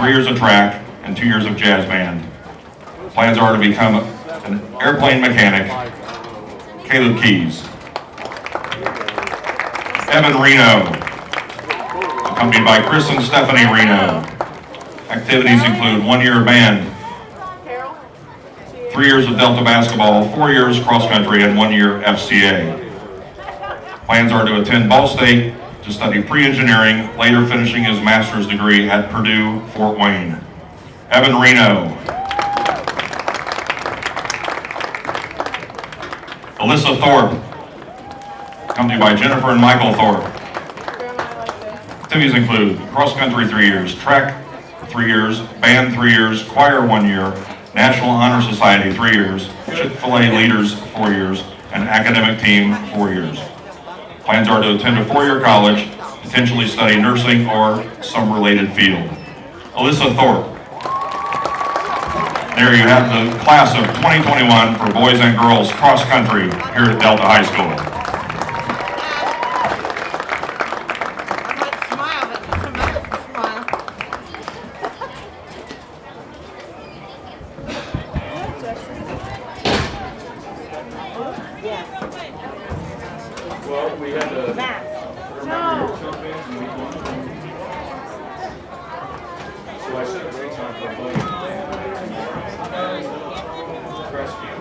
3 years of track, and 2 years of jazz band. Plans are to become an airplane mechanic. Caleb Keys. Evan Reno, accompanied by Chris and Stephanie Reno. Activities include 1 year of band, 3 years of Delta basketball, 4 years cross country, and 1 year FCA. Plans are to attend Ball State to study pre-engineering, later finishing his master's degree at Purdue, Fort Wayne. Evan Reno. Alyssa Thorpe, accompanied by Jennifer and Michael Thorpe. Activities include cross country 3 years, track 3 years, band 3 years, choir 1 year, National Honor Society 3 years, Chick-fil-A Leaders 4 years, and academic team 4 years. Plans are to attend a 4-year college, potentially study nursing or some related field. Alyssa Thorpe. There you have the class of 2021 for boys and girls cross country here at Delta High School. Well, we had to remember your champions and week 1. So I set a free time for a buddy Crestview.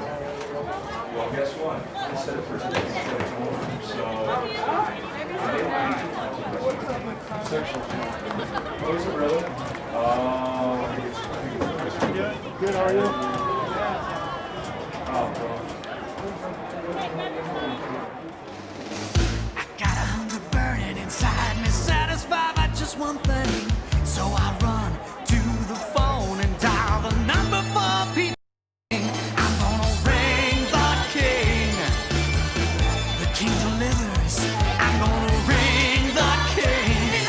Well, guess what? I set it for today. So section. Oh, is it really? Good, how are you? Oh, bro. Satisfied by just one thing, so I run to the phone and dial the number for people. I'm gonna ring the king. The king delivers. I'm gonna ring the king.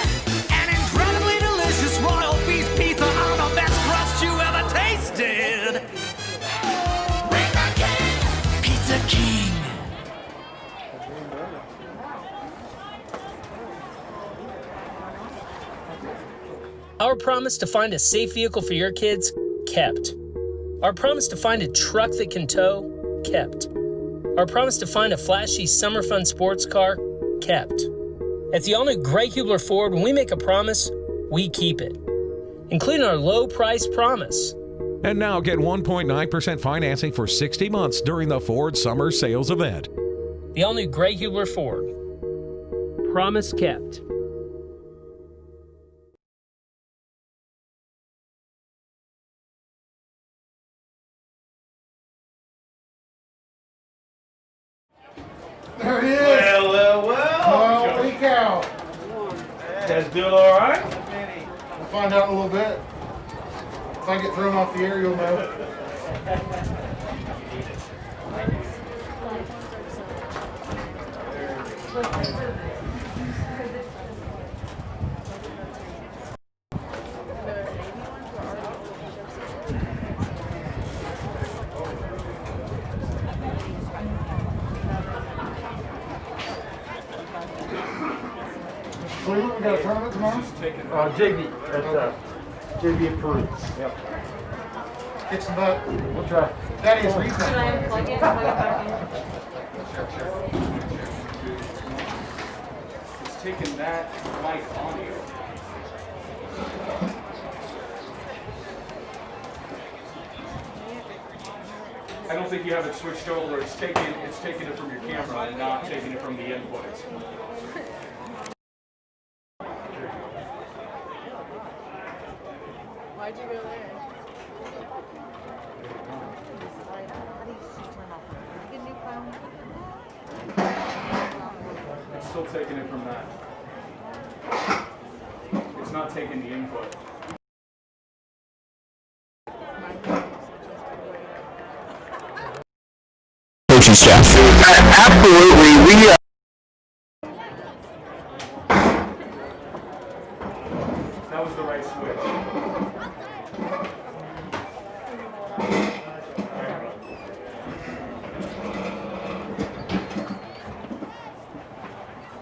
An incredibly delicious royal beef pizza on the best crust you ever tasted. Ring the king. Pizza King. Our promise to find a safe vehicle for your kids, kept. Our promise to find a truck that can tow, kept. Our promise to find a flashy summer fun sports car, kept. At the all-new Gray Hubler Ford, when we make a promise, we keep it, including our low price promise. And now get 1.9% financing for 60 months during the Ford Summer Sales Event. The all-new Gray Hubler Ford. Promise kept. There it is. Well. Peek out. You guys doing all right? We'll find out in a little bit. If I get thrown off the air, you'll know. We got a tournament tomorrow? JV. That's JV in Peru. Yep. Kick some butt. We'll try. That is reason. Can I unplug it and plug it back in? It's taking that mic audio. I don't think you have it switched over. It's taking it from your camera and not taking it from the inputs. Why'd you go there? It's still taking it from that. It's not taking the input. Coaching staff. Absolutely, That was the right switch.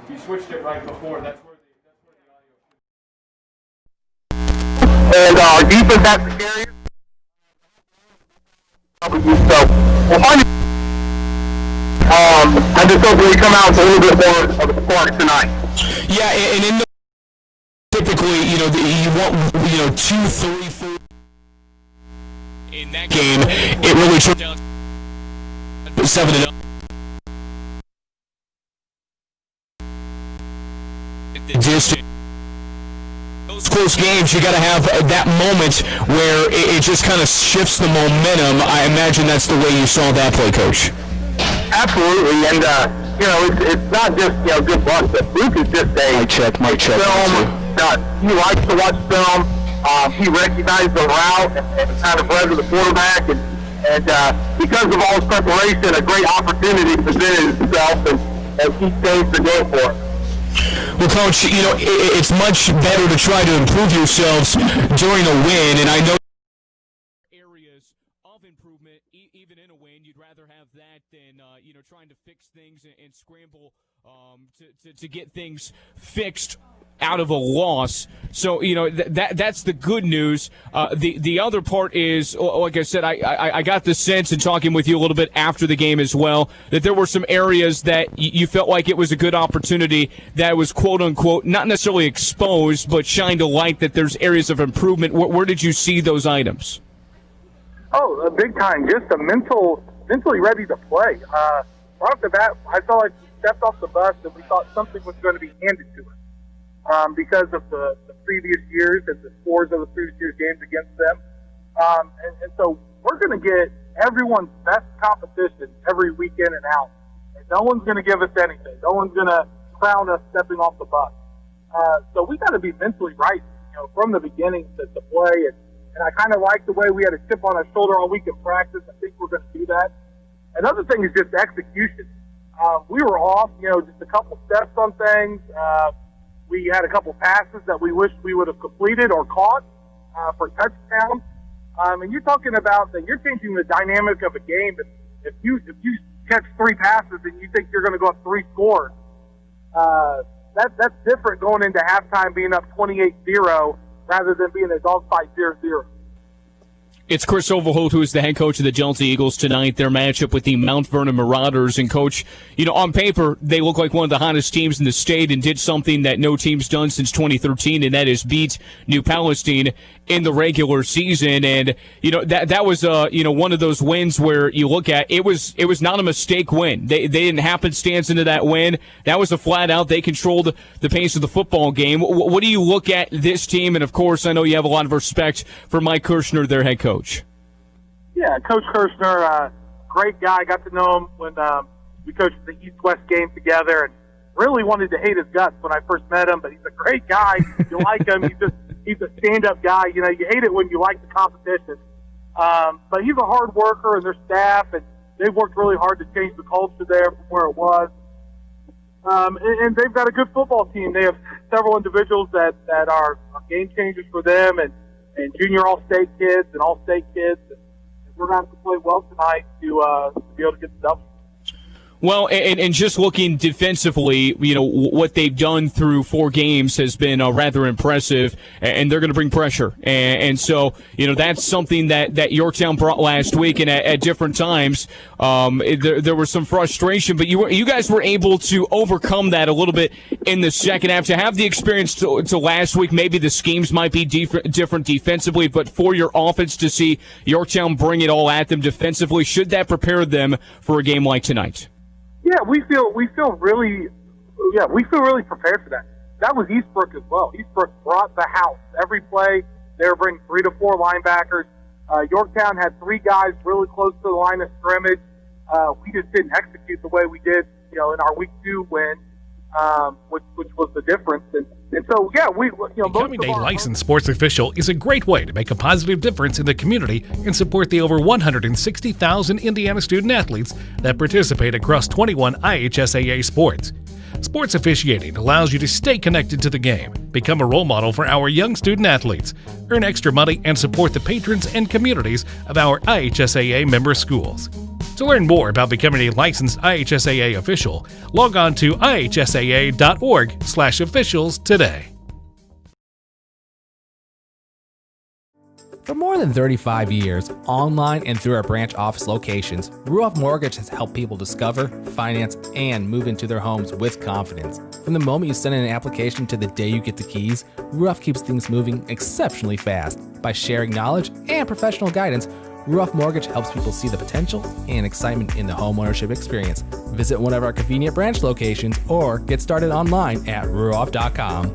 If you switched it right before, that's where the audio should be. and Our defense has to carry it. So we'll find it. I just hope we come out with a little bit more of a spark tonight. Yeah, and in the typically, you want, 2, 3, 4 in that game. It really turned out 7-0. Those close games, you got to have that moment where it just kind of shifts the momentum. I imagine that's the way you saw that play, Coach. Absolutely, and it's not just good luck, but Luke is just a Mic check. film nut. He likes to watch film. He recognized the route and kind of led to the quarterback, and because of all his preparation, a great opportunity presented itself, and he changed the game for us. Well, Coach, it's much better to try to improve yourselves during a win, and I know areas of improvement, even in a win, you'd rather have that than trying to fix things and scramble to get things fixed out of a loss. So that's the good news. The other part is, like I said, I got the sense in talking with you a little bit after the game as well that there were some areas that you felt like it was a good opportunity that was quote unquote not necessarily exposed but shined a light that there's areas of improvement. Where did you see those items? Oh, big time. Just mentally ready to play. Right off the bat, I felt like we stepped off the bus and we thought something was going to be handed to us because of the previous years and the scores of the previous year's games against them. And so we're going to get everyone's best competition every week in and out. And no one's going to give us anything. No one's going to crown us stepping off the bus. So we got to be mentally right, from the beginning to play. And I kind of like the way we had a chip on our shoulder all week in practice. I think we're going to do that. Another thing is just execution. We were off, just a couple steps on things. We had a couple passes that we wish we would have completed or caught for touchdowns. And you're talking about that you're changing the dynamic of a game. If you catch 3 passes and you think you're going to go up 3 scores, that's different going into halftime being up 28-0 rather than being a dogfight 0-0. It's Chris Overholt, who is the head coach of the Delta Eagles tonight. Their matchup with the Mount Vernon Marauders. And, Coach, on paper, they look like one of the hottest teams in the state and did something that no team's done since 2013, and that is beat New Palestine in the regular season. And, that was, one of those wins where you look at it was not a mistake win. They didn't happenstance into that win. That was a flat out. They controlled the pace of the football game. What do you look at this team? And, of course, I know you have a lot of respect for Mike Kirshner, their head coach. Yeah, Coach Kirshner, great guy. Got to know him when we coached the East-West game together, and really wanted to hate his guts when I first met him. But he's a great guy. You like him. He's a stand-up guy. You hate it when you like the competition. But he's a hard worker, and their staff, and they've worked really hard to change the culture there from where it was. And they've got a good football team. They have several individuals that are game changers for them, and junior all-state kids and all-state kids. And we're going to have to play well tonight to be able to get the W. Well, and just looking defensively, what they've done through 4 games has been rather impressive, and they're going to bring pressure. And so, that's something that Yorktown brought last week, and at different times, there was some frustration, but you guys were able to overcome that a little bit in the second half. To have the experience to last week, maybe the schemes might be different defensively, but for your offense to see Yorktown bring it all at them defensively, should that prepare them for a game like tonight? Yeah, we feel really prepared for that. That was Eastbrook as well. Eastbrook brought the house every play. They were bringing 3 to 4 linebackers. Yorktown had 3 guys really close to the line of scrimmage. We just didn't execute the way we did, in our week 2 win, which was the difference. And so, yeah, Becoming a licensed sports official is a great way to make a positive difference in the community and support the over 160,000 Indiana student athletes that participate across 21 IHSAA sports. Sports officiating allows you to stay connected to the game, become a role model for our young student athletes, earn extra money, and support the patrons and communities of our IHSAA member schools. To learn more about becoming a licensed IHSAA official, log on to ihsaa.org/officials today. For more than 35 years, online and through our branch office locations, Ruoff Mortgage has helped people discover, finance, and move into their homes with confidence. From the moment you send in an application to the day you get the keys, Ruoff keeps things moving exceptionally fast. By sharing knowledge and professional guidance, Ruoff Mortgage helps people see the potential and excitement in the homeownership experience. Visit one of our convenient branch locations or get started online at ruoff.com.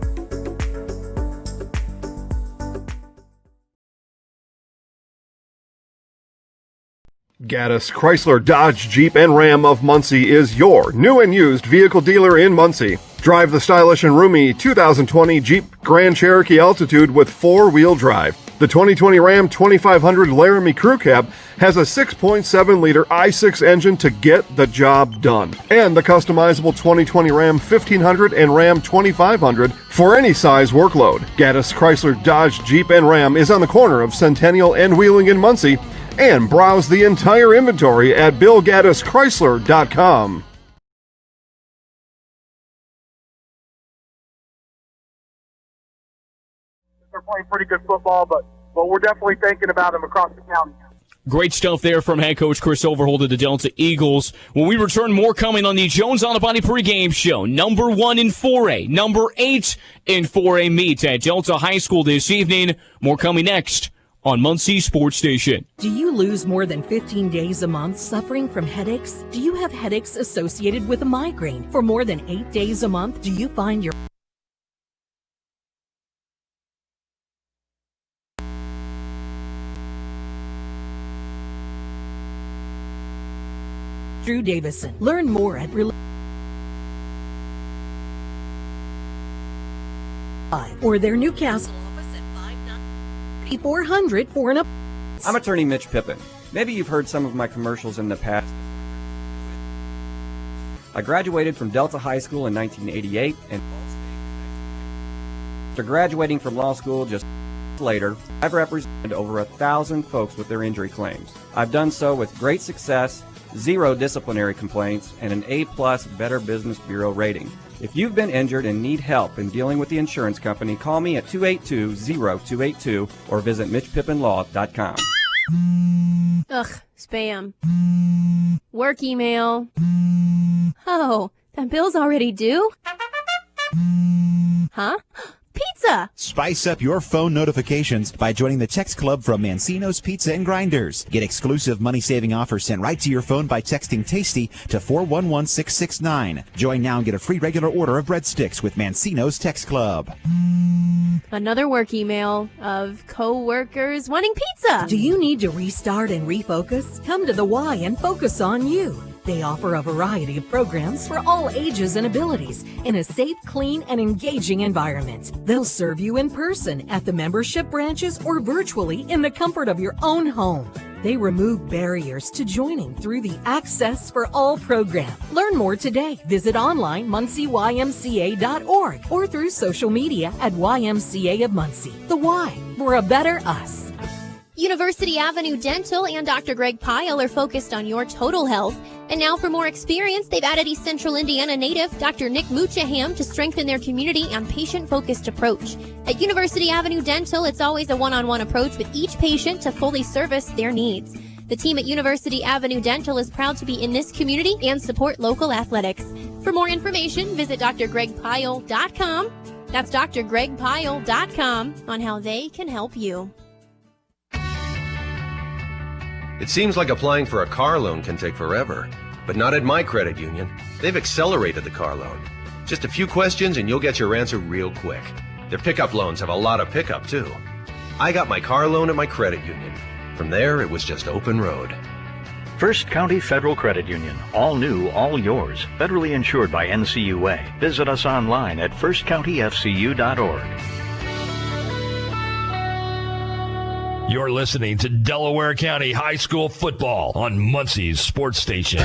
Gaddis Chrysler Dodge Jeep and Ram of Muncie is your new and used vehicle dealer in Muncie. Drive the stylish and roomy 2020 Jeep Grand Cherokee Altitude with 4-wheel drive. The 2020 Ram 2500 Laramie Crew Cab has a 6.7-liter i6 engine to get the job done. And the customizable 2020 Ram 1500 and Ram 2500 for any size workload. Gaddis Chrysler Dodge Jeep and Ram is on the corner of Centennial and Wheeling in Muncie. And browse the entire inventory at BillGaddisChrysler.com. They're playing pretty good football, but we're definitely thinking about them across the county. Great stuff there from head coach Chris Overholt of the Delta Eagles. When we return, more coming on the Jones Auto Body pregame show. Number 1 in 4A, number 8 in 4A meet at Delta High School this evening. More coming next on Muncie Sports Station. Do you lose more than 15 days a month suffering from headaches? Do you have headaches associated with a migraine? For more than 8 days a month, do you find your Drew Davison. Learn more at or their Newcastle office at 59400 for an I'm attorney Mitch Pippin. Maybe you've heard some of my commercials in the past. I graduated from Delta High School in 1988, and after graduating from law school just later, I've represented over 1,000 folks with their injury claims. I've done so with great success, 0 disciplinary complaints, and an A+ Better Business Bureau rating. If you've been injured and need help in dealing with the insurance company, call me at 282-0282 or visit MitchPippinLaw.com. Ugh, spam. Work email. Oh, that bill's already due? Huh? Pizza! Spice up your phone notifications by joining the text club from Mancino's Pizza and Grinders. Get exclusive money-saving offers sent right to your phone by texting TASTY to 411669. Join now and get a free regular order of breadsticks with Mancino's Text Club. Another work email of co-workers wanting pizza. Do you need to restart and refocus? Come to the Y and focus on you. They offer a variety of programs for all ages and abilities in a safe, clean, and engaging environment. They'll serve you in person at the membership branches or virtually in the comfort of your own home. They remove barriers to joining through the Access for All program. Learn more today. Visit online MuncieYMCA.org or through social media at YMCA of Muncie. The Y, for a better us. University Avenue Dental and Dr. Greg Pyle are focused on your total health. And now for more experience, they've added East Central Indiana native Dr. Nick Muchaham to strengthen their community and patient-focused approach. At University Avenue Dental, it's always a one-on-one approach with each patient to fully service their needs. The team at University Avenue Dental is proud to be in this community and support local athletics. For more information, visit drgregpyle.com. That's drgregpyle.com on how they can help you. It seems like applying for a car loan can take forever, but not at my credit union. They've accelerated the car loan. Just a few questions and you'll get your answer real quick. Their pickup loans have a lot of pickup too. I got my car loan at my credit union. From there, it was just open road. First County Federal Credit Union. All new, all yours. Federally insured by NCUA. Visit us online at firstcountyfcu.org. You're listening to Delaware County High School football on Muncie's Sports Station.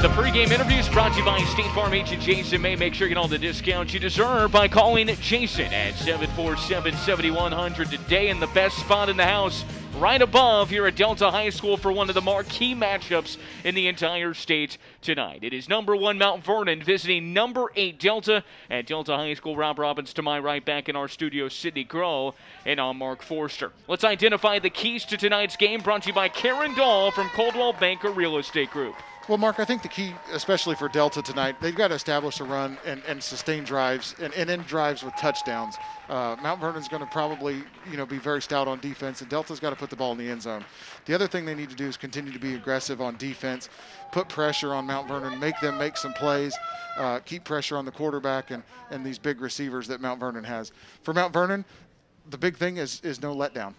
The pregame interview is brought to you by State Farm agent Jason May. Make sure you get all the discounts you deserve by calling Jason at 747-7100 today. And the best spot in the house, right above here at Delta High School for one of the marquee matchups in the entire state tonight. It is number 1 Mount Vernon visiting number 8 Delta at Delta High School. Rob Robbins to my right, back in our studio, Sydney Groh, and I'm Mark Forster. Let's identify the keys to tonight's game, brought to you by Karen Dahl from Coldwell Banker Real Estate Group. Well, Mark, I think the key, especially for Delta tonight, they've got to establish a run and sustain drives and end drives with touchdowns. Mount Vernon's going to probably, be very stout on defense, and Delta's got to put the ball in the end zone. The other thing they need to do is continue to be aggressive on defense, put pressure on Mount Vernon, make them make some plays, keep pressure on the quarterback and these big receivers that Mount Vernon has. For Mount Vernon, the big thing is no letdown.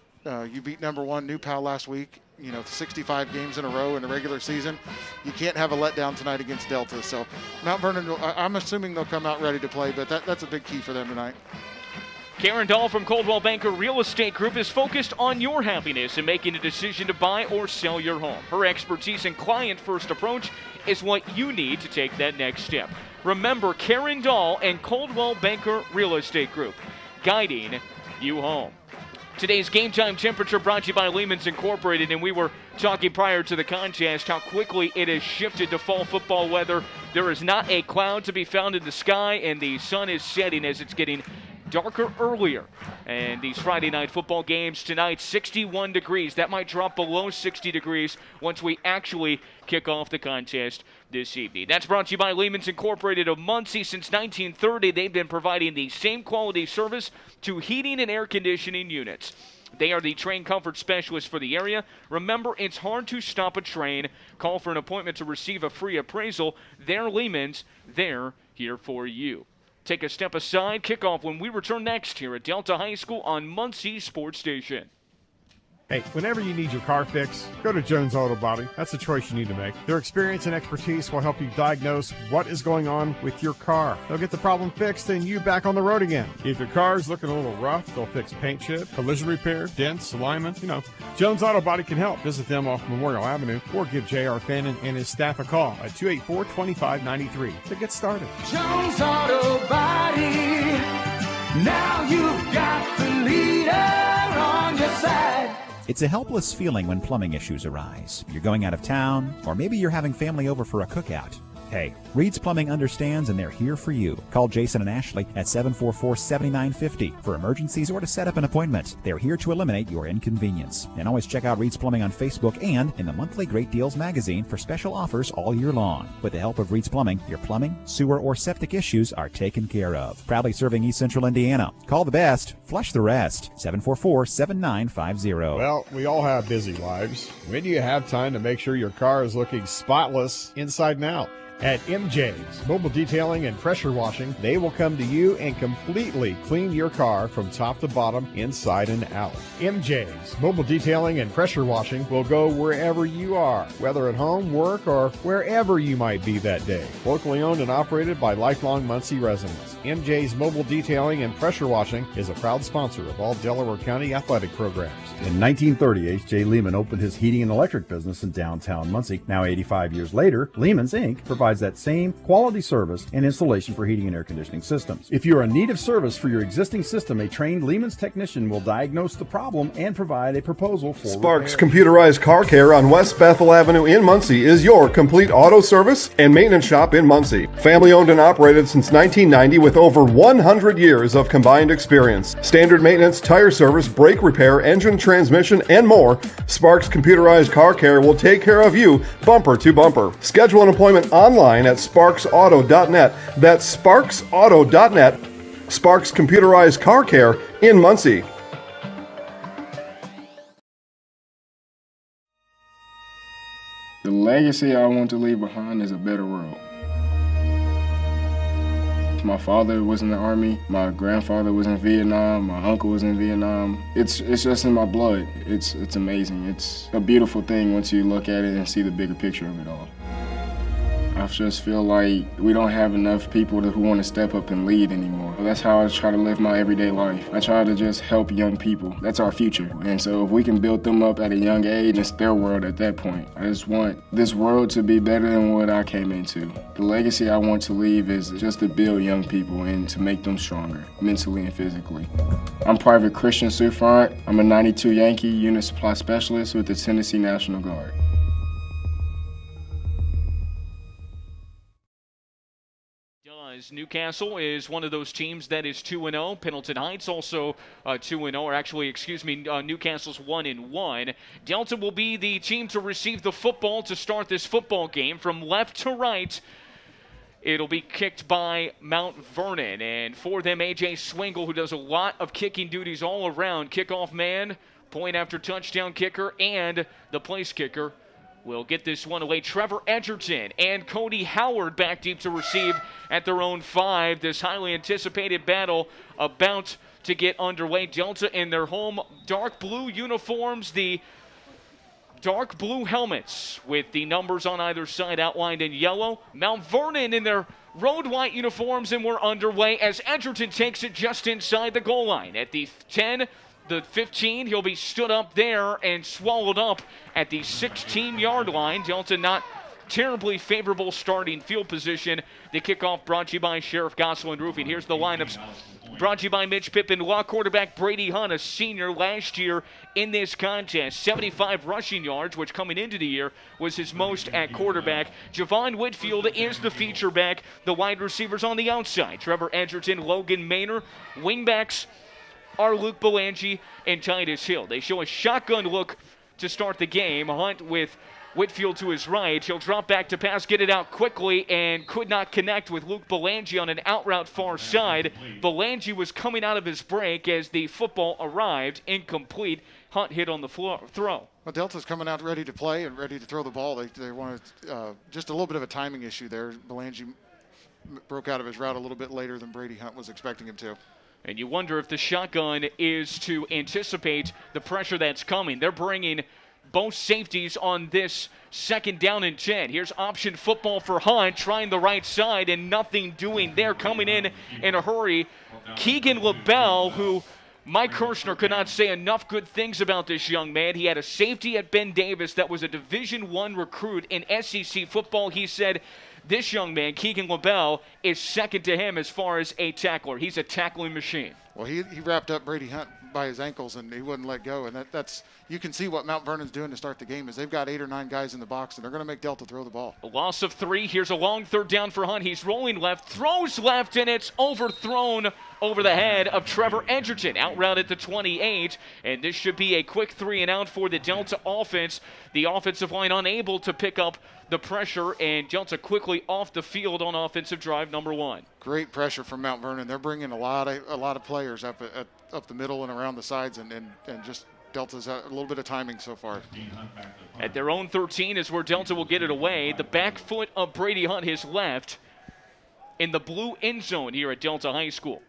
You beat number 1 New Pal last week. 65 games in a row in the regular season. You can't have a letdown tonight against Delta. So Mount Vernon, I'm assuming they'll come out ready to play, but that's a big key for them tonight. Karen Dahl from Coldwell Banker Real Estate Group is focused on your happiness in making a decision to buy or sell your home. Her expertise and client-first approach is what you need to take that next step. Remember, Karen Dahl and Coldwell Banker Real Estate Group, guiding you home. Today's game time temperature brought to you by Lehman's Incorporated, and we were talking prior to the contest how quickly it has shifted to fall football weather. There is not a cloud to be found in the sky, and the sun is setting as it's getting darker earlier. And these Friday night football games tonight, 61 degrees. That might drop below 60 degrees once we actually kick off the contest this evening. That's brought to you by Lehman's Incorporated of Muncie. Since 1930, they've been providing the same quality service to heating and air conditioning units. They are the train comfort specialists for the area. Remember, it's hard to stop a train. Call for an appointment to receive a free appraisal. They're Lehman's. They're here for you. Take a step aside. Kickoff when we return next here at Delta High School on Muncie Sports Station. Hey, whenever you need your car fixed, go to Jones Auto Body. That's the choice you need to make. Their experience and expertise will help you diagnose what is going on with your car. They'll get the problem fixed and you back on the road again. If your car is looking a little rough, they'll fix paint chip, collision repair, dents, alignment, Jones Auto Body can help. Visit them off Memorial Avenue or give J.R. Fannin and his staff a call at 284-2593 to get started. Jones Auto Body. Now you've got the leader on your side. It's a helpless feeling when plumbing issues arise. You're going out of town, or maybe you're having family over for a cookout. Hey, Reed's Plumbing understands and they're here for you. Call Jason and Ashley at 744-7950 for emergencies or to set up an appointment. They're here to eliminate your inconvenience. And always check out Reed's Plumbing on Facebook and in the monthly Great Deals magazine for special offers all year long. With the help of Reed's Plumbing, your plumbing, sewer, or septic issues are taken care of. Proudly serving East Central Indiana. Call the best, flush the rest. 744-7950. Well, we all have busy lives. When do you have time to make sure your car is looking spotless inside and out? At MJ's Mobile Detailing and Pressure Washing, they will come to you and completely clean your car from top to bottom, inside and out. MJ's Mobile Detailing and Pressure Washing will go wherever you are, whether at home, work, or wherever you might be that day. Locally owned and operated by lifelong Muncie residents. MJ's Mobile Detailing and Pressure Washing is a proud sponsor of all Delaware County athletic programs. In 1930, H.J. Lehman opened his heating and electric business in downtown Muncie. Now 85 years later, Lehman's Inc. provides that same quality service and installation for heating and air conditioning systems. If you are in need of service for your existing system, a trained Lehman's technician will diagnose the problem and provide a proposal for Sparks repair. Computerized Car Care on West Bethel Avenue in Muncie is your complete auto service and maintenance shop in Muncie. Family owned and operated since 1990 with over 100 years of combined experience. Standard maintenance, tire service, brake repair, engine, transmission, and more. Sparks Computerized Car Care will take care of you bumper to bumper. Schedule an appointment online at sparksauto.net. That's sparksauto.net. Sparks Computerized Car Care in Muncie. The legacy I want to leave behind is a better world. My father was in the Army, my grandfather was in Vietnam, my uncle was in Vietnam. It's just in my blood. It's amazing. It's a beautiful thing once you look at it and see the bigger picture of it all. I just feel like we don't have enough people who want to step up and lead anymore. That's how I try to live my everyday life. I try to just help young people. That's our future. And so if we can build them up at a young age, it's their world at that point. I just want this world to be better than what I came into. The legacy I want to leave is just to build young people and to make them stronger, mentally and physically. I'm Private Christian Sufront. I'm a 92 Yankee Unit Supply Specialist with the Tennessee National Guard. Newcastle is one of those teams that is 2-0. Pendleton Heights also 2-0, or actually, Newcastle's 1-1. Delta will be the team to receive the football to start this football game. From left to right, it'll be kicked by Mount Vernon. And for them, A.J. Swingle, who does a lot of kicking duties all around. Kickoff man, point after touchdown kicker, and the place kicker will get this one away. Trevor Edgerton and Cody Howard back deep to receive at their own 5. This highly anticipated battle about to get underway. Delta in their home dark blue uniforms, the dark blue helmets with the numbers on either side outlined in yellow. Mount Vernon in their road white uniforms, and we're underway as Edgerton takes it just inside the goal line. At the 10, the 15, he'll be stood up there and swallowed up at the 16-yard line. Delta not terribly favorable starting field position. The kickoff brought to you by Sheriff Gosselin Roofing. Here's the lineups. Brought to you by Mitch Pippin. Law quarterback Brady Hunt, a senior last year in this contest. 75 rushing yards, which coming into the year was his most at quarterback. Javon Whitfield is the feature back. The wide receivers on the outside. Trevor Edgerton, Logan Maynor. Wingbacks are Luke Belangi and Titus Hill. They show a shotgun look to start the game. Hunt with Whitfield to his right. He'll drop back to pass, get it out quickly, and could not connect with Luke Belangi on an out route far side. Belangi was coming out of his break as the football arrived, incomplete. Hunt hit on the throw. Well, Delta's coming out ready to play and ready to throw the ball. They wanted just a little bit of a timing issue there. Belangi broke out of his route a little bit later than Brady Hunt was expecting him to. And you wonder if the shotgun is to anticipate the pressure that's coming. They're bringing both safeties on this 2nd down and 10. Here's option football for Hunt, trying the right side and nothing doing there. Coming in a hurry, Keegan LaBelle, who Mike Kirshner could not say enough good things about this young man. He had a safety at Ben Davis that was a Division I recruit in SEC football. He said this young man, Keegan LaBelle, is second to him as far as a tackler. He's a tackling machine. Well, he wrapped up Brady Hunt by his ankles, and he wouldn't let go. And that's you can see what Mount Vernon's doing to start the game is they've got 8 or 9 guys in the box, and they're going to make Delta throw the ball. A loss of 3. Here's a long 3rd down for Hunt. He's rolling left, throws left, and it's overthrown over the head of Trevor Edgerton. Out route at the 28, and this should be a quick 3 and out for the Delta offense. The offensive line unable to pick up the pressure, and Delta quickly off the field on offensive drive number 1. Great pressure from Mount Vernon. They're bringing a lot of players up the middle and around the sides, and just Delta's had a little bit of timing so far. At their own 13 is where Delta will get it away. The back foot of Brady Hunt, his left, in the blue end zone here at Delta High School.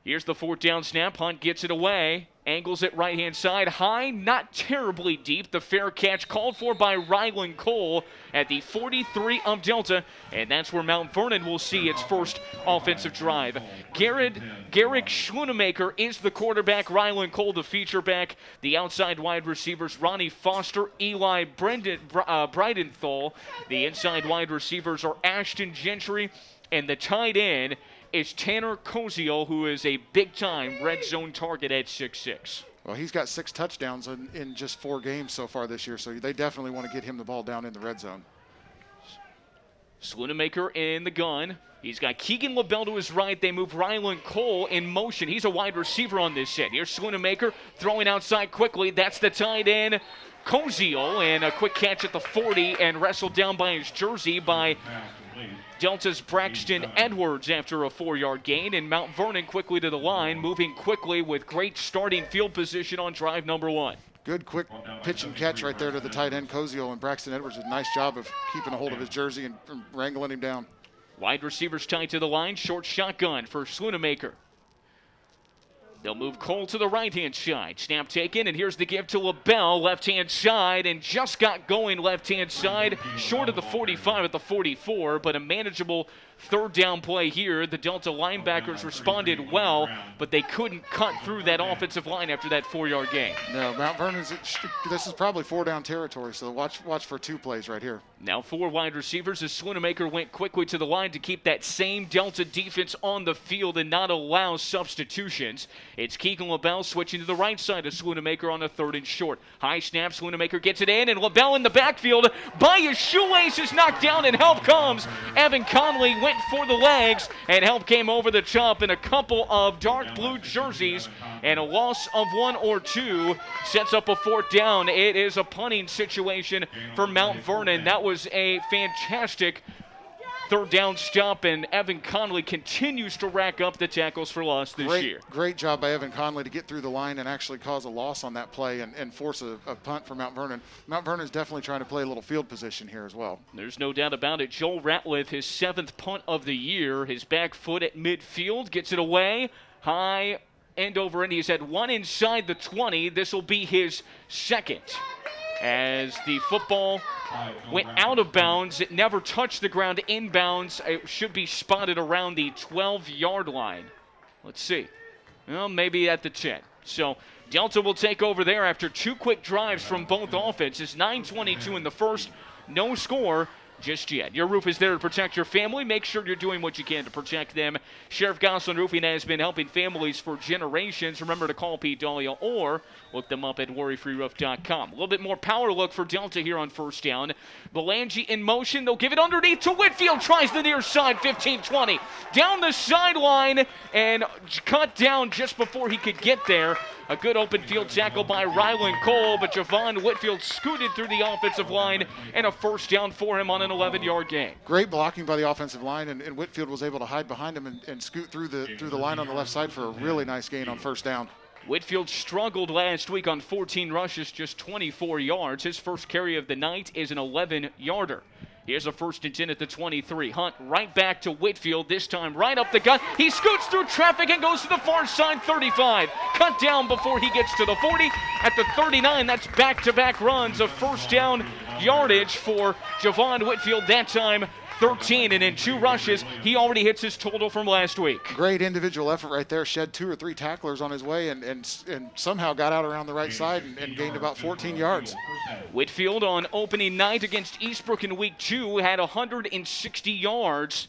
Here's the 4th down snap. Hunt gets it away. Angles it right-hand side. High, not terribly deep. The fair catch called for by Ryland Cole at the 43 of Delta. And that's where Mount Vernon will see its first offensive drive. Garrick Schoonemaker is the quarterback. Ryland Cole the feature back. The outside wide receivers, Ronnie Foster, Eli Bridenthal. The inside wide receivers are Ashton Gentry. And the tight end is Tanner Koziel, who is a big-time red zone target at 6'6". Well, he's got 6 touchdowns in just 4 games so far this year, so they definitely want to get him the ball down in the red zone. Schoonemaker in the gun. He's got Keegan LaBelle to his right. They move Ryland Cole in motion. He's a wide receiver on this set. Here's Schoonemaker throwing outside quickly. That's the tight end, Koziel, and a quick catch at the 40 and wrestled down by his jersey by Delta's Braxton Edwards after a 4-yard gain, and Mount Vernon quickly to the line, moving quickly with great starting field position on drive number 1. Good quick pitch and catch right there to the tight end, Koziel, and Braxton Edwards did a nice job of keeping a hold of his jersey and wrangling him down. Wide receivers tied to the line, short shotgun for Schoonemaker. They'll move Cole to the right-hand side. Snap taken, and here's the give to LaBelle, left-hand side, and just got going left-hand side, short of the 45 at the 44, but a manageable third down play here. The Delta linebackers responded well, but they couldn't cut through that offensive line after that 4-yard gain. No, Mount Vernon's, this is probably 4-down territory, so watch for 2 plays right here. Now 4 wide receivers as Schoonemaker went quickly to the line to keep that same Delta defense on the field and not allow substitutions. It's Keegan LaBelle switching to the right side of Schoonemaker on a 3rd and short. High snap, Schoonemaker gets it in, and LaBelle in the backfield by his shoelace is knocked down, and help comes. Evan Conley went for the legs, and help came over the top in a couple of dark blue jerseys, and a loss of 1 or 2 sets up a 4th down. It is a punting situation for Mount Vernon. That was a fantastic 3rd down stop, and Evan Conley continues to rack up the tackles for loss this year. Great job by Evan Conley to get through the line and actually cause a loss on that play and force a punt for Mount Vernon. Mount Vernon's definitely trying to play a little field position here as well. There's no doubt about it. Joel Ratliff, his 7th punt of the year. His back foot at midfield, gets it away. High end over end. He's had 1 inside the 20. This will be his 2nd. As the football went out of bounds, it never touched the ground inbounds. It should be spotted around the 12-yard line. Let's see. Well, maybe at the 10. So Delta will take over there after 2 quick drives from both offenses. 9:22 in the first. No score just yet. Your roof is there to protect your family. Make sure you're doing what you can to protect them. Sheriff Goslin Roofing has been helping families for generations. Remember to call Pete Dahlia or look them up at worryfreeroof.com. A little bit more power look for Delta here on 1st down. Belangi in motion. They'll give it underneath to Whitfield. Tries the near side. 15-20. Down the sideline and cut down just before he could get there. A good open field tackle by Ryland Cole, but Javon Whitfield scooted through the offensive line, and a 1st down for him on an 11-yard gain. Great blocking by the offensive line, and Whitfield was able to hide behind him and scoot through the line on the left side for a really nice gain on 1st down. Whitfield struggled last week on 14 rushes, just 24 yards. His first carry of the night is an 11-yarder. Here's a 1st and 10 at the 23. Hunt right back to Whitfield, this time right up the gut. He scoots through traffic and goes to the far side, 35. Cut down before he gets to the 40. At the 39, that's back-to-back runs of 1st down yardage for Javon Whitfield. That time 13, and in 2 rushes, he already hits his total from last week. Great individual effort right there. Shed 2 or 3 tacklers on his way and somehow got out around the right side and gained about 14 yards. Whitfield on opening night against Eastbrook in week 2 had 160 yards.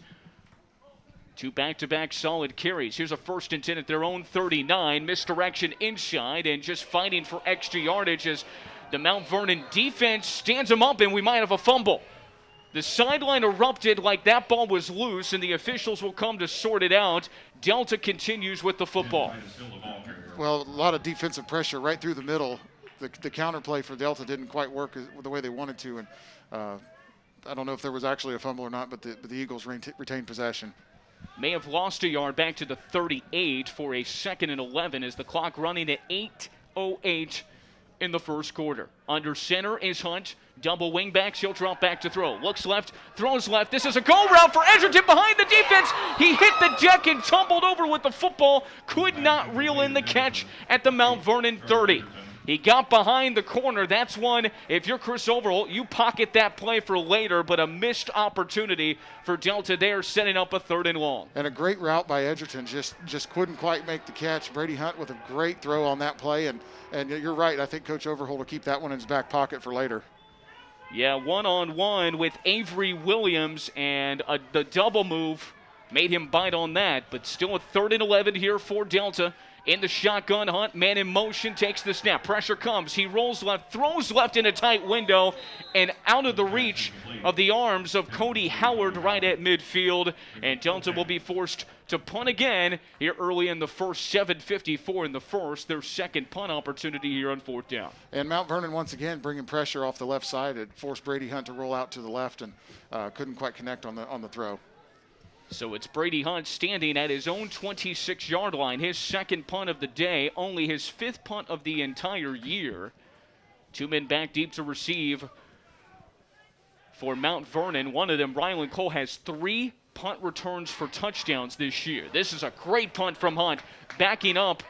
2 back-to-back solid carries. Here's a 1st and 10 at their own 39. Misdirection inside and just fighting for extra yardage as the Mount Vernon defense stands him up, and we might have a fumble. The sideline erupted like that ball was loose, and the officials will come to sort it out. Delta continues with the football. Well, a lot of defensive pressure right through the middle. The counterplay for Delta didn't quite work the way they wanted to, and I don't know if there was actually a fumble or not, but the Eagles retained possession. May have lost a yard back to the 38 for a 2nd and 11 as the clock running at 8:08 in the first quarter. Under center is Hunt. Double wing backs. He'll drop back to throw. Looks left, throws left. This is a go route for Edgerton behind the defense. He hit the deck and tumbled over with the football. Could not reel in the catch at the Mount Vernon 30. He got behind the corner. That's one, if you're Chris Overholt, you pocket that play for later, but a missed opportunity for Delta there, setting up a 3rd and long. And a great route by Edgerton, just couldn't quite make the catch. Brady Hunt with a great throw on that play, and you're right, I think Coach Overholt will keep that one in his back pocket for later. Yeah, one-on-one with Avery Williams, and the double move made him bite on that, but still a 3rd and 11 here for Delta. In the shotgun, Hunt, man in motion, takes the snap. Pressure comes. He rolls left, throws left in a tight window, and out of the reach of the arms of Cody Howard right at midfield. And Delta will be forced to punt again here early in the first. 7:54 in the first. Their 2nd punt opportunity here on 4th down. And Mount Vernon once again bringing pressure off the left side. It forced Brady Hunt to roll out to the left and couldn't quite connect on the throw. So it's Brady Hunt standing at his own 26-yard line. His 2nd punt of the day, only his 5th punt of the entire year. 2 men back deep to receive for Mount Vernon. One of them, Ryland Cole, has 3 punt returns for touchdowns this year. This is a great punt from Hunt, backing up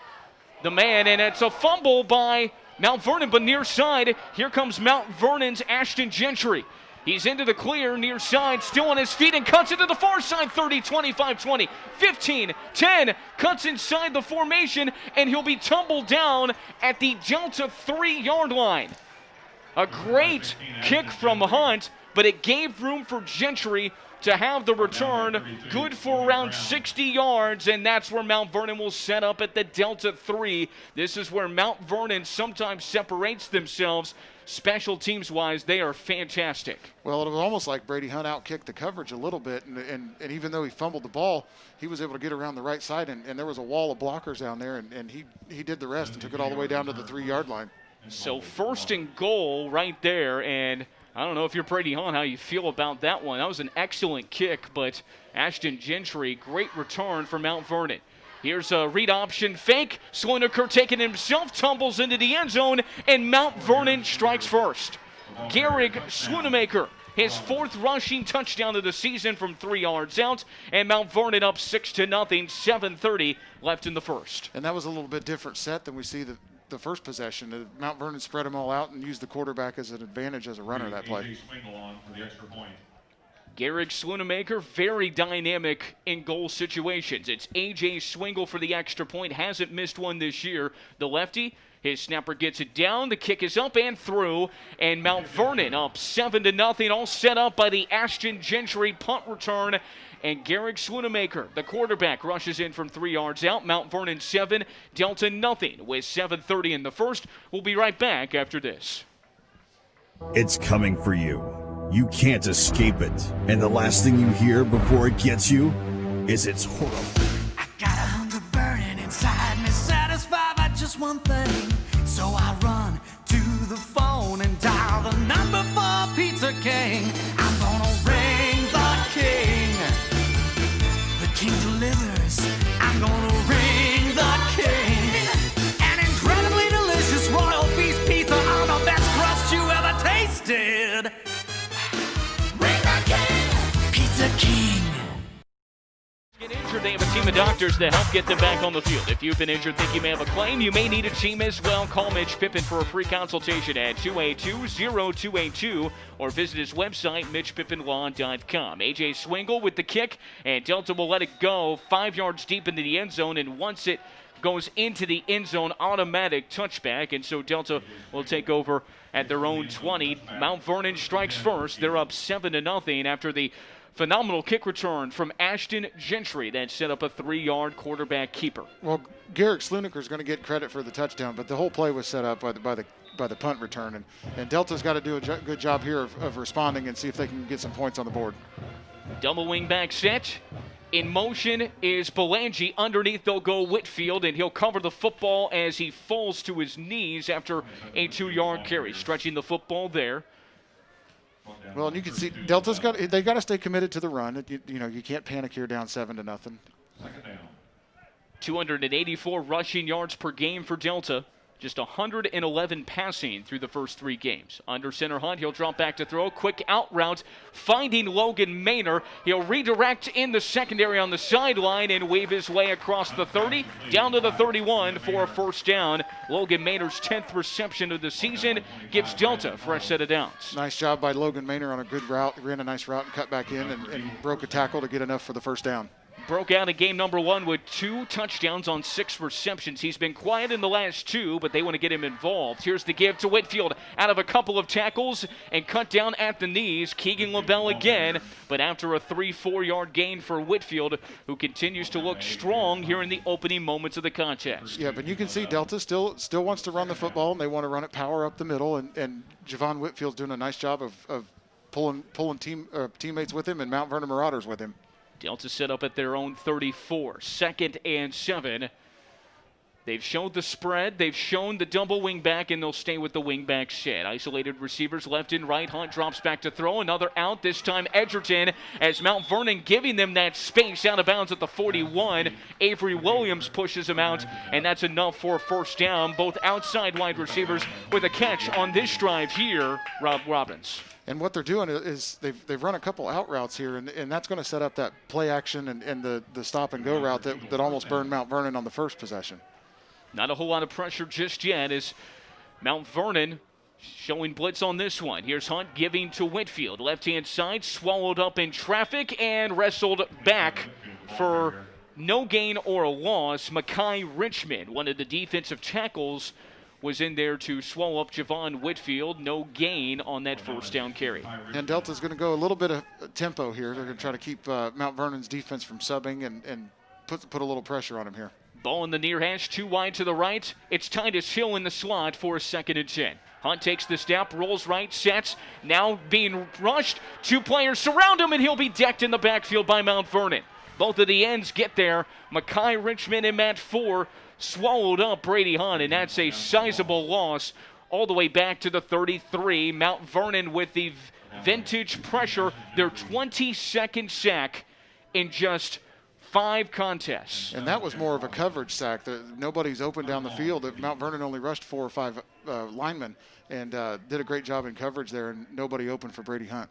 the man, and it's a fumble by Mount Vernon, but near side, here comes Mount Vernon's Ashton Gentry. He's into the clear, near side, still on his feet, and cuts it to the far side, 30, 25, 20, 15, 10, cuts inside the formation, and he'll be tumbled down at the Delta 3-yard line. A great kick from Hunt, but it gave room for Gentry to have the return, good for around 60 yards, and that's where Mount Vernon will set up at the Delta 3. This is where Mount Vernon sometimes separates themselves. Special teams-wise, they are fantastic. Well, it was almost like Brady Hunt outkicked the coverage a little bit, and even though he fumbled the ball, he was able to get around the right side, and there was a wall of blockers down there, and he did the rest and took it all the way down to the 3-yard line. So 1st and goal right there, and I don't know if you're Brady Hunt, how you feel about that one. That was an excellent kick, but Ashton Gentry, great return for Mount Vernon. Here's a read option fake. Swiniker taking himself, tumbles into the end zone, and Mount Vernon strikes first. Gehrig Swinemaker, his 4th rushing touchdown of the season from 3 yards out, and Mount Vernon up 6-0, 7:30 left in the first. And that was a little bit different set than we see the first possession. Mount Vernon spread them all out and used the quarterback as an advantage as a runner that play. Gehrig Swinemaker, very dynamic in goal situations. It's A.J. Swingle for the extra point. Hasn't missed one this year. The lefty, his snapper gets it down. The kick is up and through. And Mount Vernon up 7-0, all set up by the Ashton Gentry punt return. And Gehrig Swinemaker, the quarterback, rushes in from 3 yards out. Mount Vernon 7, Delta nothing with 7:30 in the first. We'll be right back after this. It's coming for you. You can't escape it. And the last thing you hear before it gets you is it's horrible. I got a hunger burning inside me, satisfied by just one thing. So I run to the phone and dial the number for Pizza King. I'm gonna ring the king. The king delivers. I'm gonna ring the king. An incredibly delicious royal feast pizza on the best crust you ever tasted. Pizza King. Get injured, they have a team of doctors that help get them back on the field. If you've been injured, think you may have a claim, you may need a team as well. Call Mitch Pippin for a free consultation at 282-0282 or visit his website, mitchpippinlaw.com. A.J. Swingle with the kick, and Delta will let it go 5 yards deep into the end zone, and once it goes into the end zone, automatic touchback, and so Delta will take over at their own 20. Mount Vernon strikes first. They're up 7-0 after the phenomenal kick return from Ashton Gentry that set up a 3-yard quarterback keeper. Well, Gehrig Swiniker is going to get credit for the touchdown, but the whole play was set up by the punt return, and Delta's got to do a good job here of responding and see if they can get some points on the board. Double wing back set. In motion is Belangi. Underneath, they'll go Whitfield, and he'll cover the football as he falls to his knees after a 2-yard carry. Stretching the football there. Well, and you can see Delta's they got to stay committed to the run. You can't panic here down 7-0. 284 rushing yards per game for Delta. Just 111 passing through the first 3 games. Under center Hunt, he'll drop back to throw. Quick out route, finding Logan Maynor. He'll redirect in the secondary on the sideline and wave his way across the 30, down to the 31 for a first down. Logan Maynor's 10th reception of the season gives Delta a fresh set of downs. Nice job by Logan Maynor on a good route. He ran a nice route and cut back in and broke a tackle to get enough for the first down. Broke out in game number 1 with 2 touchdowns on 6 receptions. He's been quiet in the last 2, but they want to get him involved. Here's the give to Whitfield out of a couple of tackles and cut down at the knees. Keegan LaBelle again, but after a 3-4 yard gain for Whitfield, who continues to look strong here in the opening moments of the contest. Yeah, but you can see Delta still wants to run the football, and they want to run it power up the middle, and Javon Whitfield's doing a nice job of pulling teammates with him and Mount Vernon Marauders with him. Delta set up at their own 34. 2nd and 7. They've shown the spread. They've shown the double wing back, and they'll stay with the wing back set. Isolated receivers left and right. Hunt drops back to throw. Another out, this time Edgerton, as Mount Vernon giving them that space out of bounds at the 41. Avery Williams pushes him out, and that's enough for a first down. Both outside wide receivers with a catch on this drive here, Rob Robbins. And what they're doing is they've run a couple out routes here, and that's going to set up that play action and the stop and go route that almost burned Mount Vernon on the first possession. Not a whole lot of pressure just yet as Mount Vernon showing blitz on this one. Here's Hunt giving to Whitfield. Left-hand side, swallowed up in traffic and wrestled back for no gain or a loss. Makai Richmond, one of the defensive tackles, was in there to swallow up Javon Whitfield. No gain on that first down carry. And Delta's going to go a little bit of tempo here. They're going to try to keep Mount Vernon's defense from subbing and put a little pressure on him here. Ball in the near hash, 2 wide to the right. It's Titus Hill in the slot for a 2nd and 10. Hunt takes the snap, rolls right, sets, now being rushed. 2 players surround him, and he'll be decked in the backfield by Mount Vernon. Both of the ends get there. Makai Richmond and Matt Four swallowed up Brady Hunt, and that's a sizable loss all the way back to the 33. Mount Vernon with the vintage pressure, their 22nd sack in just 5 contests. And that was more of a coverage sack. Nobody's open down the field. Mount Vernon only rushed 4 or 5 linemen and did a great job in coverage there, and nobody open for Brady Hunt.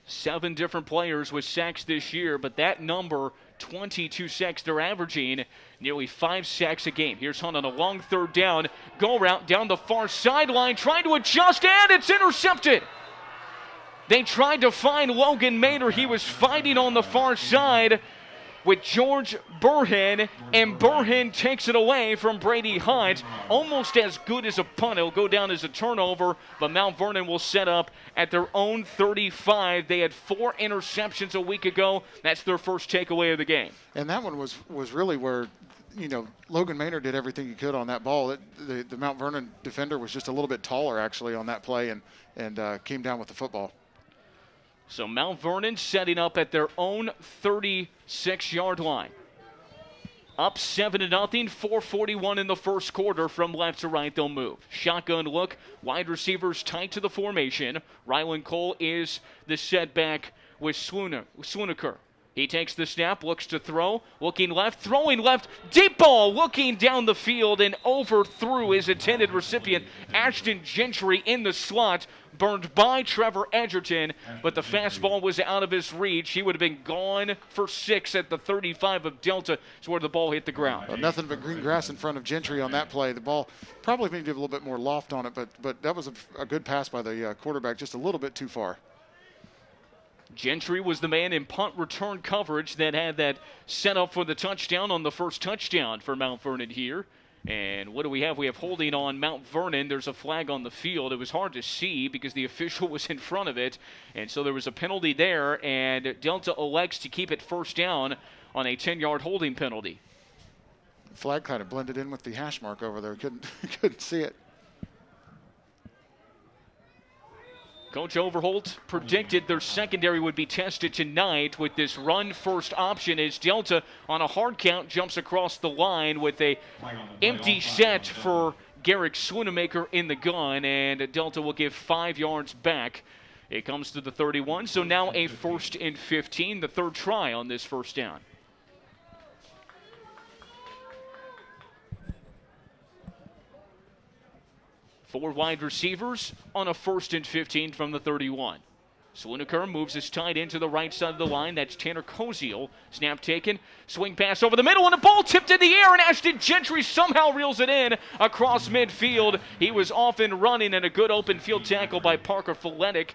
7 different players with sacks this year, but that number, 22 sacks, they're averaging nearly 5 sacks a game. Here's Hunt on a long 3rd down. Go route down the far sideline, trying to adjust, and it's intercepted. They tried to find Logan Maynor. He was fighting on the far side with George Burhan, and Burhan takes it away from Brady Hunt. Almost as good as a punt. It'll go down as a turnover, but Mount Vernon will set up at their own 35. They had 4 interceptions a week ago. That's their first takeaway of the game. And that one was really where, Logan Maynor did everything he could on that ball. The Mount Vernon defender was just a little bit taller, actually, on that play and came down with the football. So Mount Vernon setting up at their own 36-yard line. Up 7-0, 4:41 in the first quarter. From left to right, they'll move. Shotgun look, wide receivers tight to the formation. Rylan Cole is the setback with Swoonaker. He takes the snap, looks to throw, looking left, throwing left, deep ball, looking down the field and overthrew his intended recipient, Ashton Gentry, in the slot, burned by Trevor Edgerton, but the fastball was out of his reach. He would have been gone for 6 at the 35 of Delta, is where the ball hit the ground. Well, nothing but green grass in front of Gentry on that play. The ball probably needed a little bit more loft on it, but that was a good pass by the quarterback, just a little bit too far. Gentry was the man in punt return coverage that had that set up for the touchdown on the first touchdown for Mount Vernon here. And what do we have? We have holding on Mount Vernon. There's a flag on the field. It was hard to see because the official was in front of it. And so there was a penalty there, and Delta elects to keep it first down on a 10-yard holding penalty. Flag kind of blended in with the hash mark over there. Couldn't see it. Coach Overholt predicted their secondary would be tested tonight with this run-first option as Delta, on a hard count, jumps across the line with a empty set for Garrick Swoonaker in the gun, and Delta will give 5 yards back. It comes to the 31, so now a 1st and 15, the 3rd try on this first down. Four wide receivers on a 1st and 15 from the 31. Swoonaker moves his tight end to the right side of the line. That's Tanner Koziel. Snap taken. Swing pass over the middle, and a ball tipped in the air, and Ashton Gentry somehow reels it in across midfield. He was off and running, and a good open field tackle by Parker Feletic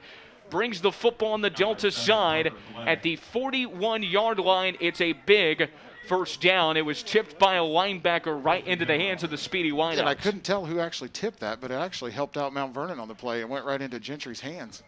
brings the football on the Delta side at the 41-yard line. It's a big first down. It was tipped by a linebacker right into the hands of the speedy wideout. And I couldn't tell who actually tipped that, but it actually helped out Mount Vernon on the play and went right into Gentry's hands.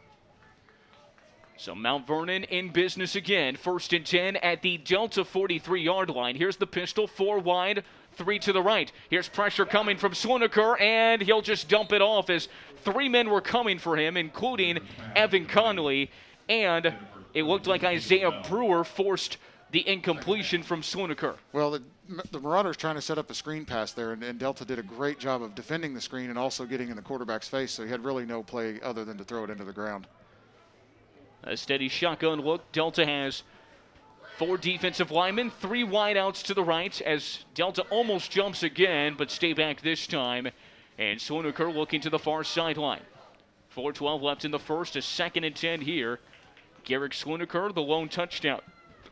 So Mount Vernon in business again. 1st and 10 at the Delta 43-yard line. Here's the pistol, 4 wide, 3 to the right. Here's pressure coming from Swoonaker, and he'll just dump it off as 3 men were coming for him, including Evan Conley, and it looked like Isaiah Brewer forced the incompletion from Swoonaker. Well, the Marauders trying to set up a screen pass there, and Delta did a great job of defending the screen and also getting in the quarterback's face, so he had really no play other than to throw it into the ground. A steady shotgun look. Delta has 4 defensive linemen, 3 wideouts to the right as Delta almost jumps again, but stay back this time. And Swoonaker looking to the far sideline. 4:12 left in the first, a 2nd and 10 here. Garrick Swoonaker, the lone touchdown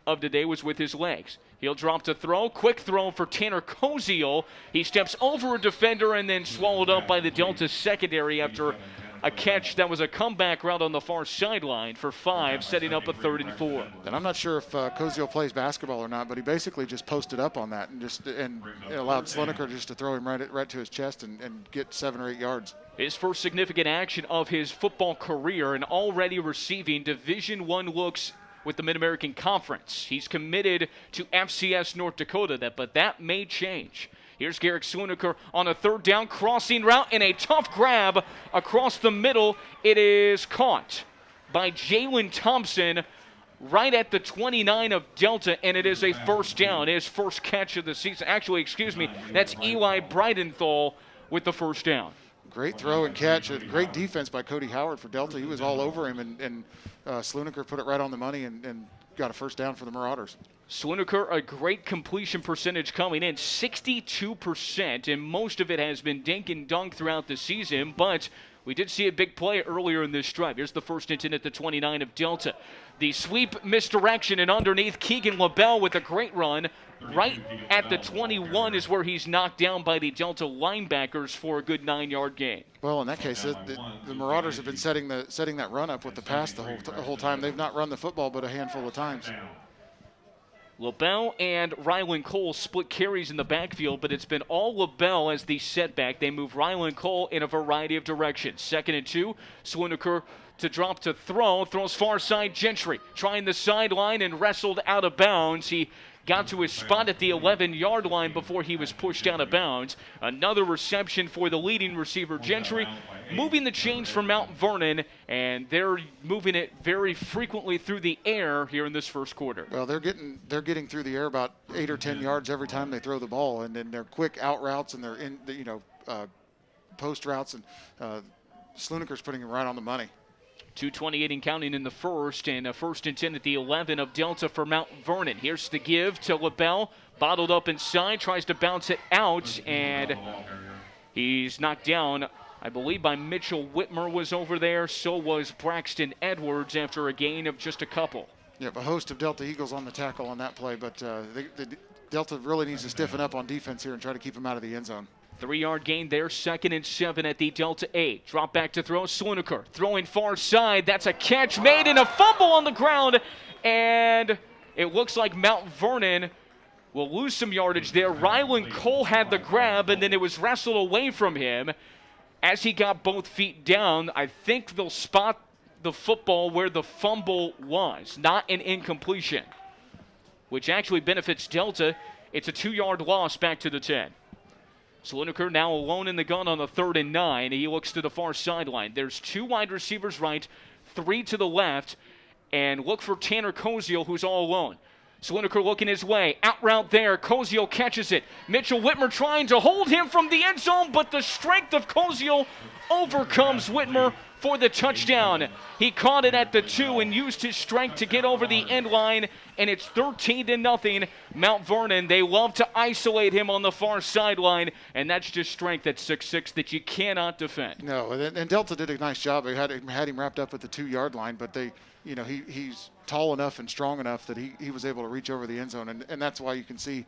of the day was with his legs. He'll drop to throw. Quick throw for Tanner Koziel. He steps over a defender and then swallowed up by the Delta secondary after a catch that was a comeback route on the far sideline for 5, setting up a 3rd and 4. And I'm not sure if Koziel plays basketball or not, but he basically just posted up on that and allowed Sloniker just to throw him right to his chest and get 7 or 8 yards. His first significant action of his football career and already receiving Division I looks with the Mid-American Conference. He's committed to FCS North Dakota, but that may change. Here's Garrick Sloniker on a 3rd down crossing route and a tough grab across the middle. It is caught by Jalen Thompson right at the 29 of Delta, and it is a 1st down, his first catch of the season. Actually, excuse me, that's Eli Bridenthal with the 1st down. Great throw and catch. A great defense by Cody Howard for Delta. He was all over him, and Sloniker put it right on the money and got a 1st down for the Marauders. Sloniker, a great completion percentage coming in, 62%, and most of it has been dink and dunk throughout the season, but we did see a big play earlier in this drive. Here's the 1st and 10 at the 29 of Delta. The sweep misdirection and underneath Keegan LaBelle with a great run. Right at the 21 is where he's knocked down by the Delta linebackers for a good 9-yard gain. Well, in that case, the Marauders have been setting that run up with the pass the whole time. They've not run the football but a handful of times. LaBelle and Rylan Cole split carries in the backfield, but it's been all LaBelle as the setback. They move Rylan Cole in a variety of directions. 2nd and 2, Sloniker to drop to throw, throws far side Gentry, trying the sideline and wrestled out of bounds. He got to his spot at the 11-yard line before he was pushed out of bounds. Another reception for the leading receiver, Gentry, moving the chains from Mount Vernon, and they're moving it very frequently through the air here in this 1st quarter. Well, they're getting through the air about 8 or 10 yards every time they throw the ball, and then they're quick out routes and they're in post routes, and Sloniker's putting it right on the money. 2:28 and counting in the 1st, and a 1st and 10 at the 11 of Delta for Mount Vernon. Here's the give to LaBelle, bottled up inside, tries to bounce it out, and he's knocked down, I believe, by Mitchell Whitmer was over there. So was Braxton Edwards after a gain of just a couple. Yeah, a host of Delta Eagles on the tackle on that play, but the Delta really needs to stiffen up on defense here and try to keep him out of the end zone. 3-yard gain there, 2nd and 7 at the Delta 8. Drop back to throw, Sloniker throwing far side. That's a catch made and a fumble on the ground. And it looks like Mount Vernon will lose some yardage there. Rylan Cole had the grab, and then it was wrestled away from him. As he got both feet down, I think they'll spot the football where the fumble was, not an incompletion, which actually benefits Delta. It's a 2-yard loss back to the 10. Sloniker now alone in the gun on the 3rd and 9. He looks to the far sideline. There's 2 wide receivers right, 3 to the left, and look for Tanner Koziel, who's all alone. Sloniker looking his way. Out route there. Koziel catches it. Mitchell Whitmer trying to hold him from the end zone, but the strength of Koziel overcomes Whitmer for the touchdown. He caught it at the 2 and used his strength to get over the end line, and it's 13-0. Mount Vernon, they love to isolate him on the far sideline, and that's just strength at 6'6" that you cannot defend. No, and Delta did a nice job. They had him wrapped up at the 2-yard line, but he's tall enough and strong enough that he was able to reach over the end zone, and that's why you can see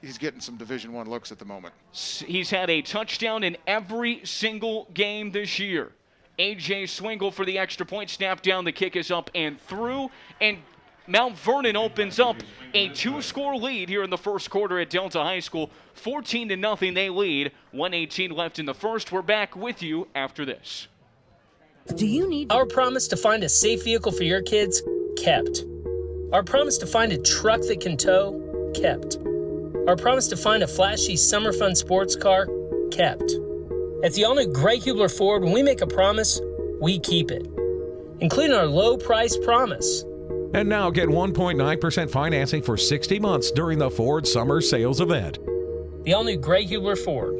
he's getting some Division I looks at the moment. He's had a touchdown in every single game this year. A.J. Swingle for the extra point. Snap down. The kick is up and through. And Mount Vernon opens up a 2-score lead here in the 1st quarter at Delta High School. 14-0 they lead. 1:18 left in the 1st. We're back with you after this. Do you need our promise to find a safe vehicle for your kids? Kept. Our promise to find a truck that can tow? Kept. Our promise to find a flashy summer fun sports car? Kept. At the all-new Greg Hubler Ford, when we make a promise, we keep it, including our low price promise. And now get 1.9% financing for 60 months during the Ford Summer Sales Event. The all-new Greg Hubler Ford.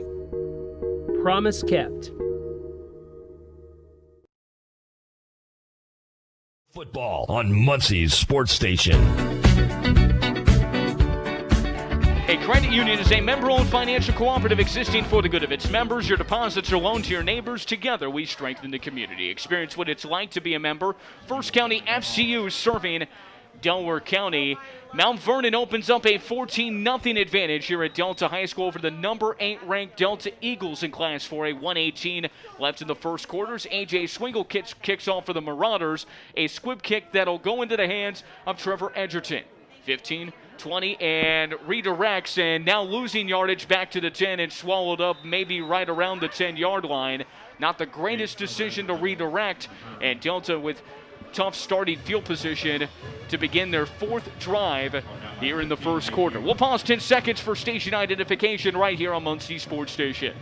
Promise kept. Football on Muncie's Sports Station. A credit union is a member-owned financial cooperative existing for the good of its members. Your deposits are loaned to your neighbors. Together, we strengthen the community. Experience what it's like to be a member. First County FCU serving Delaware County. Mount Vernon opens up a 14-0 advantage here at Delta High School over the number 8 ranked Delta Eagles in Class 4A. 1:18 left in the first quarters. A.J. Swingle kicks off for the Marauders. A squib kick that'll go into the hands of Trevor Edgerton. 15-20 and redirects, and now losing yardage back to the 10 and swallowed up maybe right around the 10-yard line. Not the greatest decision to redirect, and Delta with tough starting field position to begin their 4th drive here in the first quarter. We'll pause 10 seconds for station identification right here on Muncie Sports Station.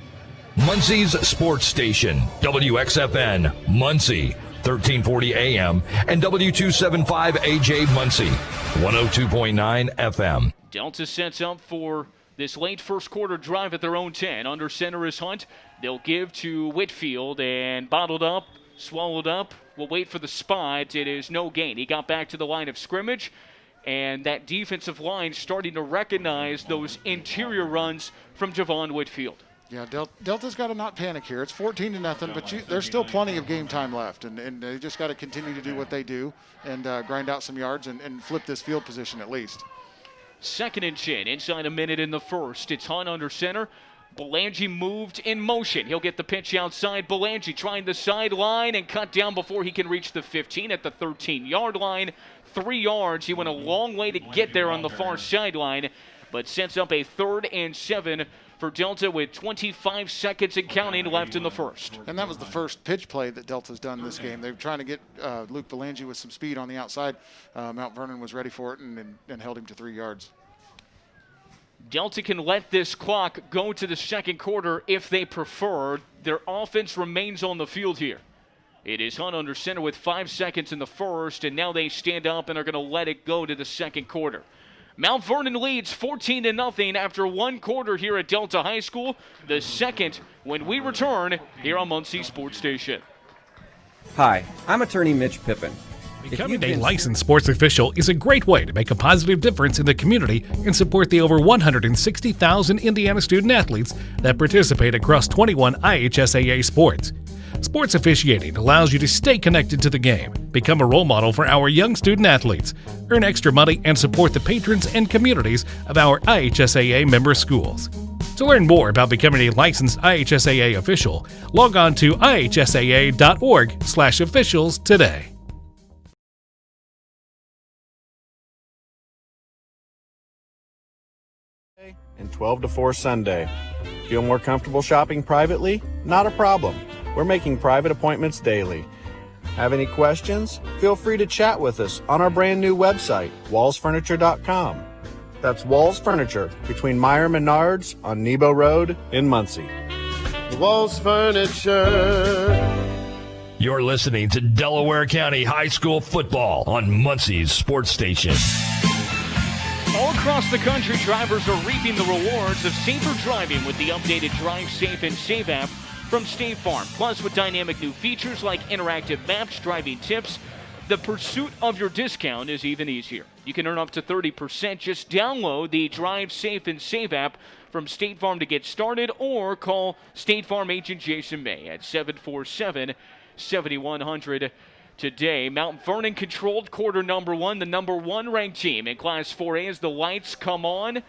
Muncie's Sports Station, WXFN, Muncie, 1340 AM, and W275 AJ Muncie, 102.9 FM. Delta sets up for this late first quarter drive at their own 10. Under center is Hunt. They'll give to Whitfield, and bottled up, swallowed up. We'll wait for the spot. It is no gain. He got back to the line of scrimmage, and that defensive line starting to recognize those interior runs from Javon Whitfield. Yeah, Delta's got to not panic here. It's 14-0, but there's still plenty of game time left, and they just got to continue to do what they do and grind out some yards and flip this field position at least. 2nd and 10, inside a minute in the first. It's Hunt under center. Belangi moved in motion. He'll get the pitch outside. Belangi trying the sideline and cut down before he can reach the 15 at the 13-yard line. 3 yards. He went a long way to get there on the far sideline, but sets up a 3rd and 7 for Delta with 25 seconds and counting left in the first. And that was the first pitch play that Delta's done this game. They're trying to get Luke Belangi with some speed on the outside. Mount Vernon was ready for it and held him to 3 yards. Delta can let this clock go to the second quarter if they prefer. Their offense remains on the field here. It is Hunt under center with 5 seconds in the first, and now they stand up and are going to let it go to the second quarter. Mount Vernon leads 14-0 after 1 quarter here at Delta High School. The second when we return here on Muncie Sports Station. Hi, I'm attorney Mitch Pippin. Becoming a licensed sports official is a great way to make a positive difference in the community and support the over 160,000 Indiana student athletes that participate across 21 IHSAA sports. Sports officiating allows you to stay connected to the game, become a role model for our young student athletes, earn extra money, and support the patrons and communities of our IHSAA member schools. To learn more about becoming a licensed IHSAA official, log on to ihsaa.org/officials today. And 12 to 4 Sunday. Feel more comfortable shopping privately? Not a problem. We're making private appointments daily. Have any questions? Feel free to chat with us on our brand new website, wallsfurniture.com. That's Walls Furniture between Meyer Menards on Nebo Road in Muncie. Walls Furniture. You're listening to Delaware County High School football on Muncie's Sports Station. All across the country, drivers are reaping the rewards of safer driving with the updated Drive Safe and Save app from State Farm. Plus, with dynamic new features like interactive maps, driving tips, the pursuit of your discount is even easier. You can earn up to 30%. Just download the Drive Safe and Save app from State Farm to get started, or call State Farm agent Jason May at 747-7100 today. Mount Vernon controlled quarter number 1, the number 1 ranked team in Class 4A as the lights come on.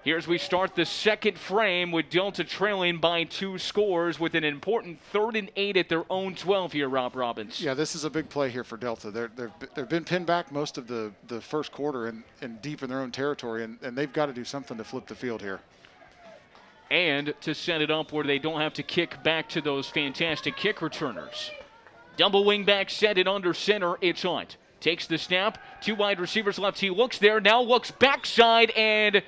Here's we start the second frame with Delta trailing by 2 scores with an important 3rd and 8 at their own 12 here, Rob Robbins. Yeah, this is a big play here for Delta. They've been pinned back most of the first quarter and deep in their own territory, and they've got to do something to flip the field here. And to set it up where they don't have to kick back to those fantastic kick returners. Double wing back set it under center. It's Hunt. Takes the snap. 2 wide receivers left. He looks there. Now looks backside and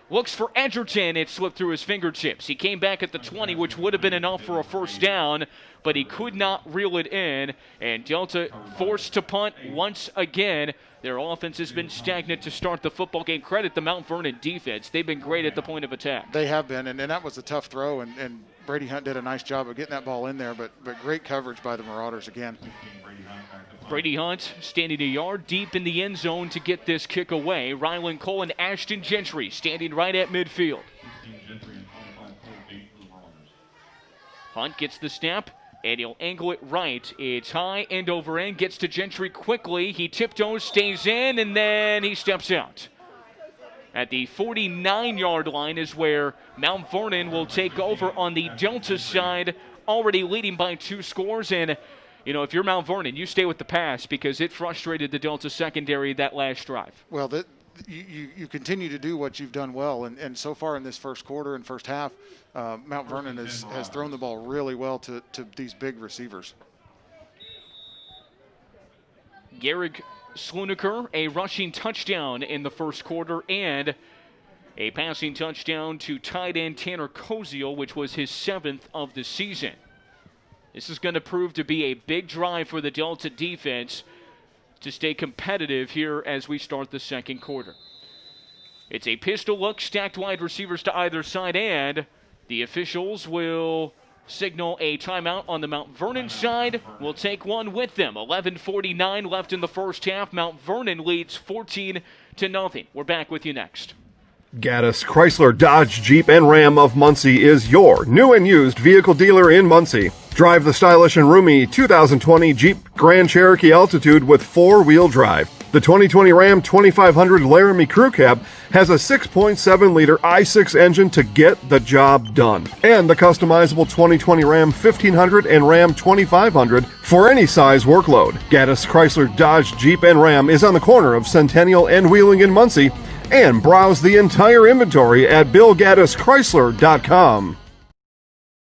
looks for Edgerton. It slipped through his fingertips. He came back at the 20, which would have been enough for a first down, but he could not reel it in. And Delta forced to punt once again. Their offense has been stagnant to start the football game. Credit the Mount Vernon defense. They've been great at the point of attack. They have been, and that was a tough throw, and Brady Hunt did a nice job of getting that ball in there, but great coverage by the Marauders again. Brady Hunt standing a yard deep in the end zone to get this kick away. Rylan Cole and Ashton Gentry standing right at midfield. Hunt gets the snap, And he'll angle it right. It's high, end over end, gets to Gentry quickly. He tiptoes, stays in, and then he steps out. At the 49-yard line is where Mount Vernon will take over on the Delta side, already leading by 2 scores. And, you know, if you're Mount Vernon, you stay with the pass because it frustrated the Delta secondary that last drive. Well, you continue to do what you've done well, and so far in this first quarter and first half, Mount Vernon has thrown the ball really well to these big receivers. Garrick Slunaker, a rushing touchdown in the first quarter, and a passing touchdown to tight end Tanner Koziel, which was his 7th of the season. This is going to prove to be a big drive for the Delta defense to stay competitive here as we start the second quarter. It's a pistol look, stacked wide receivers to either side, and the officials will signal a timeout on the Mount Vernon side. We'll take one with them. 11:49 left in the first half. Mount Vernon leads 14-0. We're back with you next. Gaddis Chrysler Dodge Jeep and Ram of Muncie is your new and used vehicle dealer in Muncie. Drive the stylish and roomy 2020 Jeep Grand Cherokee Altitude with 4-wheel drive. The 2020 Ram 2500 Laramie Crew Cab has a 6.7-liter i6 engine to get the job done. And the customizable 2020 Ram 1500 and Ram 2500 for any size workload. Gaddis Chrysler Dodge Jeep and Ram is on the corner of Centennial and Wheeling in Muncie. And browse the entire inventory at BillGaddisChrysler.com.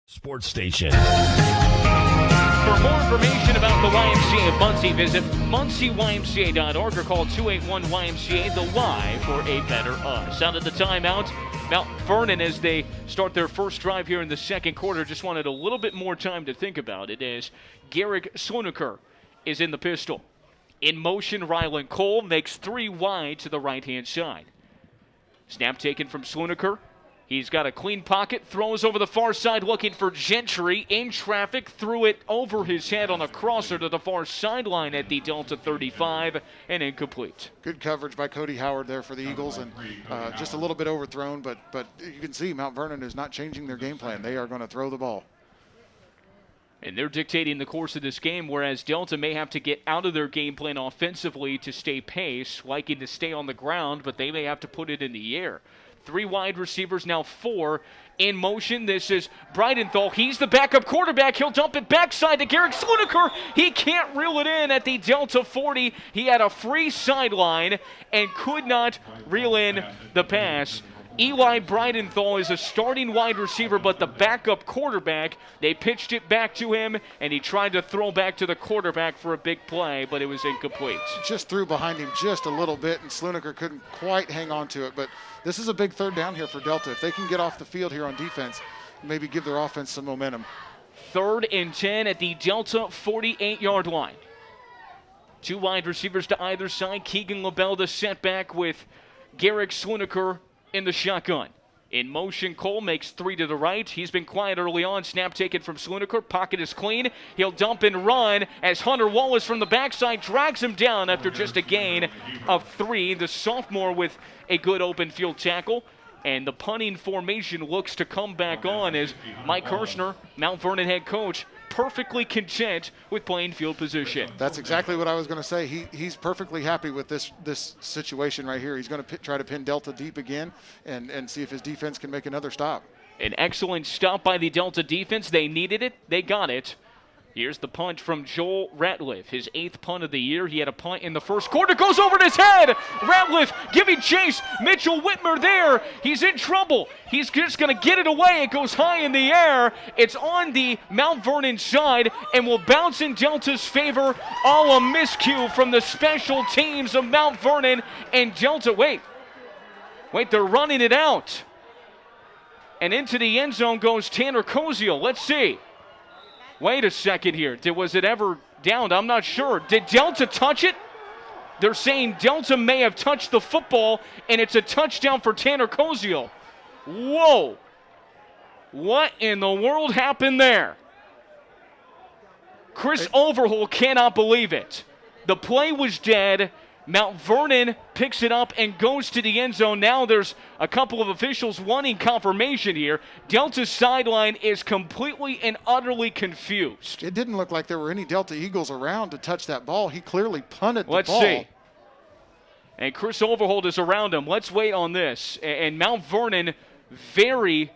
Sports Station. For more information about the YMCA of Muncie, visit MuncieYMCA.org or call 281-YMCA, the Y for a better us. Out of the timeout, Mount Vernon, as they start their first drive here in the second quarter, just wanted a little bit more time to think about it as Garrick Slunaker is in the pistol. In motion, Rylan Cole makes 3 wide to the right-hand side. Snap taken from Slunaker. He's got a clean pocket, throws over the far side looking for Gentry. In traffic, threw it over his head on a crosser to the far sideline at the Delta 35, and incomplete. Good coverage by Cody Howard there for the Eagles, and just a little bit overthrown, but you can see Mount Vernon is not changing their game plan. They are going to throw the ball. And they're dictating the course of this game, whereas Delta may have to get out of their game plan offensively to stay pace, liking to stay on the ground, but they may have to put it in the air. 3 wide receivers, now 4 in motion. This is Bridenthal. He's the backup quarterback. He'll dump it backside to Garrick Slunaker. He can't reel it in at the Delta 40. He had a free sideline and could not reel in the pass. Eli Bridenthal is a starting wide receiver, but the backup quarterback, they pitched it back to him, and he tried to throw back to the quarterback for a big play, but it was incomplete. Just threw behind him just a little bit, and Slunaker couldn't quite hang on to it, but this is a big third down here for Delta. If they can get off the field here on defense, maybe give their offense some momentum. 3rd and 10 at the Delta 48-yard line. 2 wide receivers to either side. Keegan LaBelle the setback with Garrick Slunaker in the shotgun. In motion, Cole makes 3 to the right. He's been quiet early on. Snap taken from Slunaker. Pocket is clean. He'll dump and run as Hunter Wallace from the backside drags him down after just a gain of 3. The sophomore with a good open field tackle. And the punting formation looks to come back on as Mike Kirshner, Mount Vernon head coach, perfectly content with playing field position. That's exactly what I was going to say. He's perfectly happy with this situation right here. He's going to try to pin Delta deep again and see if his defense can make another stop. An excellent stop by the Delta defense. They needed it. They got it. Here's the punt from Joel Ratliff, his 8th punt of the year. He had a punt in the first quarter, goes over his head. Ratliff giving chase. Mitchell Whitmer there. He's in trouble. He's just going to get it away. It goes high in the air. It's on the Mount Vernon side and will bounce in Delta's favor. All a miscue from the special teams of Mount Vernon and Delta. Wait, they're running it out. And into the end zone goes Tanner Koziel. Let's see. Wait a second here. Was it ever downed? I'm not sure. Did Delta touch it? They're saying Delta may have touched the football, and it's a touchdown for Tanner Koziel. Whoa. What in the world happened there? Chris Overhaul cannot believe it. The play was dead. Mount Vernon picks it up and goes to the end zone. Now there's a couple of officials wanting confirmation here. Delta's sideline is completely and utterly confused. It didn't look like there were any Delta Eagles around to touch that ball. He clearly punted the ball. Let's see. And Chris Overholt is around him. Let's wait on this. And Mount Vernon very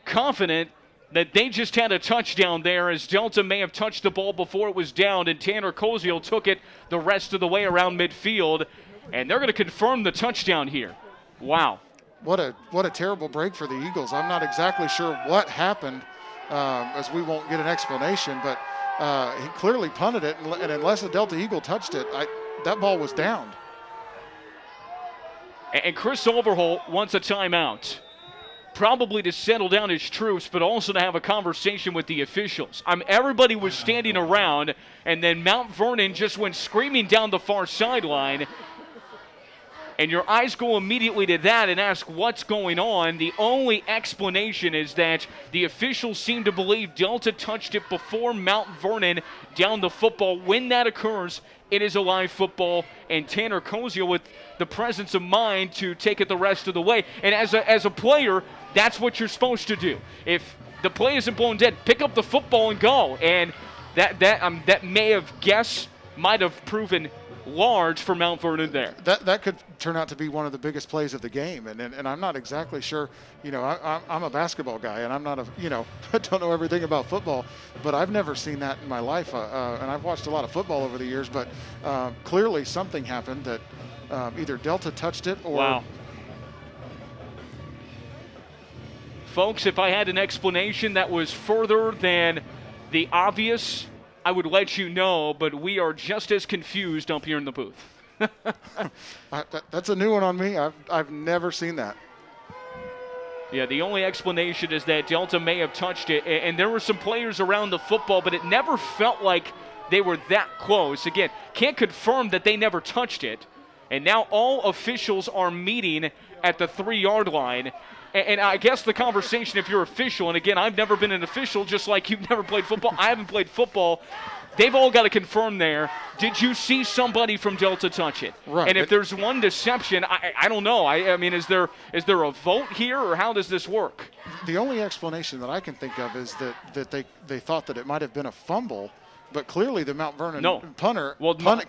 confident that they just had a touchdown there, as Delta may have touched the ball before it was down, and Tanner Koziel took it the rest of the way around midfield, and they're going to confirm the touchdown here. Wow. What a terrible break for the Eagles. I'm not exactly sure what happened, as we won't get an explanation, but he clearly punted it, and unless a Delta Eagle touched it, that ball was downed. And Chris Overholt wants a timeout. Probably to settle down his troops, but also to have a conversation with the officials. Everybody was standing around, and then Mount Vernon just went screaming down the far sideline. And your eyes go immediately to that and ask what's going on. The only explanation is that the officials seem to believe Delta touched it before Mount Vernon down the football. When that occurs, it is a live football, and Tanner Koziel with the presence of mind to take it the rest of the way. And as a player, that's what you're supposed to do. If the play isn't blown dead, pick up the football and go. And that might have proven large for Mount Vernon there. That could turn out to be one of the biggest plays of the game, and I'm not exactly sure. I'm a basketball guy, and I'm not I don't know everything about football, but I've never seen that in my life, and I've watched a lot of football over the years, but clearly something happened that either Delta touched it or. Wow. Folks, if I had an explanation that was further than the obvious, I would let you know, but we are just as confused up here in the booth. That's a new one on me. I've never seen that. Yeah, the only explanation is that Delta may have touched it, and there were some players around the football, but it never felt like they were that close. Again, can't confirm that they never touched it, and now all officials are meeting at the 3-yard line. And I guess the conversation, if you're official, and again, I've never been an official, just like you've never played football. I haven't played football. They've all got to confirm there. Did you see somebody from Delta touch it? Right. And if there's one deception, I don't know. I mean, is there a vote here, or how does this work? The only explanation that I can think of is that they thought that it might have been a fumble, but clearly the Mount Vernon punter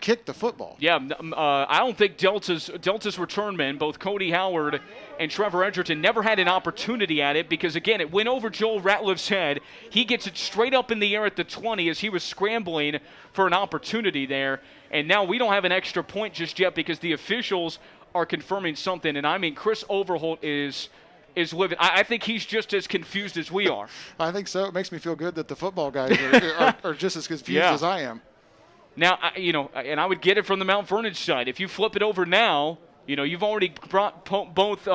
kicked the football. Yeah, I don't think Delta's return men, both Cody Howard and Trevor Edgerton, never had an opportunity at it because, again, it went over Joel Ratliff's head. He gets it straight up in the air at the 20 as he was scrambling for an opportunity there. And now we don't have an extra point just yet because the officials are confirming something. And, I mean, Chris Overholt is living. I think he's just as confused as we are. I think so. It makes me feel good that the football guys are just as confused as I am. Now, and I would get it from the Mount Vernon side. If you flip it over now, you've already brought both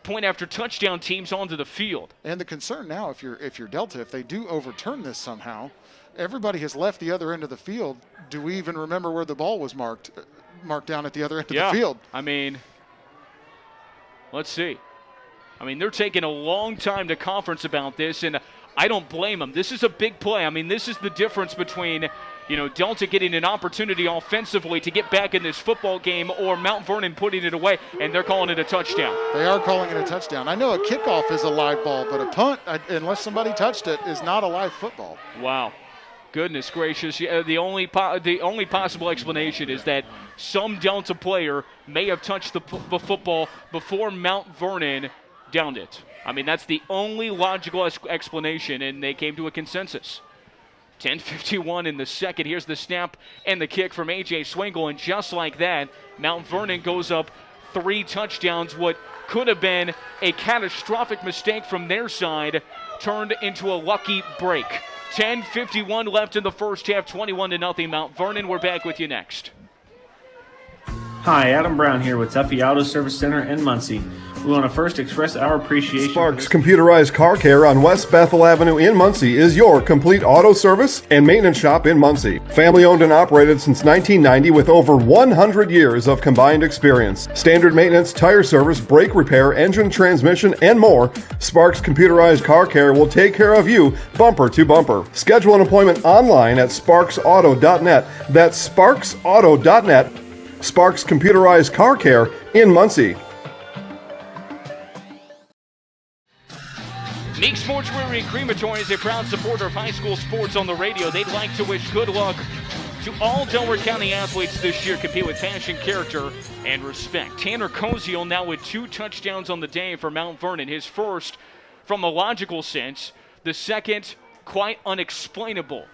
point after touchdown teams onto the field. And the concern now, if you're Delta, if they do overturn this somehow, everybody has left the other end of the field. Do we even remember where the ball was marked down at the other end of the field? I mean, let's see. I mean, they're taking a long time to conference about this, and I don't blame them. This is a big play. I mean, this is the difference between, Delta getting an opportunity offensively to get back in this football game or Mount Vernon putting it away, and they're calling it a touchdown. They are calling it a touchdown. I know a kickoff is a live ball, but a punt, unless somebody touched it, is not a live football. Wow. Goodness gracious. The only possible explanation is that some Delta player may have touched the football before Mount Vernon downed it. I mean, that's the only logical explanation, and they came to a consensus. 10:51 in the second. Here's the snap and the kick from A.J. Swingle, and just like that, Mount Vernon goes up 3 touchdowns. What could have been a catastrophic mistake from their side turned into a lucky break. 10:51 left in the first half, 21-0 Mount Vernon. We're back with you next. Hi, Adam Brown here with Tuffy Auto Service Center in Muncie. We want to first express our appreciation. Sparks Computerized Car Care on West Bethel Avenue in Muncie is your complete auto service and maintenance shop in Muncie. Family owned and operated since 1990 with over 100 years of combined experience. Standard maintenance, tire service, brake repair, engine, transmission, and more. Sparks Computerized Car Care will take care of you bumper to bumper. Schedule an appointment online at sparksauto.net. That's sparksauto.net. Sparks Computerized Car Care in Muncie. Meek Sportswear and Crematory is a proud supporter of high school sports on the radio. They'd like to wish good luck to all Delaware County athletes this year. Compete with passion, character, and respect. Tanner Koziel now with 2 touchdowns on the day for Mount Vernon. His first from a logical sense. The second quite unexplainable,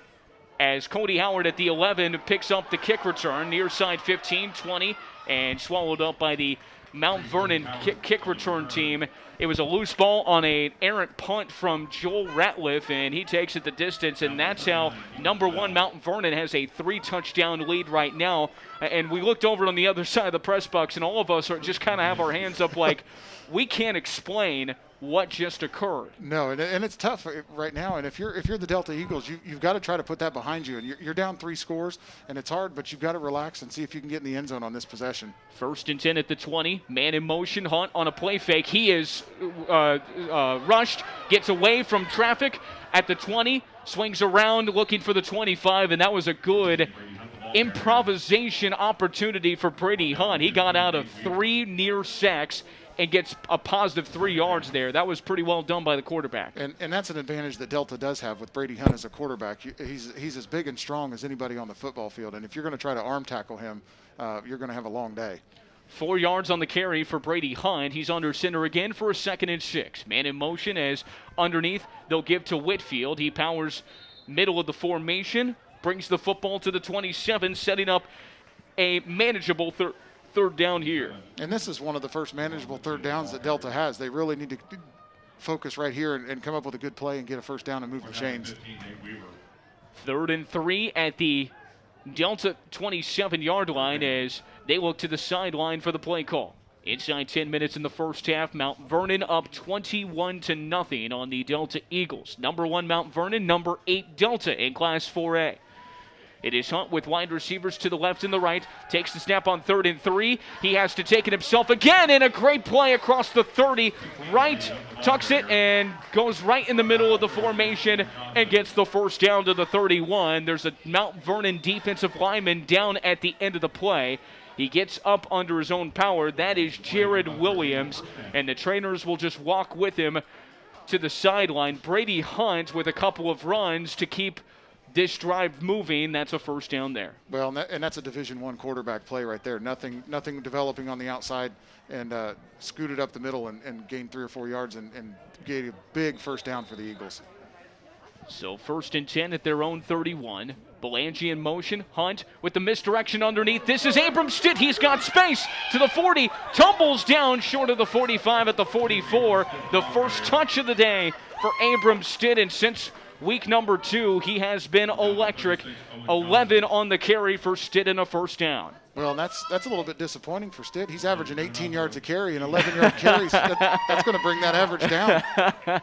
as Cody Howard at the 11 picks up the kick return near side 15, 20, and swallowed up by the Mount Vernon kick return team. It was a loose ball on an errant punt from Joel Ratliff, and he takes it the distance, and that's how number 1 Mount Vernon has a 3-touchdown lead right now. And we looked over on the other side of the press box, and all of us are just kind of have our hands up like we can't explain what just occurred. No, and it's tough right now. And if you're the Delta Eagles, you've got to try to put that behind you. And you're down 3 scores, and it's hard, but you've got to relax and see if you can get in the end zone on this possession. 1st and 10 at the 20. Man in motion. Hunt on a play fake. He is rushed, gets away from traffic at the 20, swings around looking for the 25, and that was a good improvisation opportunity for Brady Hunt. He got out of 3 near sacks and gets a positive 3 yards there. That was pretty well done by the quarterback. And that's an advantage that Delta does have with Brady Hunt as a quarterback. He's as big and strong as anybody on the football field, and if you're going to try to arm tackle him, you're going to have a long day. 4 yards on the carry for Brady Hunt. He's under center again for a 2nd and 6. Man in motion as underneath they'll give to Whitfield. He powers middle of the formation, brings the football to the 27, setting up a manageable third down here. And this is one of the first manageable 3rd downs that Delta has. They really need to focus right here and come up with a good play and get a 1st down and move the chains. 3rd and 3 at the Delta 27-yard line as they look to the sideline for the play call. Inside 10 minutes in the first half, Mount Vernon up 21-0 on the Delta Eagles. Number 1 Mount Vernon, number 8 Delta in Class 4A. It is Hunt with wide receivers to the left and the right. Takes the snap on 3rd and 3. He has to take it himself again, and a great play across the 30. Right, tucks it, and goes right in the middle of the formation and gets the 1st down to the 31. There's a Mount Vernon defensive lineman down at the end of the play. He gets up under his own power. That is Jared Williams, and the trainers will just walk with him to the sideline. Brady Hunt with a couple of runs to keep this drive moving. That's a 1st down there. Well, and that's a Division I quarterback play right there. Nothing developing on the outside, and scooted up the middle and gained 3 or 4 yards and gave a big 1st down for the Eagles. So 1st and 10 at their own 31. Belangi in motion. Hunt with the misdirection underneath. This is Abram Stitt. He's got space to the 40. Tumbles down short of the 45 at the 44. The first touch of the day for Abram Stitt, and since week number 2, he has been electric. 11 on the carry for Stitt and a 1st down. Well, that's a little bit disappointing for Stitt. He's averaging 18 yards a carry and 11-yard carries. That's going to bring that average down.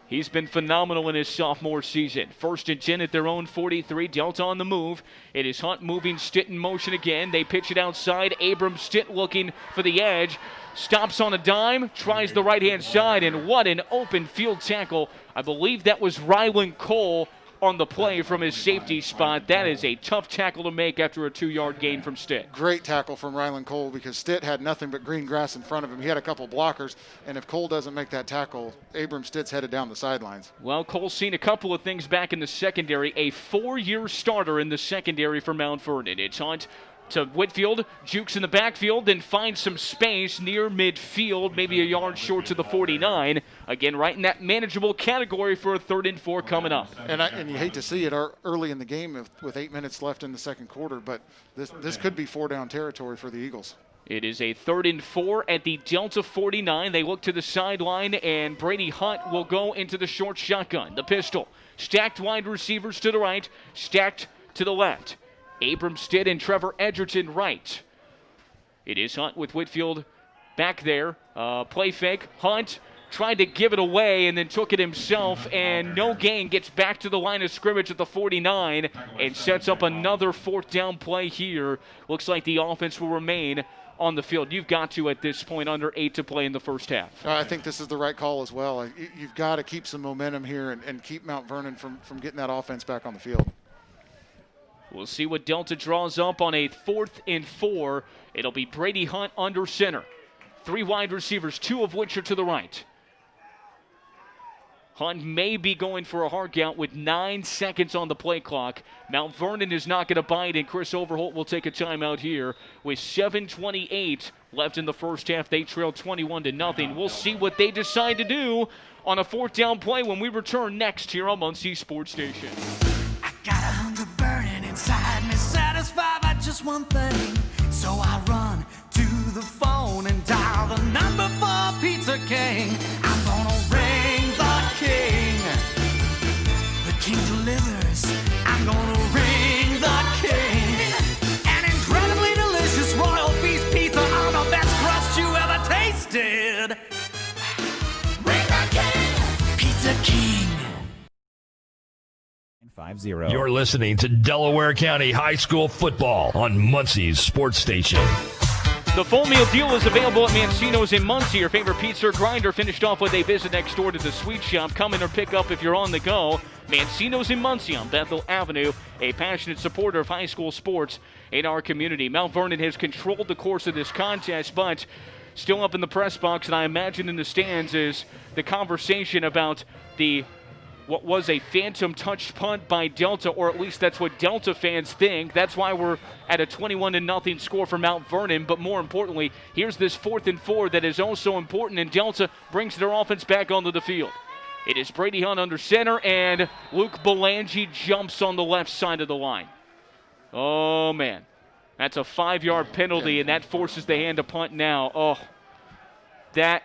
He's been phenomenal in his sophomore season. 1st and 10 at their own 43. Delta on the move. It is Hunt moving, Stitt in motion again. They pitch it outside. Abram Stitt looking for the edge. Stops on a dime, tries the right-hand side, and what an open field tackle. I believe that was Rylan Cole on the play from his safety spot. That is a tough tackle to make after a 2-yard gain from Stitt. Great tackle from Rylan Cole, because Stitt had nothing but green grass in front of him. He had a couple blockers, and if Cole doesn't make that tackle, Abram Stitt's headed down the sidelines. Well, Cole's seen a couple of things back in the secondary. A 4-year starter in the secondary for Mount Vernon. It's Hunt to Whitfield, jukes in the backfield, then finds some space near midfield, maybe a yard short to the 49. Again, right in that manageable category for a 3rd and 4 coming up. And you hate to see it early in the game with 8 minutes left in the second quarter, but this could be 4-down territory for the Eagles. It is a 3rd and 4 at the Delta 49. They look to the sideline, and Brady Hunt will go into the short shotgun. The pistol. Stacked wide receivers to the right, stacked to the left. Abram Stitt and Trevor Edgerton right. It is Hunt with Whitfield back there. Play fake. Hunt tried to give it away and then took it himself, and no gain. Gets back to the line of scrimmage at the 49 and sets up another 4th down play here. Looks like the offense will remain on the field. You've got to, at this point, under 8 to play in the first half. I think this is the right call as well. You've got to keep some momentum here and keep Mount Vernon from getting that offense back on the field. We'll see what Delta draws up on a 4th and 4. It'll be Brady Hunt under center. 3 wide receivers, 2 of which are to the right. Hunt may be going for a hard count with 9 seconds on the play clock. Mount Vernon is not going to bite, and Chris Overholt will take a timeout here with 7:28 left in the first half. They trail 21-0. We'll see what they decide to do on a 4th down play when we return next here on Muncie Sports Station. Got a hunger burning inside me, satisfied by just one thing. So I run to the phone and dial the number for Pizza King. I'm gonna ring the king. The king delivers. I'm gonna ring the king. An incredibly delicious royal feast pizza on the best crust you ever tasted. Ring the king. Pizza King. 50. You're listening to Delaware County High School football on Muncie's Sports Station. The full meal deal is available at Mancino's in Muncie. Your favorite pizza or grinder finished off with a visit next door to the sweet shop. Come in or pick up if you're on the go. Mancino's in Muncie on Bethel Avenue, a passionate supporter of high school sports in our community. Mount Vernon has controlled the course of this contest, but still up in the press box, and I imagine in the stands is the conversation about what was a phantom touched punt by Delta, or at least that's what Delta fans think. That's why we're at a 21-0 score for Mount Vernon. But more importantly, here's this 4th and 4 that is also important, and Delta brings their offense back onto the field. It is Brady Hunt under center, and Luke Belangi jumps on the left side of the line. Oh, man. That's a 5-yard penalty, and that forces the hand to punt now. Oh, that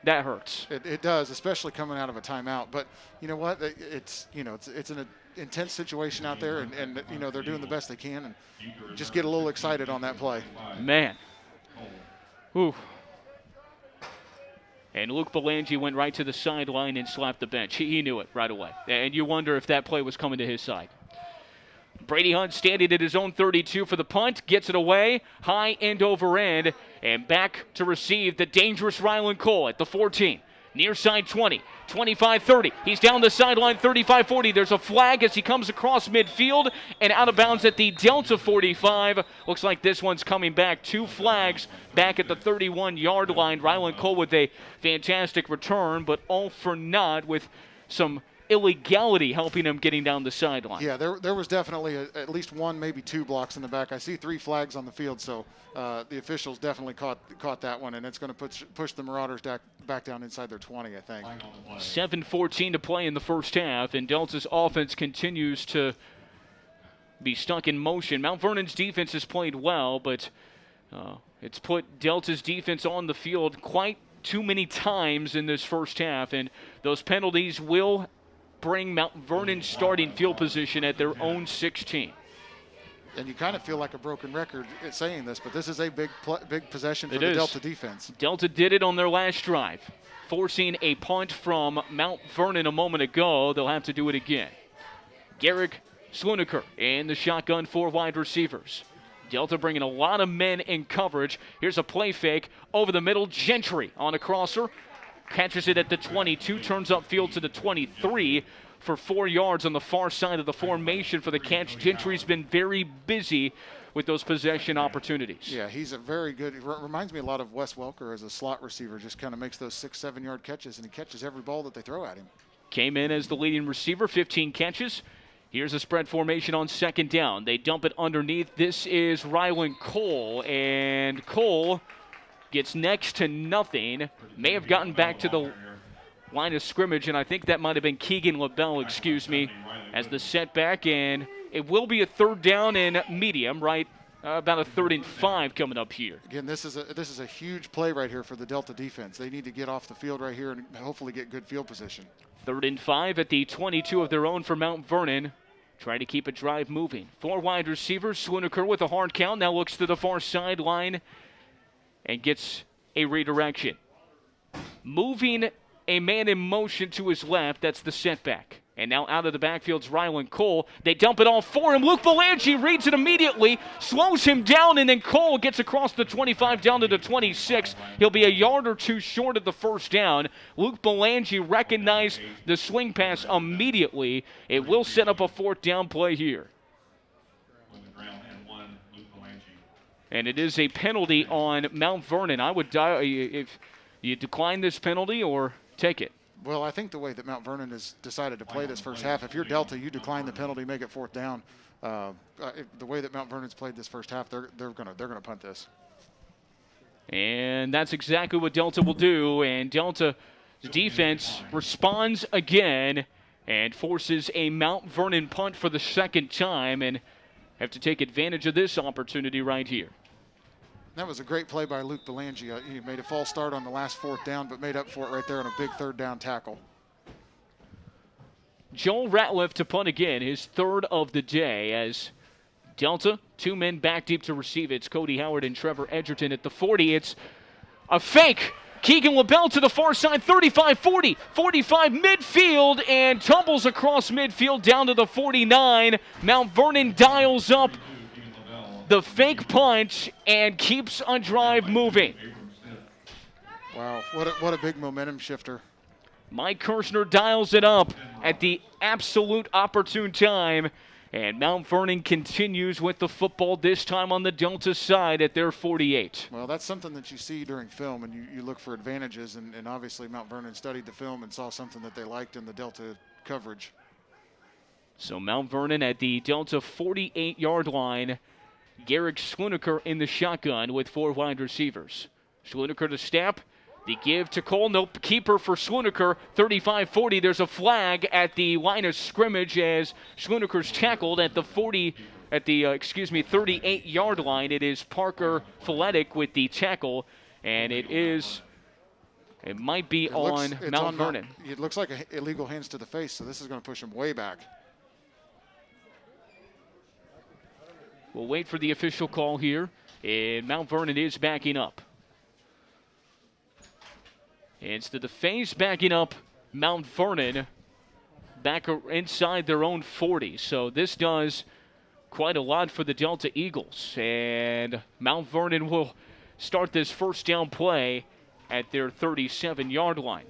hurts. It does, especially coming out of a timeout. But you know what? It's an intense situation out there, and they're doing the best they can, and just get a little excited on that play. Man. Ooh. And Luke Belangi went right to the sideline and slapped the bench. He knew it right away. And you wonder if that play was coming to his side. Brady Hunt standing at his own 32 for the punt, gets it away, high end over end, and back to receive the dangerous Ryland Cole at the 14. Near side 20, 25-30. He's down the sideline 35-40. There's a flag as he comes across midfield and out of bounds at the Delta 45. Looks like this one's coming back. 2 flags back at the 31-yard line. Ryland Cole with a fantastic return, but all for naught with some illegality helping him getting down the sideline. Yeah, there was definitely at least 1, maybe 2 blocks in the back. I see 3 flags on the field, so the officials definitely caught that one, and it's going to push the Marauders back down inside their 20, I think. 7:14 to play in the first half, and Delta's offense continues to be stuck in motion. Mount Vernon's defense has played well, but it's put Delta's defense on the field quite too many times in this first half, and those penalties will bring Mount Vernon's starting field position at their own 16. And you kind of feel like a broken record saying this, but this is a big possession for the Delta defense. Delta did it on their last drive, forcing a punt from Mount Vernon a moment ago. They'll have to do it again. Garrick Sluneker in the shotgun, 4 wide receivers. Delta bringing a lot of men in coverage. Here's a play fake over the middle. Gentry on a crosser. Catches it at the 22, turns upfield to the 23 for 4 yards on the far side of the formation for the catch. Gentry's been very busy with those possession opportunities. Yeah, he's a very good, reminds me a lot of Wes Welker as a slot receiver, just kind of makes those 6-7 yard catches, and he catches every ball that they throw at him. Came in as the leading receiver, 15 catches. Here's a spread formation on 2nd down. They dump it underneath. This is Ryland Cole, and Cole gets next to nothing. May have gotten back to the line of scrimmage, and I think that might have been Keegan LaBelle, as the setback, and it will be a 3rd down and medium, right? About a 3rd and 5 coming up here. Again, this is a huge play right here for the Delta defense. They need to get off the field right here and hopefully get good field position. 3rd and 5 at the 22 of their own for Mount Vernon. Trying to keep a drive moving. 4 wide receivers. Sluneker with a hard count. Now looks to the far sideline and gets a redirection. Moving a man in motion to his left, that's the setback. And now out of the backfield's Rylan Cole. They dump it all for him. Luke Belangi reads it immediately, slows him down, and then Cole gets across the 25 down to the 26. He'll be a yard or two short of the first down. Luke Belangi recognized the swing pass immediately. It will set up a fourth down play here. And it is a penalty on Mount Vernon. I would if you decline this penalty or take it. Well, I think the way that Mount Vernon has decided to play this first half, if you're Delta, you decline the penalty, make it fourth down. The way that Mount Vernon's played this first half, they're gonna punt this. And that's exactly what Delta will do. And Delta defense responds again and forces a Mount Vernon punt for the second time, and have to take advantage of this opportunity right here. That was a great play by Luke Belangi. He made a false start on the last fourth down, but made up for it right there on a big third down tackle. Joel Ratliff to punt again, his third of the day, as Delta, two men back deep to receive. It's Cody Howard and Trevor Edgerton at the 40. It's a fake. Keegan LaBelle to the far side, 35-40, 45 midfield, and tumbles across midfield down to the 49. Mount Vernon dials up the fake punch and keeps a drive moving. Wow, what a big momentum shifter. Mike Kirshner dials it up at the absolute opportune time, and Mount Vernon continues with the football, this time on the Delta side at their 48. Well, that's something that you see during film, and you look for advantages, and obviously Mount Vernon studied the film and saw something that they liked in the Delta coverage. So Mount Vernon at the Delta 48-yard line. Garrick Schluneker in the shotgun with four wide receivers. Schluneker to snap. The give to Cole. Nope. Keeper for Schluneker. 35-40. There's a flag at the line of scrimmage as Schluneker's tackled at the 38-yard line. It is Parker Folletic with the tackle, and it might be on Mount Vernon. It looks like an illegal hands to the face, so this is going to push him way back. We'll wait for the official call here, and Mount Vernon is backing up. Instead of FaZe backing up Mount Vernon back inside their own 40. So this does quite a lot for the Delta Eagles. And Mount Vernon will start this first down play at their 37-yard line.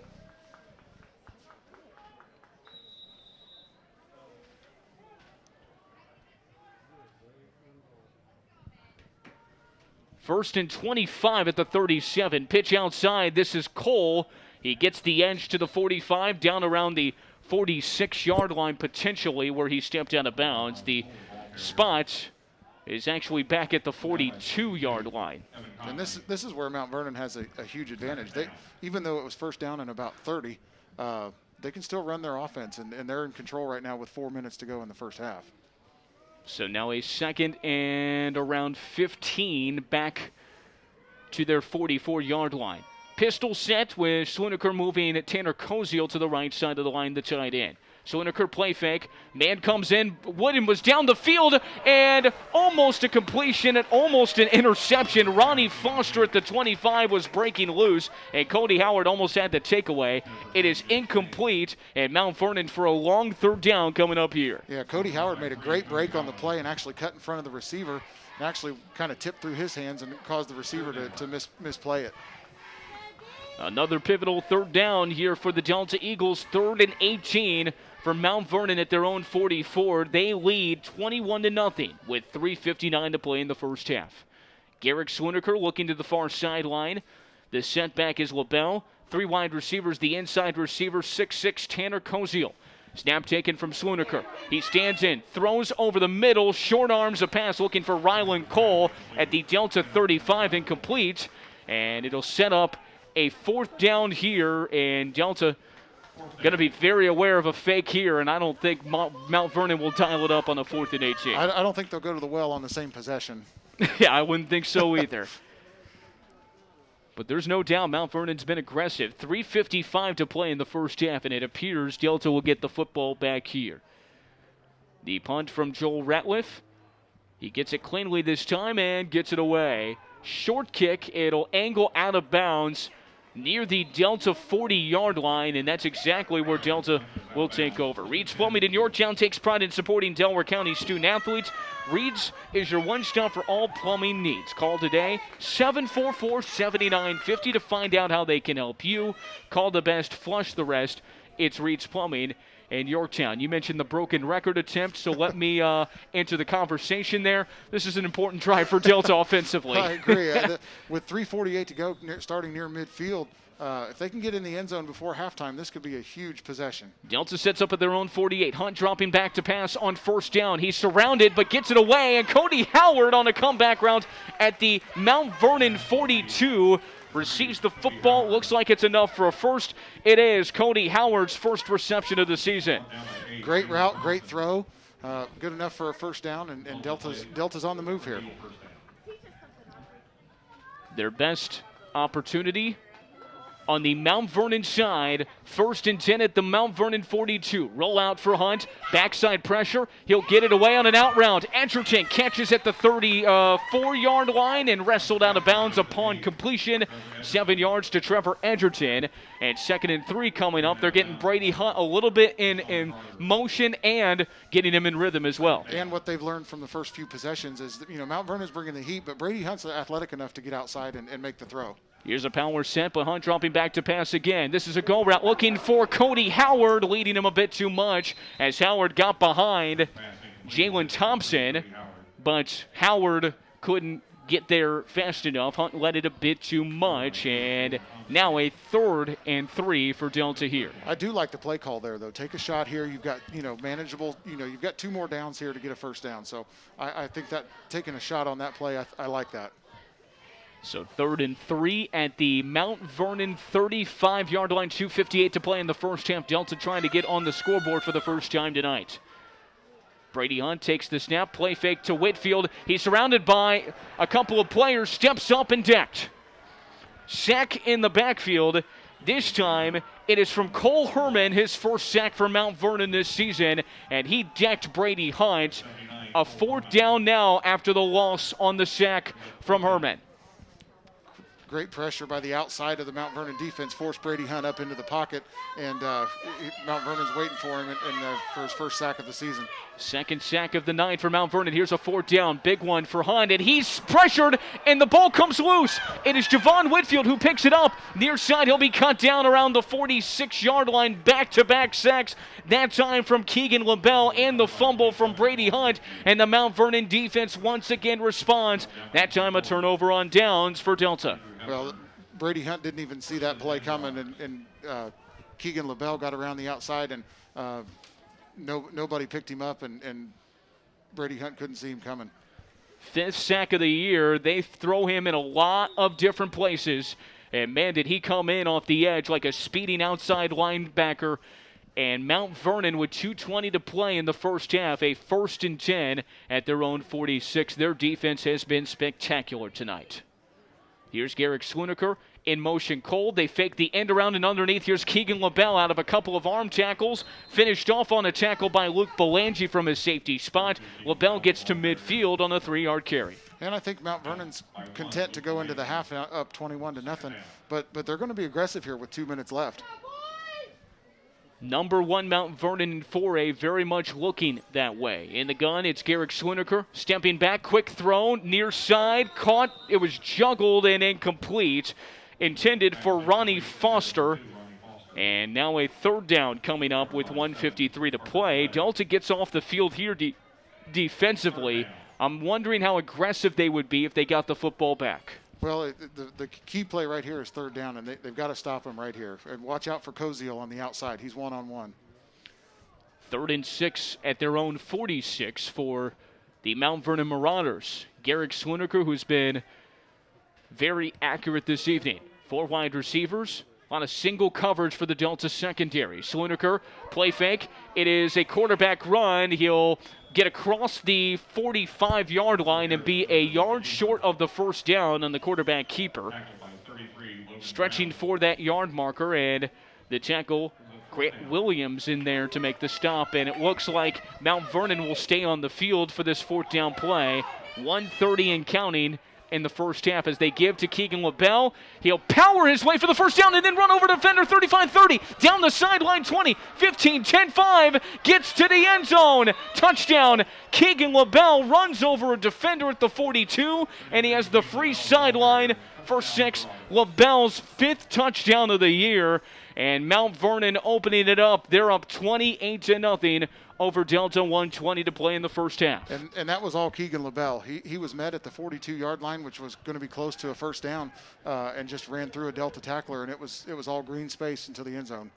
First and 25 at the 37. Pitch outside. This is Cole. He gets the edge to the 45, down around the 46-yard line potentially where he stepped out of bounds. The spot is actually back at the 42-yard line. And this is where Mount Vernon has a huge advantage. Even though it was first down and about 30, they can still run their offense, and they're in control right now with 4 minutes to go in the first half. So now a second and around 15 back to their 44-yard line. Pistol set with Schluneker moving Tanner Koziel to the right side of the line, the tight end. Schluneker play fake. Man comes in. Wooden was down the field and almost a completion and almost an interception. Ronnie Foster at the 25 was breaking loose, and Cody Howard almost had the takeaway. It is incomplete, and Mount Vernon for a long third down coming up here. Yeah, Cody Howard made a great break on the play and actually cut in front of the receiver and actually kind of tipped through his hands and caused the receiver to misplay it. Another pivotal third down here for the Delta Eagles. 3rd and 18 for Mount Vernon at their own 44. They lead 21-0 with 3:59 to play in the first half. Garrick Schluneker looking to the far sideline. The setback is LaBelle. 3 wide receivers, the inside receiver, 6'6", Tanner Koziel. Snap taken from Schluneker. He stands in, throws over the middle, short arms a pass looking for Rylan Cole at the Delta 35, incomplete. And it'll set up a fourth down here, and Delta going to be very aware of a fake here, and I don't think Mount Vernon will dial it up on a 4th and 18. I don't think they'll go to the well on the same possession. Yeah, I wouldn't think so either. But there's no doubt Mount Vernon's been aggressive. 3:55 to play in the first half, and it appears Delta will get the football back here. The punt from Joel Ratliff. He gets it cleanly this time and gets it away. short kick. It'll angle out of bounds near the Delta 40-yard line, and that's exactly where Delta will take over. Reed's Plumbing in Yorktown takes pride in supporting Delaware County student-athletes. Reed's is your one-stop for all plumbing needs. Call today, 744-7950 to find out how they can help you. Call the best, flush the rest. It's Reed's Plumbing in Yorktown. You mentioned the broken record attempt, so let me enter the conversation there. This is an important drive for Delta offensively. I agree. With 3:48 to go, starting near midfield, if they can get in the end zone before halftime, this could be a huge possession. Delta sets up at their own 48. Hunt dropping back to pass on first down. He's surrounded but gets it away, and Cody Howard on a comeback route at the Mount Vernon 42. Receives the football. Looks like it's enough for a first. It is Cody Howard's first reception of the season. Great route, great throw. Good enough for a first down, and Delta's on the move here. Their best opportunity on the Mount Vernon side. 1st and 10 at the Mount Vernon 42. Roll out for Hunt. Backside pressure. He'll get it away on an out route. Edgerton catches at the 34-yard line and wrestled out of bounds upon completion. 7 yards to Trevor Edgerton. And 2nd and 3 coming up. They're getting Brady Hunt a little bit in motion and getting him in rhythm as well. And what they've learned from the first few possessions is that, Mount Vernon's bringing the heat, but Brady Hunt's athletic enough to get outside and make the throw. Here's a power set, but Hunt dropping back to pass again. This is a go route looking for Cody Howard, leading him a bit too much as Howard got behind Jalen Thompson, but Howard couldn't get there fast enough. Hunt led it a bit too much, and now a 3rd and 3 for Delta here. I do like the play call there, though. Take a shot here. You've got, manageable, you've got 2 more downs here to get a first down. So I think that taking a shot on that play, I like that. So 3rd and 3 at the Mount Vernon 35-yard line, 2:58 to play in the first half. Delta trying to get on the scoreboard for the first time tonight. Brady Hunt takes the snap, play fake to Whitfield. He's surrounded by a couple of players, steps up and decked. Sack in the backfield. This time it is from Cole Herman, his first sack for Mount Vernon this season, and he decked Brady Hunt. A 4th down now after the loss on the sack from Herman. Great pressure by the outside of the Mount Vernon defense, forced Brady Hunt up into the pocket, and Mount Vernon's waiting for him for his first sack of the season. 2nd sack of the night for Mount Vernon. Here's a 4th down, big one for Hunt, and he's pressured, and the ball comes loose. It is Javon Whitfield who picks it up. Near side, he'll be cut down around the 46-yard line. Back-to-back sacks, that time from Keegan LaBelle, and the fumble from Brady Hunt, and the Mount Vernon defense once again responds. That time a turnover on downs for Delta. Well, Brady Hunt didn't even see that play coming, and Keegan LaBelle got around the outside, and nobody picked him up, and Brady Hunt couldn't see him coming. 5th sack of the year. They throw him in a lot of different places, and man, did he come in off the edge like a speeding outside linebacker. And Mount Vernon with 2:20 to play in the first half, a 1st and 10 at their own 46. Their defense has been spectacular tonight. Here's Garrick Swiniker in motion cold. They fake the end around and underneath. Here's Keegan LaBelle out of a couple of arm tackles. Finished off on a tackle by Luke Belangi from his safety spot. LaBelle gets to midfield on a 3-yard carry. And I think Mount Vernon's content to go into the half up 21-0, but they're going to be aggressive here with 2 minutes left. Number 1 Mount Vernon in 4A, very much looking that way. In the gun, it's Garrick Swiniker. Stepping back, quick throw, near side, caught. It was juggled and incomplete. Intended for Ronnie Foster. And now a 3rd down coming up with 1:53 to play. Delta gets off the field here defensively. I'm wondering how aggressive they would be if they got the football back. Well, the key play right here is 3rd down, and they've got to stop him right here. And watch out for Koziel on the outside. He's one-on-one. 3rd and 6 at their own 46 for the Mount Vernon Marauders. Garrick Swiniker, who's been very accurate this evening. 4 wide receivers. A lot of single coverage for the Delta secondary. Swiniker, play fake. It is a quarterback run. He'll get across the 45-yard line and be a yard short of the first down on the quarterback keeper. Stretching for that yard marker, and the tackle, Grant Williams, in there to make the stop. And it looks like Mount Vernon will stay on the field for this 4th down play. 1:30 and counting in the first half as they give to Keegan LaBelle. He'll power his way for the first down and then run over to defender 35-30. Down the sideline 20, 15, 10-5. Gets to the end zone. Touchdown. Keegan LaBelle runs over a defender at the 42, and he has the free sideline for 6. LaBelle's 5th touchdown of the year. And Mount Vernon opening it up. They're up 28-0 over Delta, 1:20 to play in the first half. And that was all Keegan LaBelle. He was met at the 42-yard line, which was going to be close to a first down, and just ran through a Delta tackler, and it was all green space into the end zone.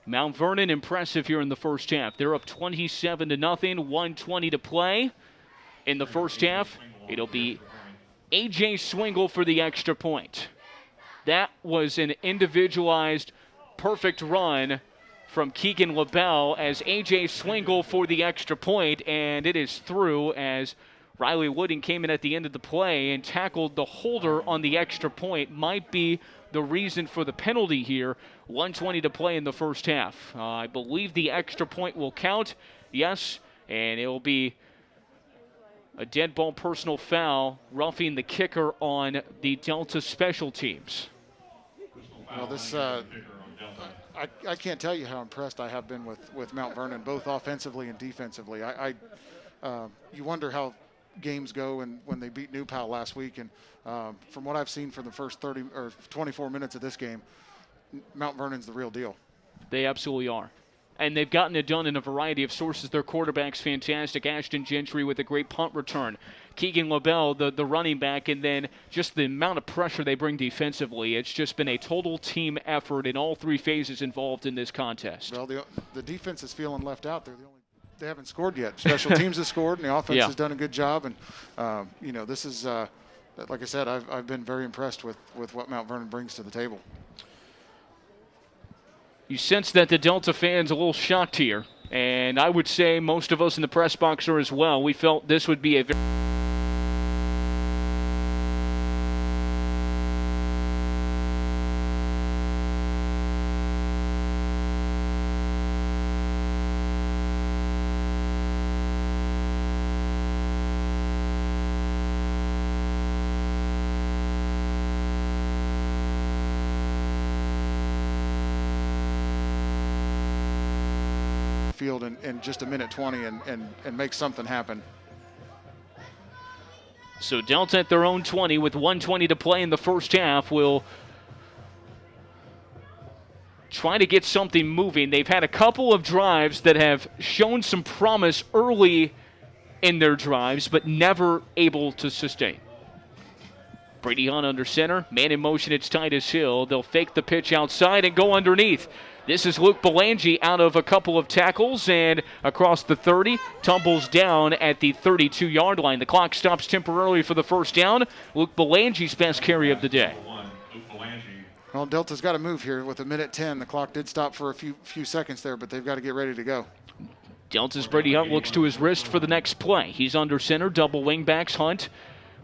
Mount Vernon impressive here in the first half. They're up 27-0, 1:20 to play in the first half. It'll be A.J. Swingle for the extra point. That was an individualized perfect run from Keegan LaBelle as A.J. Swingle for the extra point, and it is through as Riley Wooding came in at the end of the play and tackled the holder on the extra point. Might be the reason for the penalty here. 1:20 to play in the first half. I believe the extra point will count, yes, and it will be a dead ball personal foul, roughing the kicker on the Delta special teams. Well, this I can't tell you how impressed I have been with Mount Vernon, both offensively and defensively. You wonder how games go and when they beat New Pal last week, and from what I've seen for the first 30 or 24 minutes of this game, Mount Vernon's the real deal. They absolutely are. And they've gotten it done in a variety of sources. Their quarterback's fantastic. Ashton Gentry with a great punt return. Keegan LaBelle, the running back, and then just the amount of pressure they bring defensively. It's just been a total team effort in all 3 phases involved in this contest. Well, the defense is feeling left out. They haven't scored yet. Special teams has scored, and the offense has done a good job. And this is like I said, I've been very impressed with what Mount Vernon brings to the table. You sense that the Delta fans a little shocked here, and I would say most of us in the press box are as well. We felt this would be a very field in just a minute 20 and make something happen. So Delta at their own 20 with 1:20 to play in the first half will try to get something moving. They've had a couple of drives that have shown some promise early in their drives, but never able to sustain. Brady Hunt under center, man in motion, it's Titus Hill. They'll fake the pitch outside and go underneath. This is Luke Belangi out of a couple of tackles and across the 30, tumbles down at the 32-yard line. The clock stops temporarily for the first down. Luke Belangi's best carry of the day. Well, Delta's got to move here with a minute 10. The clock did stop for a few seconds there, but they've got to get ready to go. Delta's Brady Hunt looks to his wrist for the next play. He's under center, double wingbacks. Hunt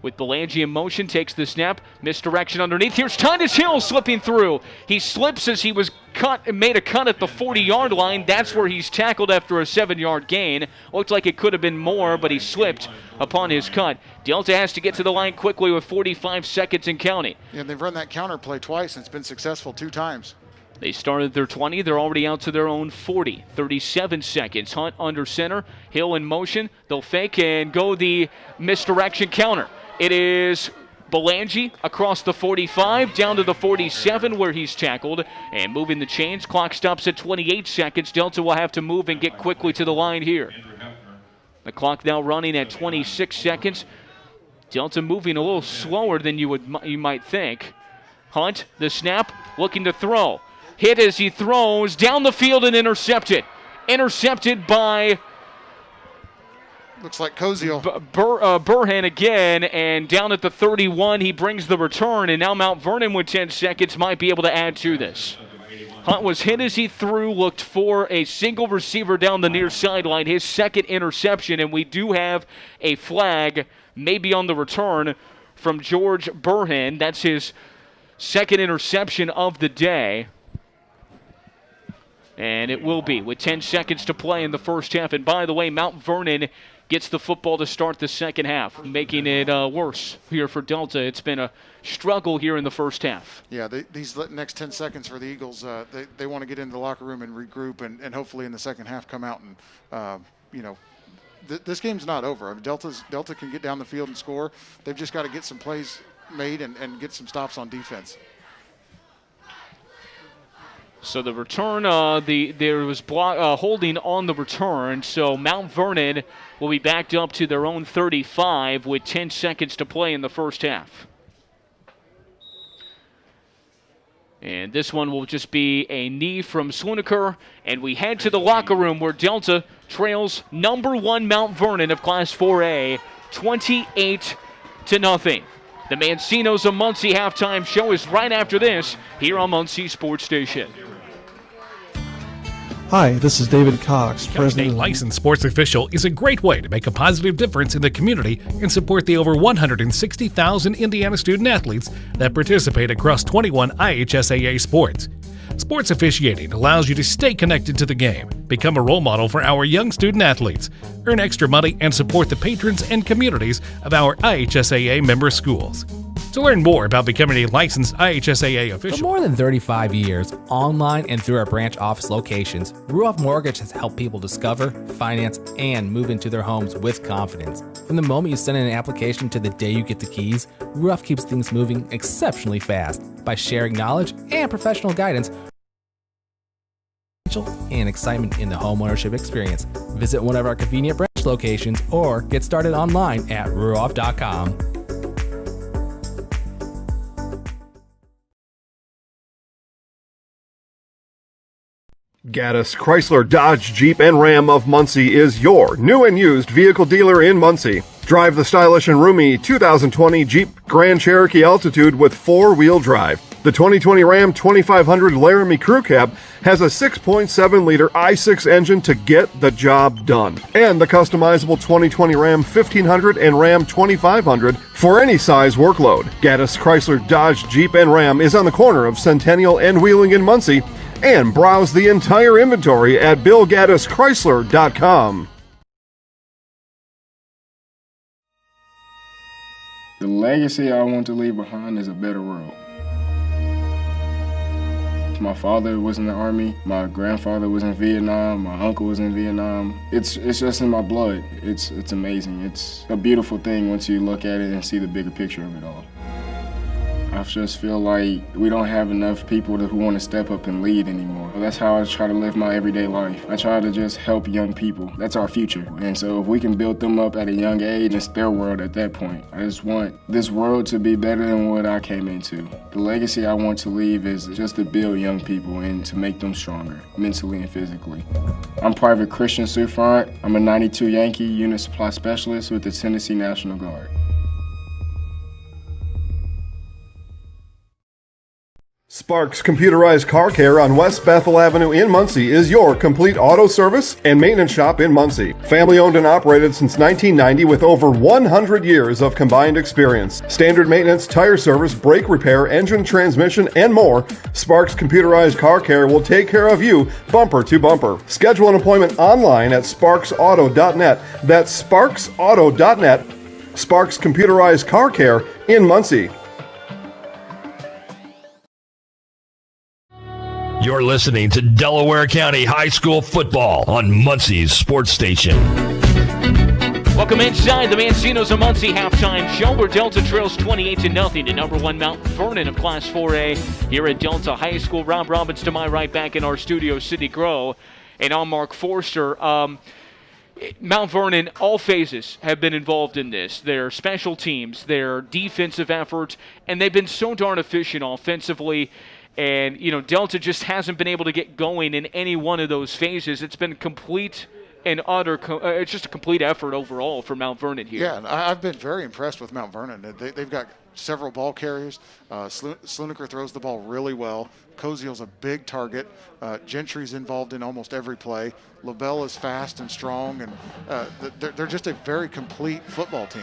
with Belangi in motion, takes the snap, misdirection underneath. Here's Titus Hill slipping through. He slips as he was cut and made a cut at the 40-yard line. That's where he's tackled after a 7-yard gain. Looked like it could have been more, but he slipped upon his cut. Delta has to get to the line quickly with 45 seconds and counting. Yeah, they've run that counter play twice and it's been successful 2 times. They started their 20. They're already out to their own 40. 37 seconds. Hunt under center. Hill in motion. They'll fake and go the misdirection counter. It is Belangi across the 45 down to the 47 where he's tackled and moving the chains. Clock stops at 28 seconds. Delta will have to move and get quickly to the line here. The clock now running at 26 seconds. Delta moving a little slower than you might think. Hunt, the snap, looking to throw. Hit as he throws down the field and intercepted. Intercepted by looks like Koziel. Burhan again, and down at the 31, he brings the return, and now Mount Vernon with 10 seconds might be able to add to this. Hunt was hit as he threw, looked for a single receiver down the near sideline, his second interception, and we do have a flag maybe on the return from George Burhan. That's his second interception of the day. And it will be with 10 seconds to play in the first half. And by the way, Mount Vernon gets the football to start the second half, making it worse here for Delta. It's been a struggle here in the first half. Yeah, these next 10 seconds for the Eagles, they want to get into the locker room and regroup and hopefully in the second half come out and, this game's not over. I mean, Delta can get down the field and score. They've just got to get some plays made and get some stops on defense. So the return, there was holding on the return, so Mount Vernon will be backed up to their own 35 with 10 seconds to play in the first half. And this one will just be a knee from Slunaker, and we head to the locker room where Delta trails number 1 Mount Vernon of Class 4A, 28-0. The Mancinos of Muncie halftime show is right after this here on Muncie Sports Station. Hi, this is David Cox, Becoming a licensed sports official is a great way to make a positive difference in the community and support the over 160,000 Indiana student athletes that participate across 21 IHSAA sports. Sports officiating allows you to stay connected to the game, become a role model for our young student athletes, earn extra money, and support the patrons and communities of our IHSAA member schools. To learn more about becoming a licensed IHSAA official. For more than 35 years, online and through our branch office locations, Ruoff Mortgage has helped people discover, finance, and move into their homes with confidence. From the moment you send in an application to the day you get the keys, Ruoff keeps things moving exceptionally fast by sharing knowledge and professional guidance and excitement in the homeownership experience. Visit one of our convenient branch locations or get started online at ruoff.com. Gaddis Chrysler Dodge Jeep and Ram of Muncie is your new and used vehicle dealer in Muncie. Drive the stylish and roomy 2020 Jeep Grand Cherokee Altitude with 4-wheel drive. The 2020 Ram 2500 Laramie Crew Cab has a 6.7-liter i6 engine to get the job done. And the customizable 2020 Ram 1500 and Ram 2500 for any size workload. Gaddis Chrysler Dodge Jeep and Ram is on the corner of Centennial and Wheeling in Muncie. And browse the entire inventory at BillGaddisChrysler.com. The legacy I want to leave behind is a better world. My father was in the Army, my grandfather was in Vietnam, my uncle was in Vietnam. It's just in my blood. It's amazing. It's a beautiful thing once you look at it and see the bigger picture of it all. I just feel like we don't have enough people who want to step up and lead anymore. That's how I try to live my everyday life. I try to just help young people. That's our future. And so if we can build them up at a young age, it's their world at that point. I just want this world to be better than what I came into. The legacy I want to leave is just to build young people and to make them stronger, mentally and physically. I'm Private Christian Sufront. I'm a 92 Yankee Unit Supply Specialist with the Tennessee National Guard. Sparks Computerized Car Care on West Bethel Avenue in Muncie is your complete auto service and maintenance shop in Muncie. Family owned and operated since 1990 with over 100 years of combined experience. Standard maintenance, tire service, brake repair, engine, transmission, and more. Sparks Computerized Car Care will take care of you bumper to bumper. Schedule an appointment online at sparksauto.net. That's sparksauto.net. Sparks Computerized Car Care in Muncie. You're listening to Delaware County High School football on Muncie's Sports Station. Welcome inside the Mancinos of Muncie halftime show where Delta trails 28-0 to number 1 Mount Vernon of Class 4A here at Delta High School. Rob Robbins to my right, back in our studio, Sidney Groh, and I'm Mark Forster. Mount Vernon, all phases have been involved in this. Their special teams, their defensive effort, and they've been so darn efficient offensively. And, Delta just hasn't been able to get going in any one of those phases. It's been complete and utter, it's just a complete effort overall for Mount Vernon here. Yeah, and I've been very impressed with Mount Vernon. They've got several ball carriers. Slunaker throws the ball really well. Koziel's a big target. Gentry's involved in almost every play. LaBelle is fast and strong, and they're just a very complete football team.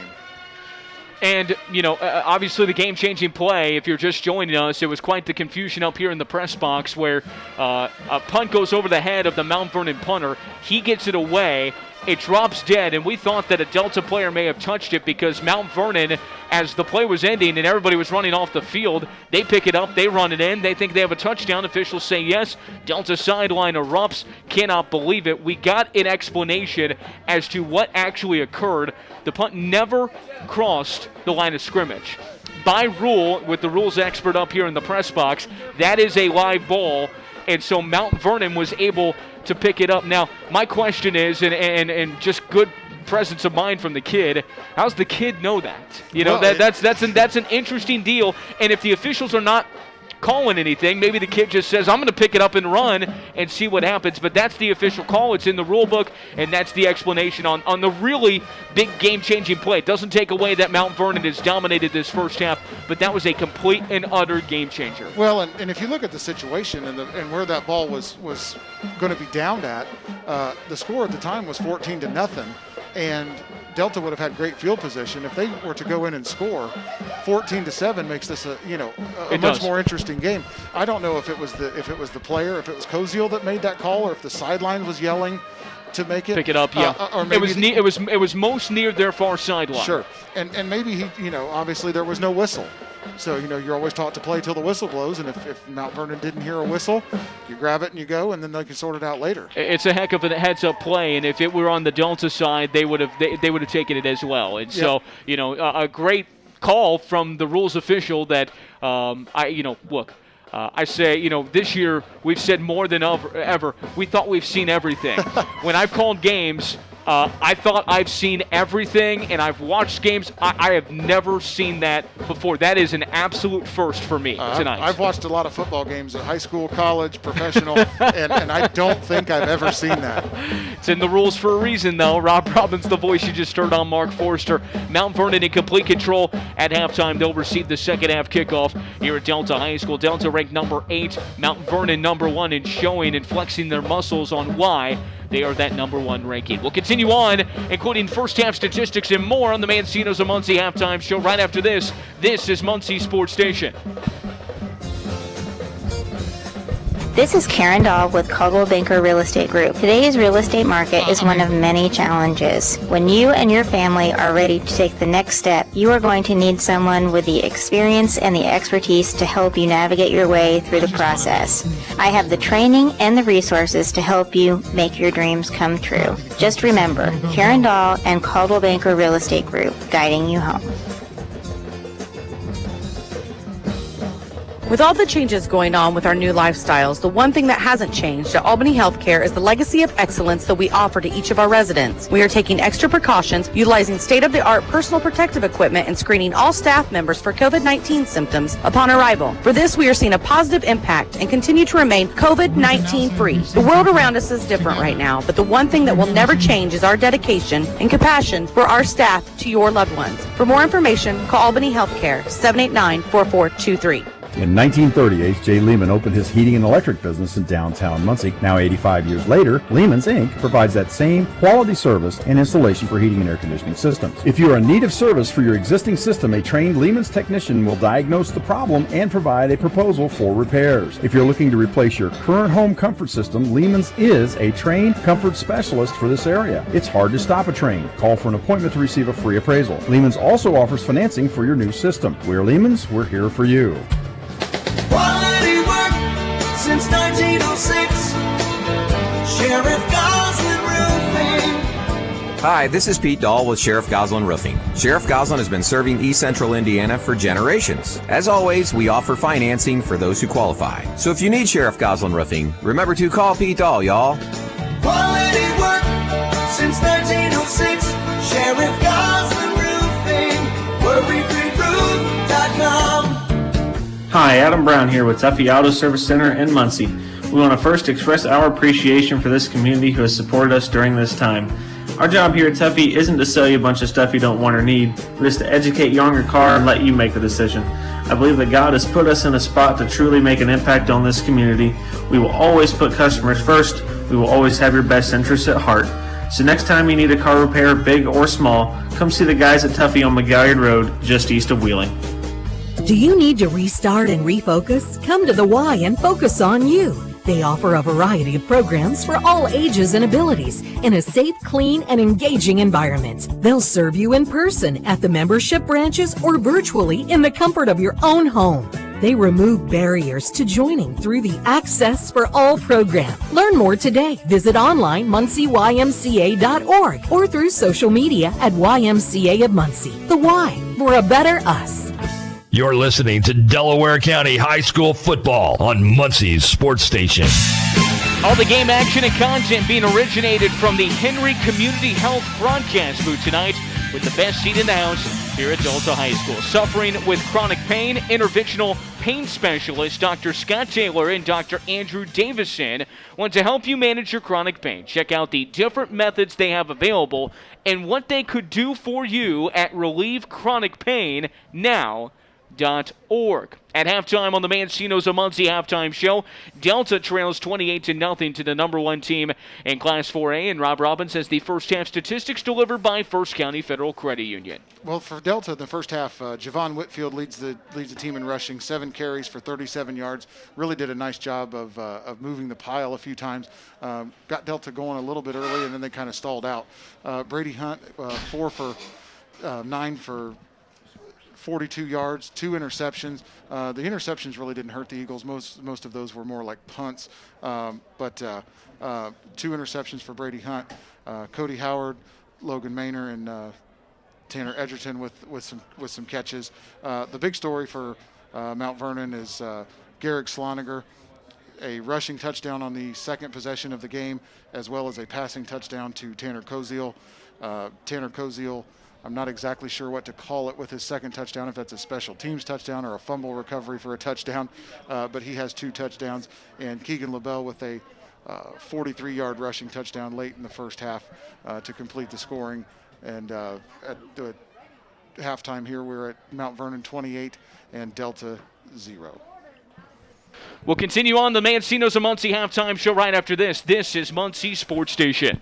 And, obviously the game-changing play, if you're just joining us, it was quite the confusion up here in the press box where a punt goes over the head of the Mount Vernon punter. He gets it away, It drops dead, and we thought that a Delta player may have touched it because Mount Vernon, as the play was ending and everybody was running off the field, they pick it up, they run it in, they think they have a touchdown. Officials say yes. Delta sideline erupts. Cannot believe it. We got an explanation as to what actually occurred. The punt never crossed the line of scrimmage. By rule, with the rules expert up here in the press box, that is a live ball, and so Mount Vernon was able to pick it up. Now, my question is, and just good presence of mind from the kid, how's the kid know that? You know, Well, that's an interesting deal, and if the officials are not calling anything, maybe the kid just says, I'm going to pick it up and run and see what happens, but that's the official call. It's in the rule book, and that's the explanation on the really big game-changing play. It doesn't take away that Mount Vernon has dominated this first half, but that was a complete and utter game-changer. Well, and if you look at the situation and where that ball was going to be downed at, the score at the time was 14-0, and Delta would have had great field position. If they were to go in and score, 14-7 makes this a much more interesting game. I don't know if it was the player, if it was Koziel that made that call, or if the sideline was yelling to make it. Pick it up, yeah. Or maybe it was most near their far sideline. Sure, and maybe he, obviously there was no whistle. So, you're always taught to play till the whistle blows, and if Mount Vernon didn't hear a whistle, you grab it and you go, and then they can sort it out later. It's a heck of a heads-up play, and if it were on the Delta side, they would have taken it as well. And so, a great call from the rules official that, I say, this year we've said more than ever, we thought we've seen everything. When I've called games, I thought I've seen everything, and I've watched games. I have never seen that before. That is an absolute first for me tonight. I've watched a lot of football games at high school, college, professional, and I don't think I've ever seen that. It's in the rules for a reason, though. Rob Robbins, the voice you just heard on Mark Forster. Mount Vernon in complete control at halftime. They'll receive the second half kickoff here at Delta High School. Delta ranked number 8, Mount Vernon number 1, in showing and flexing their muscles on why they are that number 1 ranking. We'll continue on, including first half statistics and more on the Mancinos of Muncie halftime show right after this. This is Muncie Sports Station. This is Karen Dahl with Caldwell Banker Real Estate Group. Today's real estate market is one of many challenges. When you and your family are ready to take the next step, you are going to need someone with the experience and the expertise to help you navigate your way through the process. I have the training and the resources to help you make your dreams come true. Just remember, Karen Dahl and Caldwell Banker Real Estate Group, guiding you home. With all the changes going on with our new lifestyles, the one thing that hasn't changed at Albany Healthcare is the legacy of excellence that we offer to each of our residents. We are taking extra precautions, utilizing state-of-the-art personal protective equipment, and screening all staff members for COVID-19 symptoms upon arrival. For this, we are seeing a positive impact and continue to remain COVID-19 free. The world around us is different right now, but the one thing that will never change is our dedication and compassion for our staff to your loved ones. For more information, call Albany Healthcare, 789-4423. In 1930, H.J. Lehman opened his heating and electric business in downtown Muncie. Now 85 years later, Lehman's Inc. provides that same quality service and installation for heating and air conditioning systems. If you are in need of service for your existing system, a trained Lehman's technician will diagnose the problem and provide a proposal for repairs. If you're looking to replace your current home comfort system, Lehman's is a trained comfort specialist for this area. It's hard to stop a train. Call for an appointment to receive a free appraisal. Lehman's also offers financing for your new system. We're Lehman's. We're here for you. Quality work since 1906. Sheriff Goslin Roofing. Hi, this is Pete Dahl with Sheriff Goslin Roofing. Sheriff Goslin has been serving East Central Indiana for generations. As always, we offer financing for those who qualify. So if you need Sheriff Goslin Roofing, remember to call Pete Dahl, y'all. Quality work since 1906. Sheriff Goslin Roofing. WorryFreeRoof.com. Hi, Adam Brown here with Tuffy Auto Service Center in Muncie. We want to first express our appreciation for this community who has supported us during this time. Our job here at Tuffy isn't to sell you a bunch of stuff you don't want or need, but is to educate you on your car and let you make the decision. I believe that God has put us in a spot to truly make an impact on this community. We will always put customers first. We will always have your best interests at heart. So next time you need a car repair, big or small, come see the guys at Tuffy on McGalliard Road, just east of Wheeling. Do you need to restart and refocus? Come to the Y and focus on you. They offer a variety of programs for all ages and abilities in a safe, clean, and engaging environment. They'll serve you in person at the membership branches or virtually in the comfort of your own home. They remove barriers to joining through the Access for All program. Learn more today. Visit online MuncieYMCA.org or through social media at YMCA of Muncie. The Y for a better us. You're listening to Delaware County High School football on Muncie's Sports Station. All the game action and content being originated from the Henry Community Health broadcast booth tonight with the best seat in the house here at Delta High School. Suffering with chronic pain, interventional pain specialist Dr. Scott Taylor and Dr. Andrew Davison want to help you manage your chronic pain. Check out the different methods they have available and what they could do for you at RelieveChronicPainNow.org. At halftime on the Mancino's of Muncie halftime show, Delta trails 28-0 to the number one team in Class 4A, and Rob Robbins has the first half statistics delivered by First County Federal Credit Union. Well, for Delta, in the first half, Javon Whitfield leads the team in rushing, 7 carries for 37 yards. Really did a nice job of moving the pile a few times. Got Delta going a little bit early, and then they kind of stalled out. Brady Hunt, 4 for 9 for 42 yards, 2 interceptions. The interceptions really didn't hurt the Eagles. Most of those were more like punts. But 2 interceptions for Brady Hunt. Cody Howard, Logan Maynor, and Tanner Edgerton with some catches. The big story for Mount Vernon is Garrick Sloniger, a rushing touchdown on the second possession of the game, as well as a passing touchdown to Tanner Koziel. Tanner Koziel, I'm not exactly sure what to call it with his second touchdown, if that's a special teams touchdown or a fumble recovery for a touchdown, but he has 2 touchdowns. And Keegan LaBelle with a 43-yard rushing touchdown late in the first half to complete the scoring. And at the halftime here, we're at Mount Vernon 28 and Delta 0. We'll continue on the Mancino's of Muncie halftime show right after this. This is Muncie Sports Station.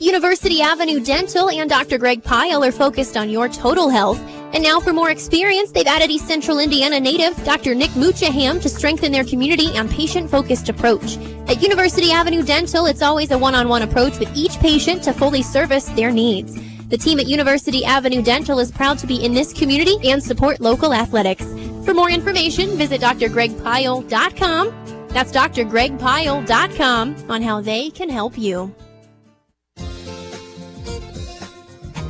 University Avenue Dental and Dr. Greg Pyle are focused on your total health. And now for more experience, they've added East Central Indiana native Dr. Nick Muchaham to strengthen their community and patient-focused approach. At University Avenue Dental, it's always a one-on-one approach with each patient to fully service their needs. The team at University Avenue Dental is proud to be in this community and support local athletics. For more information, visit drgregpyle.com. That's drgregpyle.com on how they can help you.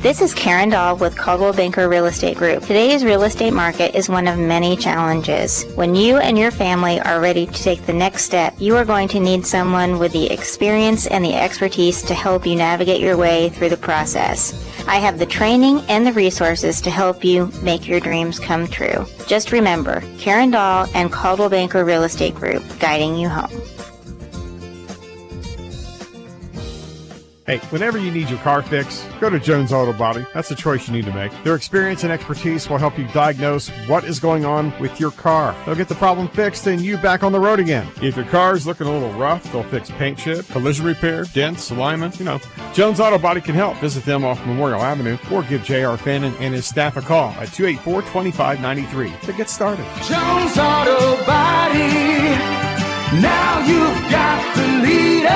This is Karen Dahl with Caldwell Banker Real Estate Group. Today's real estate market is one of many challenges. When you and your family are ready to take the next step, you are going to need someone with the experience and the expertise to help you navigate your way through the process. I have the training and the resources to help you make your dreams come true. Just remember, Karen Dahl and Caldwell Banker Real Estate Group, guiding you home. Hey, whenever you need your car fixed, go to Jones Auto Body. That's the choice you need to make. Their experience and expertise will help you diagnose what is going on with your car. They'll get the problem fixed and you back on the road again. If your car is looking a little rough, they'll fix paint chip, collision repair, dents, alignment, Jones Auto Body can help. Visit them off Memorial Avenue or give J.R. Fannin and his staff a call at 284-2593 to get started. Jones Auto Body. Now you've got the leader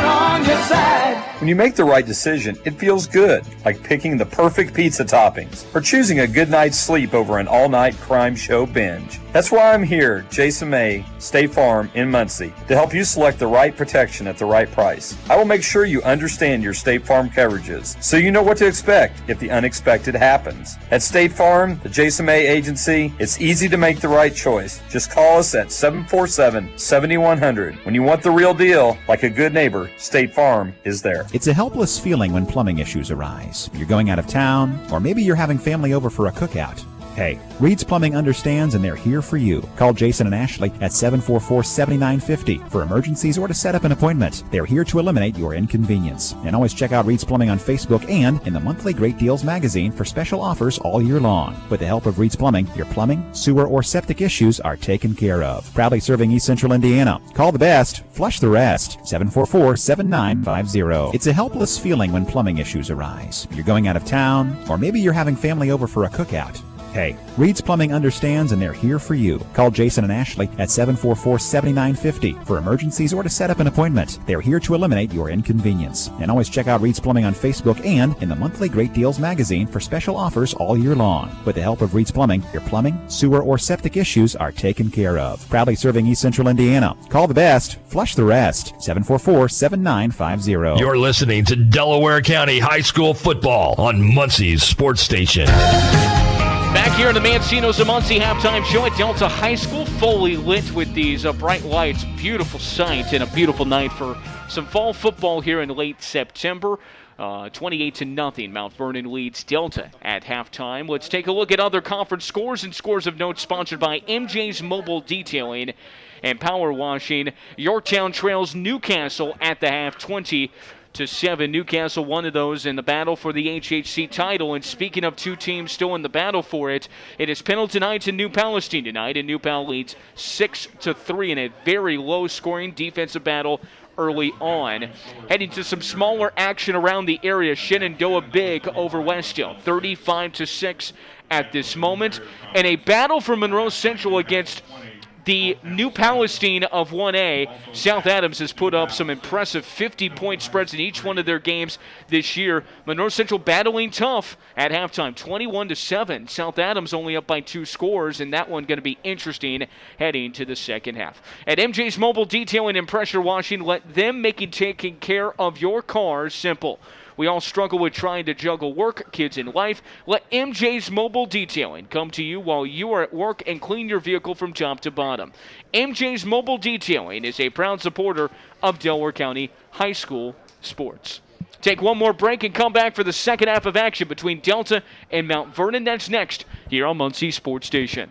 on your side. When you make the right decision, it feels good, like picking the perfect pizza toppings or choosing a good night's sleep over an all-night crime show binge. That's why I'm here, Jason May, State Farm in Muncie, to help you select the right protection at the right price. I will make sure you understand your State Farm coverages so you know what to expect if the unexpected happens. At State Farm, the Jason May Agency, it's easy to make the right choice. Just call us at 747-7100. When you want the real deal, like a good neighbor, State Farm is there. It's a helpless feeling when plumbing issues arise. You're going out of town, or maybe you're having family over for a cookout. Hey, Reed's Plumbing understands and they're here for you. Call Jason and Ashley at 744-7950 for emergencies or to set up an appointment. They're here to eliminate your inconvenience. And always check out Reed's Plumbing on Facebook and in the monthly Great Deals magazine for special offers all year long. With the help of Reed's Plumbing, your plumbing, sewer, or septic issues are taken care of. Proudly serving East Central Indiana. Call the best, flush the rest. 744-7950. It's a helpless feeling when plumbing issues arise. You're going out of town, or maybe you're having family over for a cookout. Hey, Reed's Plumbing understands and they're here for you. Call Jason and Ashley at 744-7950 for emergencies or to set up an appointment. They're here to eliminate your inconvenience. And always check out Reed's Plumbing on Facebook and in the monthly Great Deals magazine for special offers all year long. With the help of Reed's Plumbing, your plumbing, sewer, or septic issues are taken care of. Proudly serving East Central Indiana. Call the best, flush the rest. 744-7950. You're listening to Delaware County High School football on Muncie's Sports Station. Back here in the Mancino's of Muncie halftime show at Delta High School, fully lit with these bright lights. Beautiful sight and a beautiful night for some fall football here in late September. 28-0, Mount Vernon leads Delta at halftime. Let's take a look at other conference scores and scores of note sponsored by MJ's Mobile Detailing and Power Washing. Yorktown trails Newcastle at the half, 20-7. Newcastle, one of those in the battle for the HHC title. And speaking of two teams still in the battle for it, it is Pendleton Heights and New Palestine tonight, and New Pal leads 6-3 in a very low-scoring defensive battle early on. Heading to some smaller action around the area, Shenandoah big over Westhill, 35-6 at this moment. And a battle for Monroe Central against the New Palestine of 1A. South Adams has put up some impressive 50-point spreads in each one of their games this year. Monroe Central battling tough at halftime, 21-7. South Adams only up by 2 scores, and that one going to be interesting heading to the second half. At MJ's Mobile Detailing and Pressure Washing, let them make taking care of your cars simple. We all struggle with trying to juggle work, kids, and life. Let MJ's Mobile Detailing come to you while you are at work and clean your vehicle from top to bottom. MJ's Mobile Detailing is a proud supporter of Delaware County High School sports. Take one more break and come back for the second half of action between Delta and Mount Vernon. That's next here on Muncie Sports Station.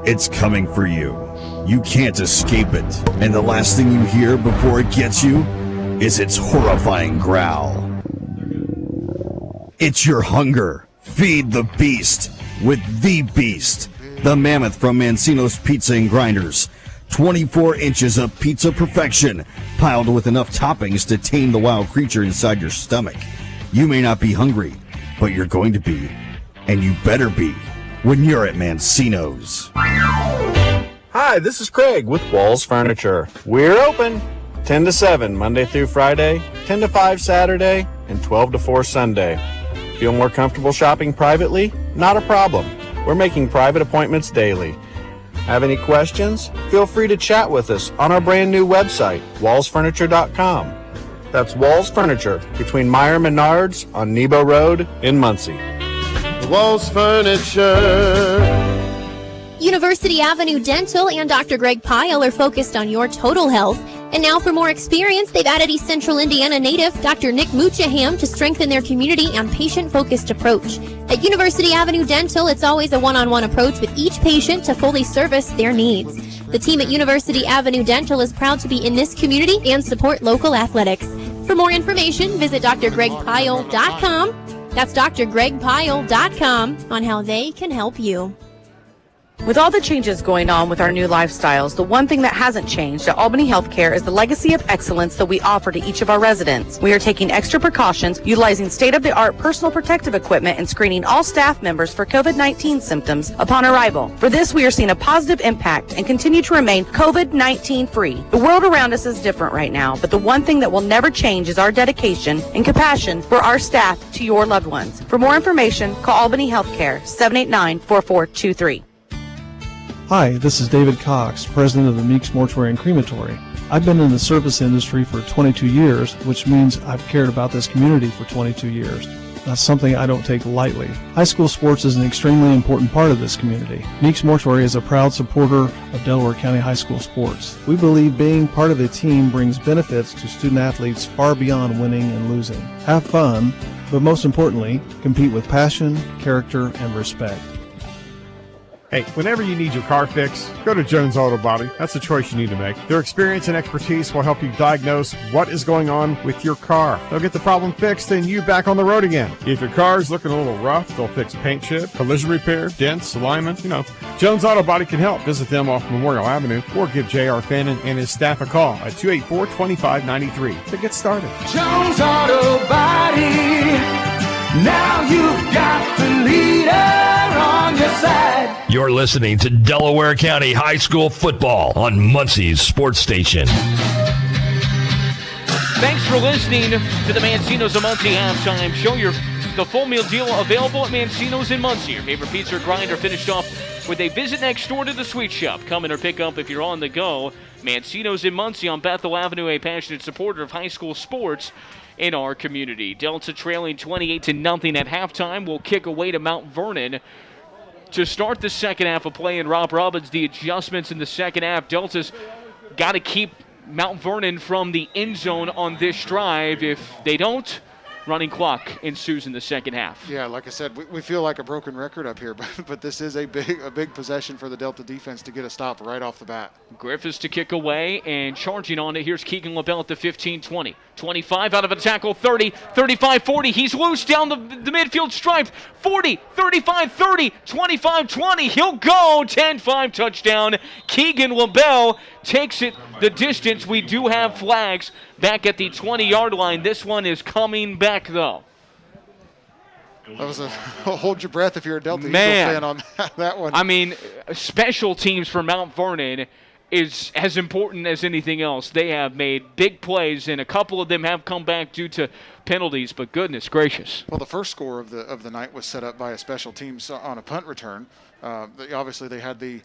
It's coming for you. You can't escape it. And the last thing you hear before it gets you is its horrifying growl. It's your hunger. Feed the beast with the beast, the mammoth from Mancino's Pizza and Grinders. 24 inches of pizza perfection, piled with enough toppings to tame the wild creature inside your stomach. You may not be hungry, but you're going to be, and you better be, when you're at Mancino's. Hi, this is Craig with Walls Furniture. We're open 10 to 7 Monday through Friday, 10 to 5 Saturday, and 12 to 4 Sunday. Feel more comfortable shopping privately? Not a problem. We're making private appointments daily. Have any questions? Feel free to chat with us on our brand new website, wallsfurniture.com. That's Walls Furniture, between Meyer Menards on Nebo Road in Muncie. Walls Furniture. University Avenue Dental and Dr. Greg Pyle are focused on your total health. And now for more experience, they've added East Central Indiana native Dr. Nick Muchaham to strengthen their community and patient-focused approach. At University Avenue Dental, it's always a one-on-one approach with each patient to fully service their needs. The team at University Avenue Dental is proud to be in this community and support local athletics. For more information, visit drgregpyle.com. That's drgregpyle.com on how they can help you. With all the changes going on with our new lifestyles, the one thing that hasn't changed at Albany Healthcare is the legacy of excellence that we offer to each of our residents. We are taking extra precautions, utilizing state-of-the-art personal protective equipment, and screening all staff members for COVID-19 symptoms upon arrival. For this, we are seeing a positive impact and continue to remain COVID-19 free. The world around us is different right now, but the one thing that will never change is our dedication and compassion for our staff to your loved ones. For more information, call Albany Healthcare, 789-4423. Hi, this is David Cox, president of the Meeks Mortuary and Crematory. I've been in the service industry for 22 years, which means I've cared about this community for 22 years. That's something I don't take lightly. High school sports is an extremely important part of this community. Meeks Mortuary is a proud supporter of Delaware County High School sports. We believe being part of a team brings benefits to student athletes far beyond winning and losing. Have fun, but most importantly, compete with passion, character, and respect. Hey, whenever you need your car fixed, go to Jones Auto Body. That's the choice you need to make. Their experience and expertise will help you diagnose what is going on with your car. They'll get the problem fixed and you back on the road again. If your car is looking a little rough, they'll fix paint chip, collision repair, dents, alignment, Jones Auto Body can help. Visit them off Memorial Avenue or give J.R. Fannin and his staff a call at 284-2593 to get started. Jones Auto Body. Now you've got the leader on your You're listening to Delaware County High School football on Muncie's Sports Station. Thanks for listening to the Mancino's of Muncie halftime show. The full meal deal available at Mancino's in Muncie. Your favorite pizza or grinder finished off with a visit next door to the sweet shop. Come in or pick up if you're on the go. Mancino's in Muncie on Bethel Avenue, a passionate supporter of high school sports in our community. Delta trailing 28-0 at halftime will kick away to Mount Vernon to start the second half of play. And Rob Robbins, the adjustments in the second half. Delta's got to keep Mount Vernon from the end zone on this drive. If they don't, running clock ensues in the second half. Yeah, like I said, we feel like a broken record up here, but this is a big possession for the Delta defense to get a stop right off the bat. Griffiths to kick away and charging on it. Here's Keegan LaBelle at the 15-20. 25 out of a tackle, 30, 35-40. He's loose down the midfield stripe. 40, 35, 30, 25, 20. He'll go. 10-5 touchdown. Keegan LaBelle takes it the distance. We do have flags back at the 20-yard line. This one is coming back, though. That was a hold your breath if you're a Delta Eagle fan on that one. I mean, special teams for Mount Vernon is as important as anything else. They have made big plays, and a couple of them have come back due to penalties, but goodness gracious. Well, the first score of the night was set up by a special team on a punt return. Obviously, they had the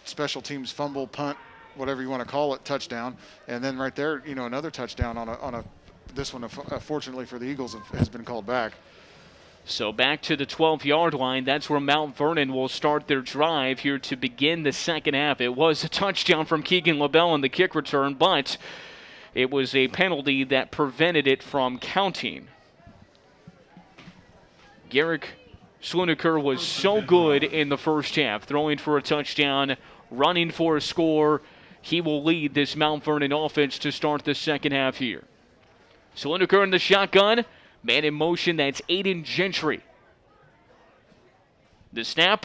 special teams fumble, punt, whatever you want to call it, touchdown, and then right there, another touchdown on a this one, fortunately for the Eagles, has been called back. So back to the 12-yard line. That's where Mount Vernon will start their drive here to begin the second half. It was a touchdown from Keegan LaBelle on the kick return, but it was a penalty that prevented it from counting. Garrick Sluneker was so good in the first half, throwing for a touchdown, running for a score. He will lead this Mount Vernon offense to start the second half here. Sluneker in the shotgun. Man in motion, that's Aiden Gentry. The snap,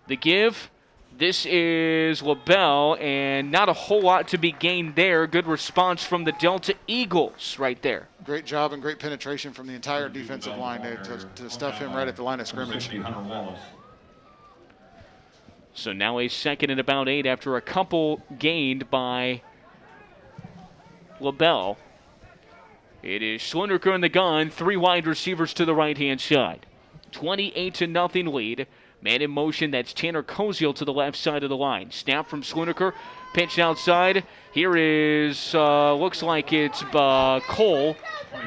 the give. This is LaBelle, and not a whole lot to be gained there. Good response from the Delta Eagles right there. Great job and great penetration from the entire defensive line to stuff him right at the line of scrimmage. So now a second and about 8 after a couple gained by LaBelle. It is Sluneker in the gun, 3 wide receivers to the right-hand side. 28-0 lead. Man in motion, that's Tanner Koziel to the left side of the line. Snap from Sluneker, pitch outside. Here is, looks like it's Cole.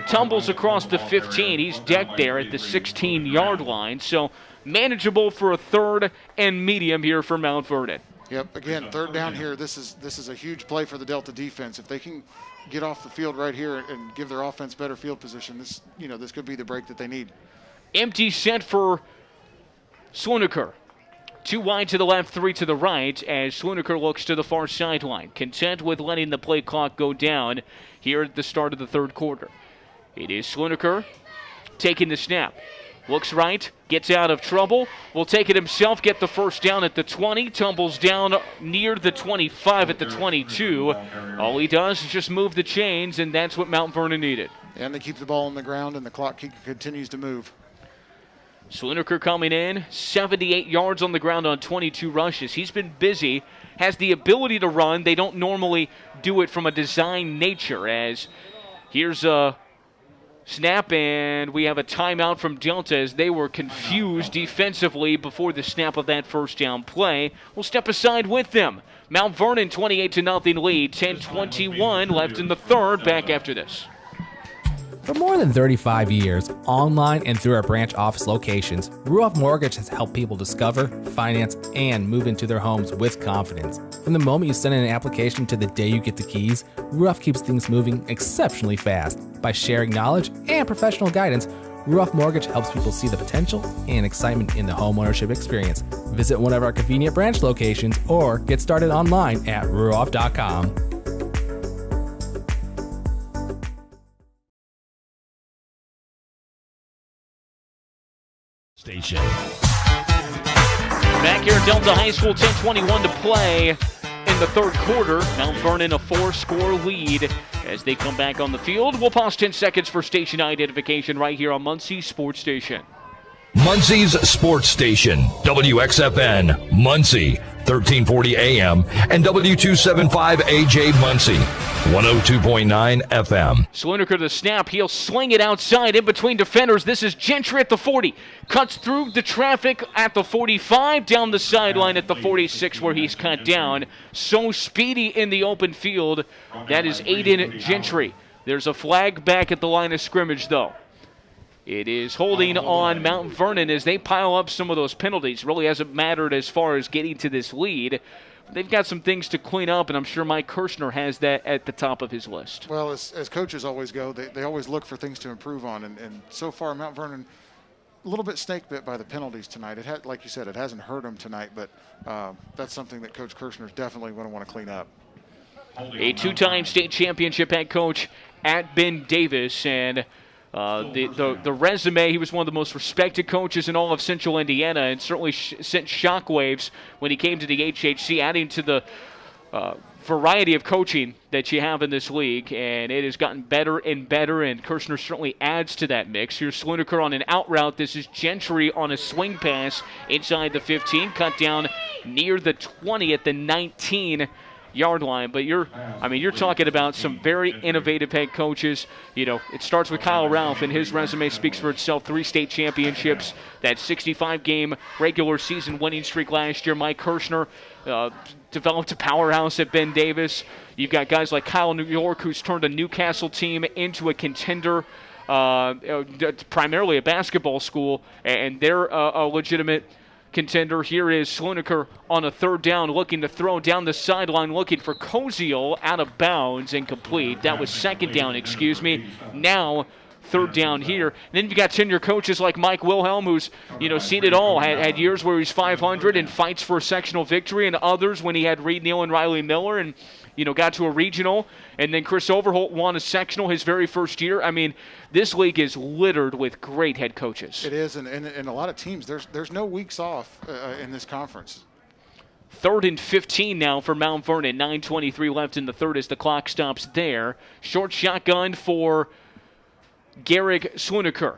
Tumbles across the 15. He's decked there at the 16-yard line. So manageable for a third and medium here for Mount Vernon. Yep, again, third down here. This is a huge play for the Delta defense. If they can get off the field right here and give their offense better field position, this could be the break that they need. Empty set for Sluneker. 2 wide to the left, 3 to the right as Sluneker looks to the far sideline. Content with letting the play clock go down here at the start of the third quarter. It is Sluneker taking the snap. Looks right, gets out of trouble, will take it himself, get the first down at the 20, tumbles down near the 25 at the 22. All he does is just move the chains, and that's what Mount Vernon needed. And they keep the ball on the ground, and the clock continues to move. Sluneker coming in, 78 yards on the ground on 22 rushes. He's been busy, has the ability to run. They don't normally do it from a design nature, as here's a snap, and we have a timeout from Delta as they were confused defensively before the snap of that first down play. We'll step aside with them. Mount Vernon 28-0 lead, 10:21 left in the third. Back after this. For more than 35 years, online and through our branch office locations, Ruoff Mortgage has helped people discover, finance, and move into their homes with confidence. From the moment you send in an application to the day you get the keys, Ruoff keeps things moving exceptionally fast. By sharing knowledge and professional guidance, Ruoff Mortgage helps people see the potential and excitement in the homeownership experience. Visit one of our convenient branch locations or get started online at ruoff.com. Station. Back here at Delta High School, 10:21 to play in the third quarter. Mount Vernon a 4-score lead as they come back on the field. We'll pause 10 seconds for station identification right here on Muncie Sports Station. Muncie's Sports Station, WXFN, Muncie, 1340 AM, and W275 AJ Muncie, 102.9 FM. Sluniker to the snap. He'll sling it outside in between defenders. This is Gentry at the 40. Cuts through the traffic at the 45, down the sideline at the 46 where he's cut down. So speedy in the open field. That is Aiden Gentry. There's a flag back at the line of scrimmage, though. It is holding on Mount Vernon as they pile up some of those penalties. Really hasn't mattered as far as getting to this lead. They've got some things to clean up, and I'm sure Mike Kirshner has that at the top of his list. Well, as coaches always go, they always look for things to improve on, and so far Mount Vernon a little bit snake bit by the penalties tonight. It had, like you said, it hasn't hurt them tonight, but that's something that Coach Kirshner is definitely going to want to clean up. A two-time state championship head coach at Ben Davis, and the resume, he was one of the most respected coaches in all of Central Indiana, and certainly sent shockwaves when he came to the HHC, adding to the variety of coaching that you have in this league, and it has gotten better and better, and Kirshner certainly adds to that mix. Here's Sluniker on an out route. This is Gentry on a swing pass inside the 15, cut down near the 20 at the 19-yard line. But you're talking about some very innovative head coaches. You know, it starts with Kyle Ralph, and his resume speaks for itself. 3 state championships, that 65-game regular season winning streak last year. Mike Kirshner developed a powerhouse at Ben Davis. You've got guys like Kyle New York, who's turned a Newcastle team into a contender, primarily a basketball school, and they're a legitimate contender. Here is Sluniker on a third down, looking to throw down the sideline, looking for Koziel, out of bounds, incomplete. That was second down, Now third down here. And then you've got tenure coaches like Mike Wilhelm, who's, seen it all. Had years where he's 500 and fights for a sectional victory, and others when he had Reed Neal and Riley Miller and, got to a regional. And then Chris Overholt won a sectional his very first year. I mean, this league is littered with great head coaches. It is, and a lot of teams, there's no weeks off in this conference. 3rd and 15 now for Mount Vernon. 9:23 left in the third as the clock stops there. Short shotgun for Garrick Sluniker.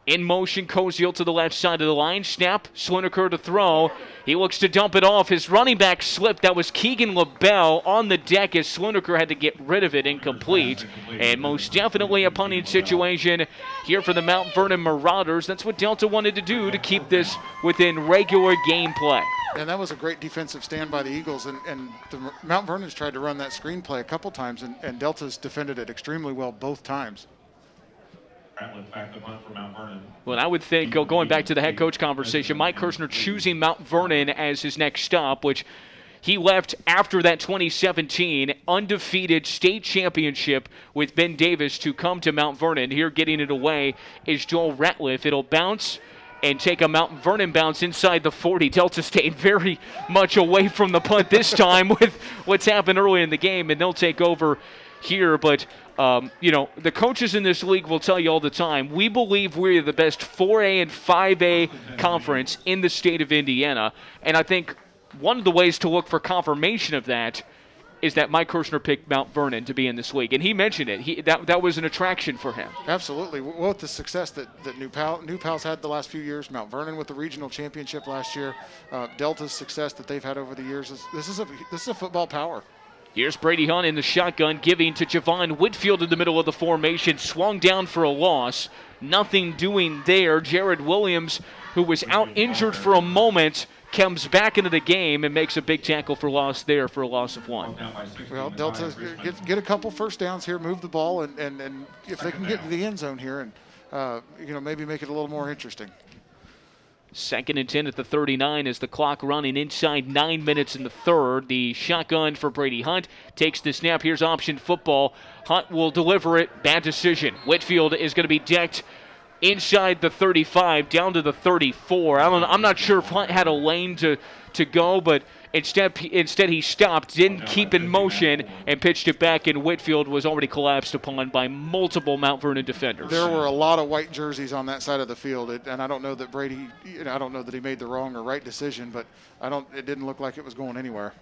In motion, Koziel to the left side of the line. Snap, Sluniker to throw. He looks to dump it off. His running back slipped. That was Keegan LaBelle on the deck as Sluniker had to get rid of it, incomplete. And most definitely a punting situation here for the Mount Vernon Marauders. That's what Delta wanted to do to keep this within regular game play. And that was a great defensive stand by the Eagles, and the Mount Vernon's tried to run that screen play a couple times, and Delta's defended it extremely well both times. Well, I would think, going back to the head coach conversation, Mike Kirshner choosing Mount Vernon as his next stop, which he left after that 2017 undefeated state championship with Ben Davis to come to Mount Vernon. Here getting it away is Joel Ratliff. It'll bounce and take a Mount Vernon bounce inside the 40. Delta stayed very much away from the punt this time with what's happened early in the game, and they'll take over here. But the coaches in this league will tell you all the time, we believe we're the best 4A and 5A conference in the state of Indiana. And I think one of the ways to look for confirmation of that is that Mike Kirshner picked Mount Vernon to be in this league. And he mentioned it. That was an attraction for him. Absolutely. Well, with the success that New Pal's had the last few years, Mount Vernon with the regional championship last year, Delta's success that they've had over the years, this is a football power. Here's Brady Hunt in the shotgun, giving to Javon Whitfield in the middle of the formation. Swung down for a loss. Nothing doing there. Jared Williams, who was out injured for a moment, comes back into the game and makes a big tackle for loss there for a loss of 1. Well, Delta get a couple first downs here, move the ball, and if they can get to the end zone here and maybe make it a little more interesting. 2nd and 10 at the 39 as the clock running inside 9 minutes in the third. The shotgun for Brady Hunt takes the snap. Here's option football. Hunt will deliver it. Bad decision. Whitfield is going to be decked inside the 35 down to the 34. I'm not sure if Hunt had a lane to go, but instead he stopped, didn't keep in motion, and pitched it back, and Whitfield was already collapsed upon by multiple Mount Vernon defenders. There were a lot of white jerseys on that side of the field, and I don't know that Brady, I don't know that he made the wrong or right decision, but it didn't look like it was going anywhere.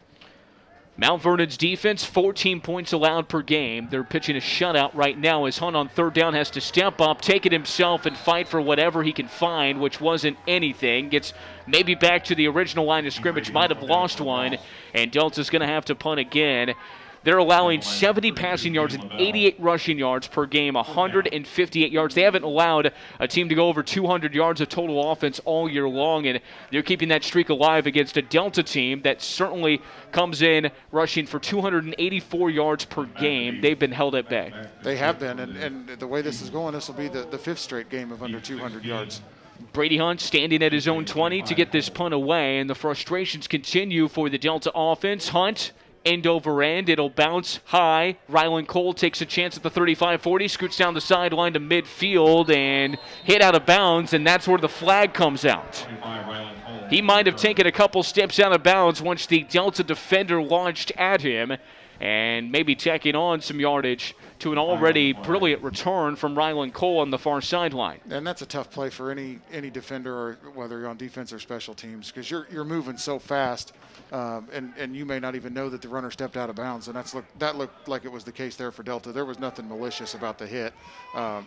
Mount Vernon's defense, 14 points allowed per game. They're pitching a shutout right now as Hunt on third down has to step up, take it himself, and fight for whatever he can find, which wasn't anything. Gets maybe back to the original line of scrimmage, might have lost one, and Delta's going to have to punt again. They're allowing 70 passing yards and 88 rushing yards per game, 158 yards. They haven't allowed a team to go over 200 yards of total offense all year long, and they're keeping that streak alive against a Delta team that certainly comes in rushing for 284 yards per game. They've been held at bay. They have been, and the way this is going, this will be the fifth straight game of under 200 yards. Brady Hunt standing at his own 20 to get this punt away, and the frustrations continue for the Delta offense. Hunt, end over end. It'll bounce high. Rylan Cole takes a chance at the 35-40, scoots down the sideline to midfield and hit out of bounds, and that's where the flag comes out. He might have taken a couple steps out of bounds once the Delta defender launched at him, and maybe tacking on some yardage to an already brilliant return from Rylan Cole on the far sideline. And that's a tough play for any defender, or whether you're on defense or special teams, because you're moving so fast, and you may not even know that the runner stepped out of bounds. And that looked like it was the case there for Delta. There was nothing malicious about the hit,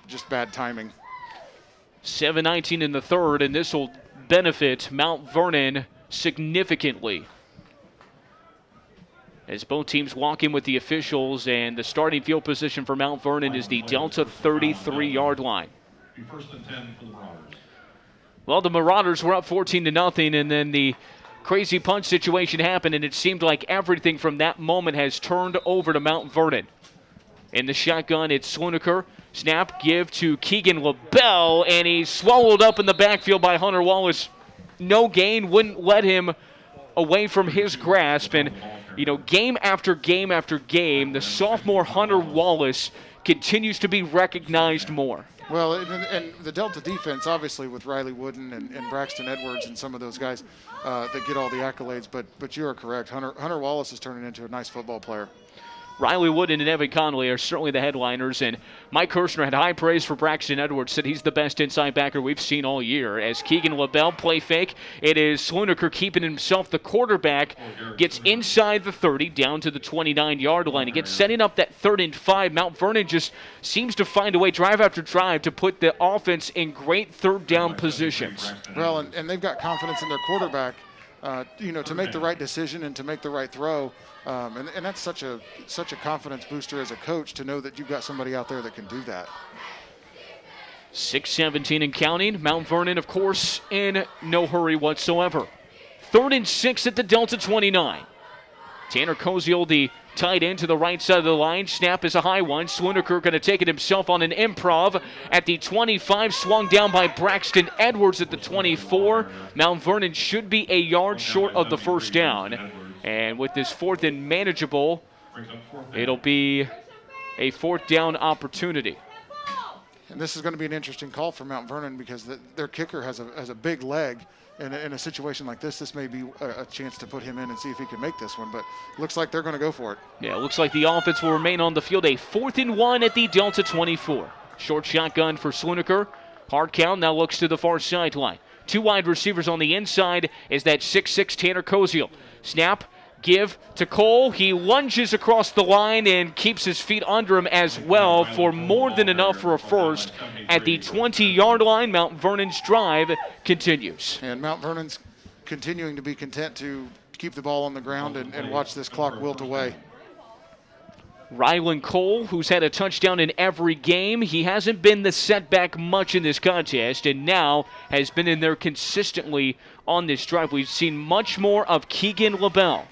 just bad timing. 7:19 in the third, and this will benefit Mount Vernon significantly, as both teams walk in with the officials, and the starting field position for Mount Vernon is the Delta 33-yard line. Well, the Marauders were up 14-0, and then the crazy punch situation happened, and it seemed like everything from that moment has turned over to Mount Vernon. In the shotgun, it's Slunaker. Snap, give to Keegan LaBelle, and he's swallowed up in the backfield by Hunter Wallace. No gain, wouldn't let him away from his grasp, and game after game after game, the sophomore Hunter Wallace continues to be recognized more. Well, and the Delta defense, obviously, with Riley Wooden and Braxton Edwards and some of those guys that get all the accolades, but you are correct. Hunter Wallace is turning into a nice football player. Riley Wooden and Evan Connolly are certainly the headliners, and Mike Kirshner had high praise for Braxton Edwards, said he's the best inside backer we've seen all year. As Keegan LaBelle play fake, it is Slunaker keeping himself. The quarterback gets inside the 30, down to the 29-yard line. He gets setting up that 3rd and 5. Mount Vernon just seems to find a way, drive after drive, to put the offense in great third down positions. Well, and they've got confidence in their quarterback, to make the right decision and to make the right throw. And that's such a confidence booster as a coach, to know that you've got somebody out there that can do that. 6:17 and counting. Mount Vernon, of course, in no hurry whatsoever. 3rd and 6 at the Delta 29. Tanner Koziel, the tight end, to the right side of the line. Snap is a high one. Slunaker going to take it himself on an improv at the 25. Swung down by Braxton Edwards at the 24. Mount Vernon should be a yard short of the first down. And with this 4th and manageable, it'll be a 4th down opportunity. And this is going to be an interesting call for Mount Vernon, because their kicker has a big leg. In a situation like this may be a chance to put him in and see if he can make this one. But looks like they're going to go for it. Yeah, it looks like the offense will remain on the field. A 4th and 1 at the Delta 24. Short shotgun for Slunaker. Hard count, now looks to the far sideline. 2 wide receivers on the inside is that 6'6" Tanner Koziel. Snap, give to Cole. He lunges across the line and keeps his feet under him as well for more than enough for a first. At the 20-yard line, Mount Vernon's drive continues. And Mount Vernon's continuing to be content to keep the ball on the ground and watch this clock wilt away. Rylan Cole, who's had a touchdown in every game, he hasn't been the setback much in this contest, and now has been in there consistently on this drive. We've seen much more of Keegan LaBelle.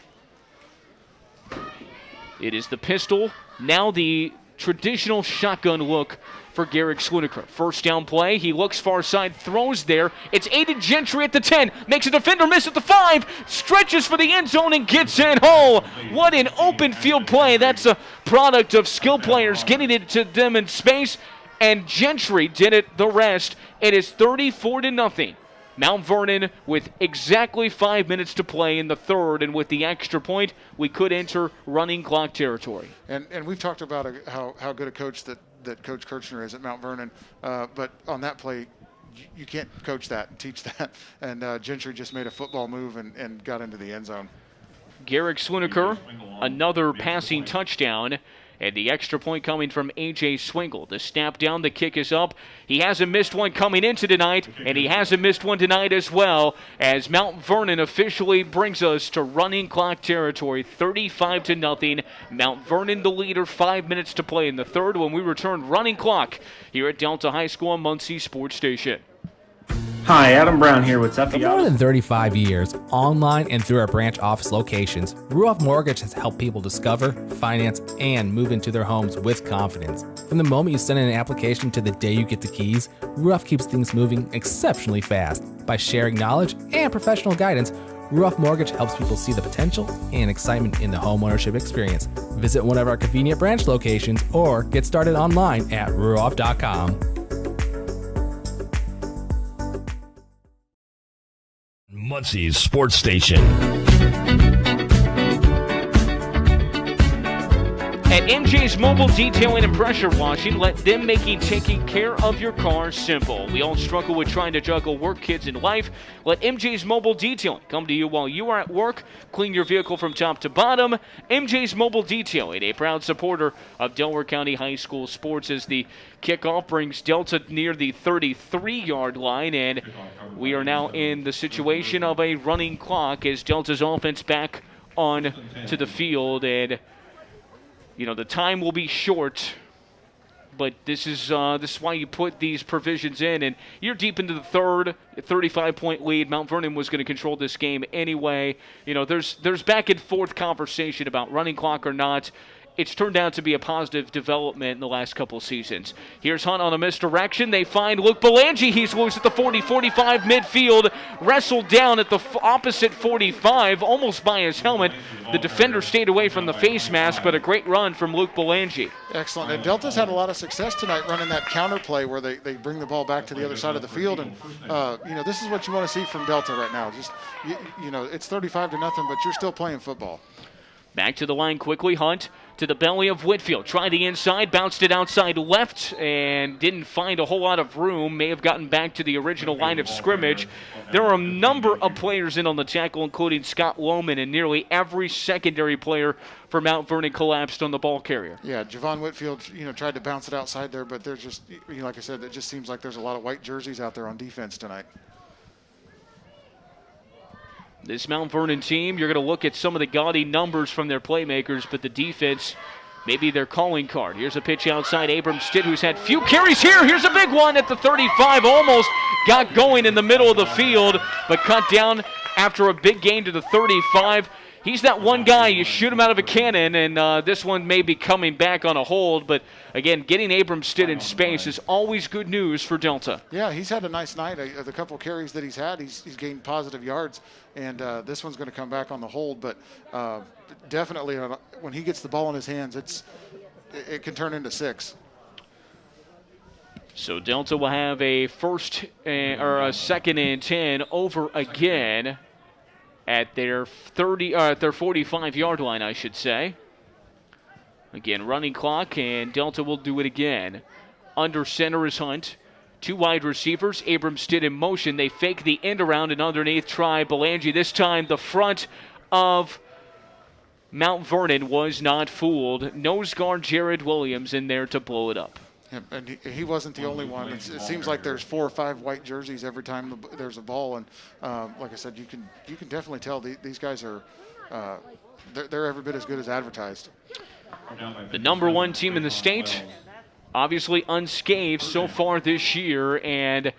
It is the pistol, now the traditional shotgun look for Garrick Slunaker. First down play, he looks far side, throws there. It's Aiden Gentry at the 10, makes a defender miss at the 5, stretches for the end zone and gets in whole. What an open field play. That's a product of skill players getting it to them in space, and Gentry did it the rest. It is 34-0. Mount Vernon with exactly 5 minutes to play in the third, and with the extra point, we could enter running clock territory. And we've talked about how good a coach that Coach Kirchner is at Mount Vernon, but on that play, you can't coach that and teach that. And Gentry just made a football move and got into the end zone. Garrick Swiniker, another passing touchdown. And the extra point coming from A.J. Swingle. The snap down, the kick is up. He hasn't missed one coming into tonight, and he hasn't missed one tonight as well, as Mount Vernon officially brings us to running clock territory, 35-0. Mount Vernon the leader, 5 minutes to play in the third when we return running clock here at Delta High School on Muncie Sports Station. Hi, Adam Brown here with Tuffy. For more than 35 years, online and through our branch office locations, Ruoff Mortgage has helped people discover, finance, and move into their homes with confidence. From the moment you send in an application to the day you get the keys, Ruoff keeps things moving exceptionally fast. By sharing knowledge and professional guidance, Ruoff Mortgage helps people see the potential and excitement in the homeownership experience. Visit one of our convenient branch locations or get started online at ruoff.com. Muncie's Sports Station. At MJ's Mobile Detailing and Pressure Washing, let them make taking care of your car simple. We all struggle with trying to juggle work, kids, and life. Let MJ's Mobile Detailing come to you while you are at work. Clean your vehicle from top to bottom. MJ's Mobile Detailing, a proud supporter of Delaware County High School sports, as the kickoff brings Delta near the 33-yard line, and we are now in the situation of a running clock as Delta's offense back on to the field. And you know, the time will be short, but this is why you put these provisions in. And you're deep into the third, 35-point lead. Mount Vernon was going to control this game anyway. You know, there's back and forth conversation about running clock or not. It's turned out to be a positive development in the last couple seasons. Here's Hunt on a misdirection. They find Luke Belangi. He's loose at the 40-45 midfield. Wrestled down at the opposite 45, almost by his helmet. The defender stayed away from the face mask, but a great run from Luke Belangi. Excellent. And Delta's had a lot of success tonight running that counter play where they bring the ball back to the other side of the field. And, you know, this is what you want to see from Delta right now. Just, you know, it's 35-0, but you're still playing football. Back to the line quickly. Hunt to the belly of Whitfield. Tried the inside, bounced it outside left, and didn't find a whole lot of room. May have gotten back to the original line of scrimmage. There are a number of players in on the tackle, including Scott Lohman, and nearly every secondary player for Mount Vernon collapsed on the ball carrier. Yeah, Javon Whitfield, you know, tried to bounce it outside there, but there's just, you know, like I said, it just seems like there's a lot of white jerseys out there on defense tonight. This Mount Vernon team, you're going to look at some of the gaudy numbers from their playmakers, but the defense, maybe their calling card. Here's a pitch outside. Abram Stitt, who's had few carries here. Here's a big one at the 35. Almost got going in the middle of the field, but cut down after a big gain to the 35. He's that one guy, you shoot him out of a cannon, and this one may be coming back on a hold. But, again, getting Abram Stitt in space is always good news for Delta. Yeah, he's had a nice night. The couple carries that he's had, he's gained positive yards, and this one's going to come back on the hold. But definitely when he gets the ball in his hands, it can turn into 6. So Delta will have a second and 10 over again at their 45-yard line, I should say. Again, running clock, and Delta will do it again. Under center is Hunt. 2 wide receivers. Abram Stitt in motion. They fake the end around, and underneath try Belangi. This time the front of Mount Vernon was not fooled. Nose guard Jared Williams in there to blow it up. Yeah, and he wasn't the only one. It seems like there's 4 or 5 white jerseys every time there's a ball, and like I said, you can definitely tell these guys are they're every bit as good as advertised. The number 1 team in the state, obviously unscathed so far this year, and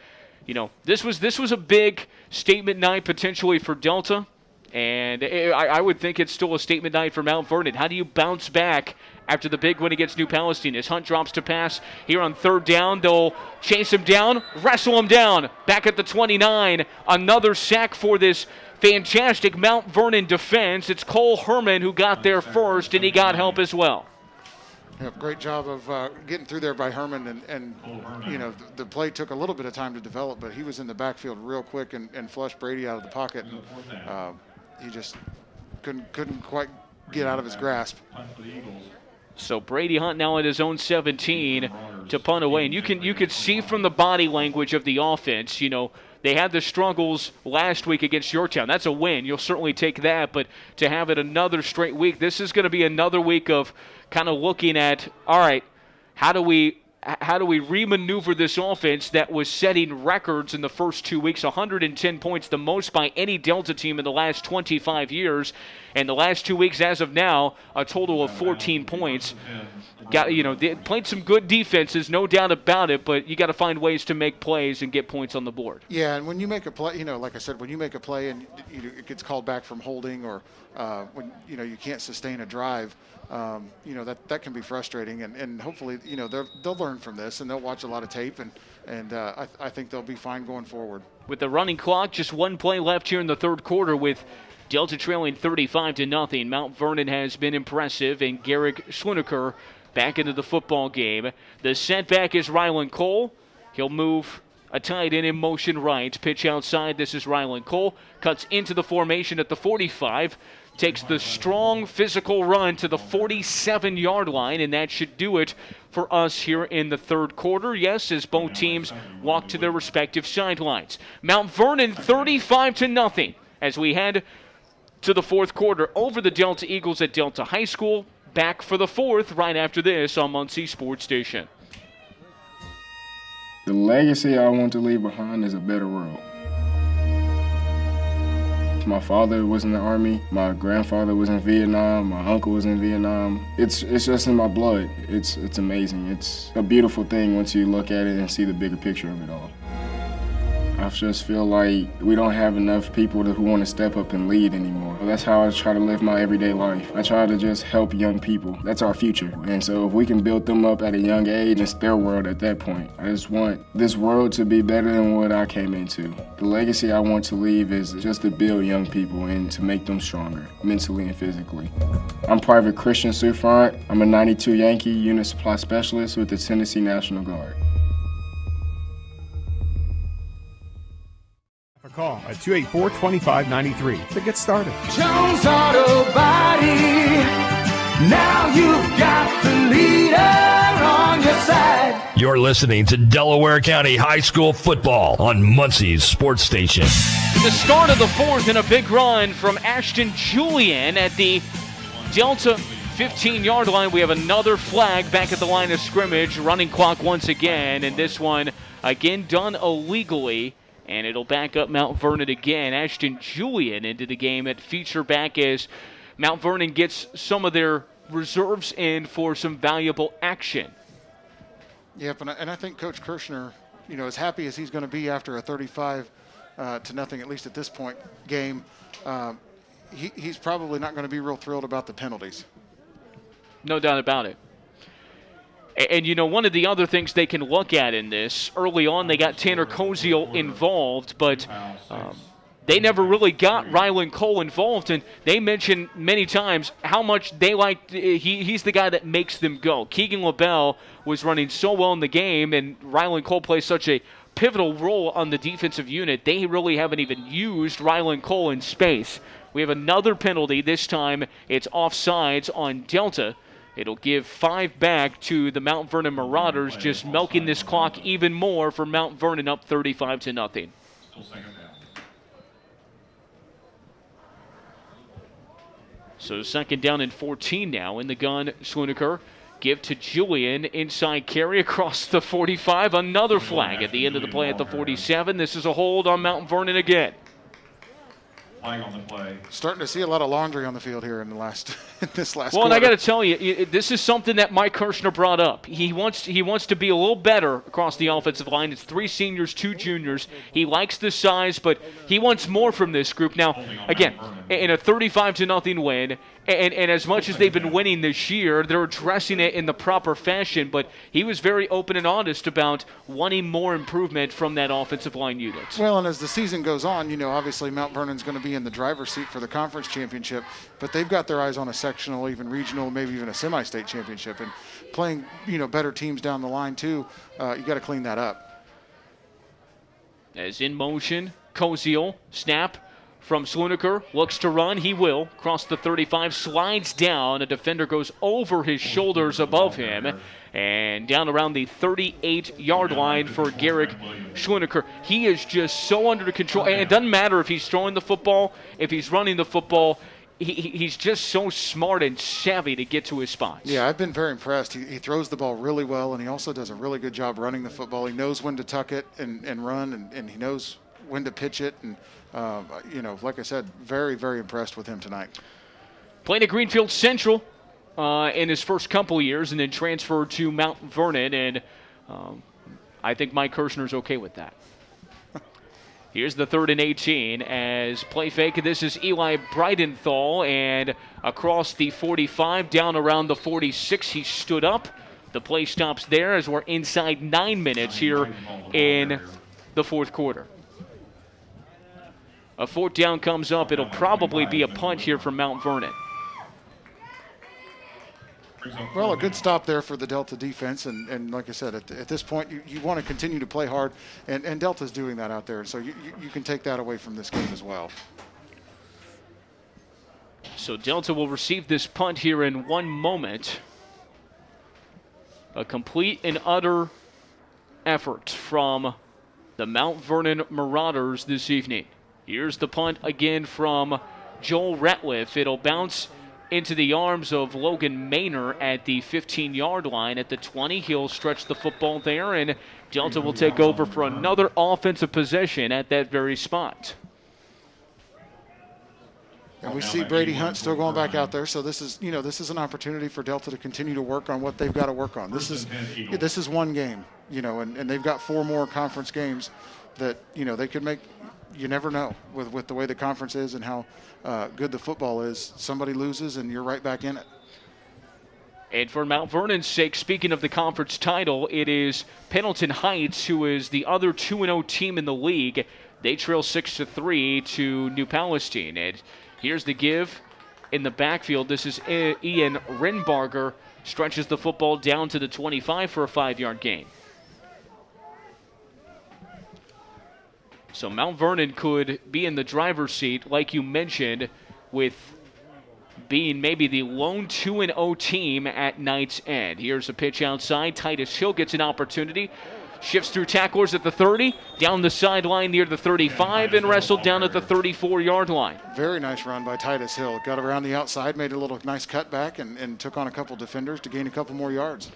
you know this was a big statement night potentially for Delta. And I would think it's still a statement night for Mount Vernon. How do you bounce back after the big win against New Palestine? As Hunt drops to pass here on 3rd down, they'll chase him down, wrestle him down. Back at the 29, another sack for this fantastic Mount Vernon defense. It's Cole Herman who got there first, and he got help as well. Yeah, great job of getting through there by Herman, and you know the play took a little bit of time to develop, but he was in the backfield real quick and flushed Brady out of the pocket. And, he just couldn't quite get out of his grasp. So Brady Hunt now at his own 17 to punt away, and you could see from the body language of the offense, you know, They had the struggles last week against Yorktown. That's a win. You'll certainly take that. But to have it another straight week, this is going to be another week of kind of looking at, all right, how do we remaneuver this offense that was setting records in the first 2 weeks, 110 points, the most by any Delta team in the last 25 years. And the last 2 weeks, as of now, a total of 14 points. They played some good defenses, no doubt about it, but you got to find ways to make plays and get points on the board. Yeah, and when you make a play, like I said, when you make a play and it gets called back from holding, or when you can't sustain a drive, that can be frustrating. And hopefully, they'll learn from this and they'll watch a lot of tape, and I think they'll be fine going forward. With the running clock, just one play left here in the third quarter with Delta trailing 35-0. Mount Vernon has been impressive, and Garrick Schwinneker back into the football game. The setback is Rylan Cole. He'll move a tight end in motion right. Pitch outside. This is Rylan Cole. Cuts into the formation at the 45. Takes the strong physical run to the 47-yard line, and that should do it for us here in the third quarter. Yes, as both teams walk to their respective sidelines. Mount Vernon 35-0 as we head to the fourth quarter over the Delta Eagles at Delta High School. Back for the fourth right after this on Muncie Sports Station. The legacy I want to leave behind is a better world. My father was in the Army, my grandfather was in Vietnam, my uncle was in Vietnam. It's just in my blood. It's amazing. It's a beautiful thing once you look at it and see the bigger picture of it all. I just feel like we don't have enough people who want to step up and lead anymore. That's how I try to live my everyday life. I try to just help young people. That's our future. And so if we can build them up at a young age, it's their world at that point. I just want this world to be better than what I came into. The legacy I want to leave is just to build young people and to make them stronger, mentally and physically. I'm Private Christian Sufront. I'm a 92 Yankee Unit Supply Specialist with the Tennessee National Guard. Call at 284-2593 to get started. Jones Auto Body. Now you've got the leader on your side. You're listening to Delaware County High School football on Muncie's Sports Station. The start of the fourth and a big run from Ashton Julian at the Delta 15-yard line. We have another flag back at the line of scrimmage. Running clock once again, and this one again done illegally. And it'll back up Mount Vernon again. Ashton Julian into the game at feature back as Mount Vernon gets some of their reserves in for some valuable action. Yep, and I think Coach Kirshner, as happy as he's going to be after a 35-0, at least at this point, game, he's probably not going to be real thrilled about the penalties. No doubt about it. And, one of the other things they can look at in this, early on they got Tanner Koziel involved, but they never really got Rylan Cole involved, and they mentioned many times how much they liked, he's the guy that makes them go. Keegan LaBelle was running so well in the game, and Rylan Cole plays such a pivotal role on the defensive unit. They really haven't even used Rylan Cole in space. We have another penalty. This time it's offsides on Delta. It'll give 5 back to the Mount Vernon Marauders, just milking this clock even more for Mount Vernon up 35-0. So second down and 14 now in the gun. Schwinneker give to Julian, inside carry across the 45. Another flag at the end of the play at the 47. This is a hold on Mount Vernon again. On the play. Starting to see a lot of laundry on the field here in the this last Well, quarter. and I got to tell you, this is something that Mike Kirshner brought up. He wants to be a little better across the offensive line. It's 3 seniors, 2 juniors. He likes the size, but he wants more from this group. Now, again, in a 35-0 win, and as much as they've been winning this year, they're addressing it in the proper fashion, but he was very open and honest about wanting more improvement from that offensive line unit. Well, and as the season goes on, obviously Mount Vernon's going to be in the driver's seat for the conference championship, but they've got their eyes on a sectional, even regional, maybe even a semi-state championship, and playing, better teams down the line too. You got to clean that up. As in motion, Koziel, snap, from Slunaker. Looks to run. He will. Cross the 35. Slides down. A defender goes over his shoulders above him. And down around the 38-yard line for Garrick Schlunaker. He is just so under control. And it doesn't matter if he's throwing the football, if he's running the football. He's just so smart and savvy to get to his spots. Yeah, I've been very impressed. He throws the ball really well, and he also does a really good job running the football. He knows when to tuck it and run, and he knows when to pitch it. And, like I said, very, very impressed with him tonight. Played at Greenfield Central in his first couple years and then transferred to Mount Vernon, and I think Mike Kirshner's okay with that. Here's the 3rd and 18 as play fake. This is Eli Bridenthal, and across the 45, down around the 46, he stood up. The play stops there as we're inside 9 minutes here in the fourth quarter. A 4th down comes up. It'll probably be a punt here from Mount Vernon. Well, a good stop there for the Delta defense, and like I said, at this point, you want to continue to play hard, and Delta's doing that out there, so you can take that away from this game as well. So Delta will receive this punt here in 1 moment. A complete and utter effort from the Mount Vernon Marauders this evening. Here's the punt again from Joel Ratliff. It'll bounce into the arms of Logan Maynor at the 15-yard line. At the 20, he'll stretch the football there, and Delta will take over for another offensive possession at that very spot. And we see Brady Hunt still going back out there, so this is an opportunity for Delta to continue to work on what they've got to work on. This is one game, and they've got 4 more conference games that they could make. You never know with the way the conference is and how good the football is. Somebody loses and you're right back in it. And for Mount Vernon's sake, speaking of the conference title, it is Pendleton Heights, who is the other 2-0 team in the league. They trail 6-3 to New Palestine. And here's the give in the backfield. This is Ian Renbarger. Stretches the football down to the 25 for a 5-yard gain. So Mount Vernon could be in the driver's seat, like you mentioned, with being maybe the lone 2-0 team at night's end. Here's a pitch outside. Titus Hill gets an opportunity. Shifts through tacklers at the 30, down the sideline near the 35, and wrestled down at the 34-yard line. Very nice run by Titus Hill. Got around the outside, made a little nice cutback, and took on a couple defenders to gain a couple more yards.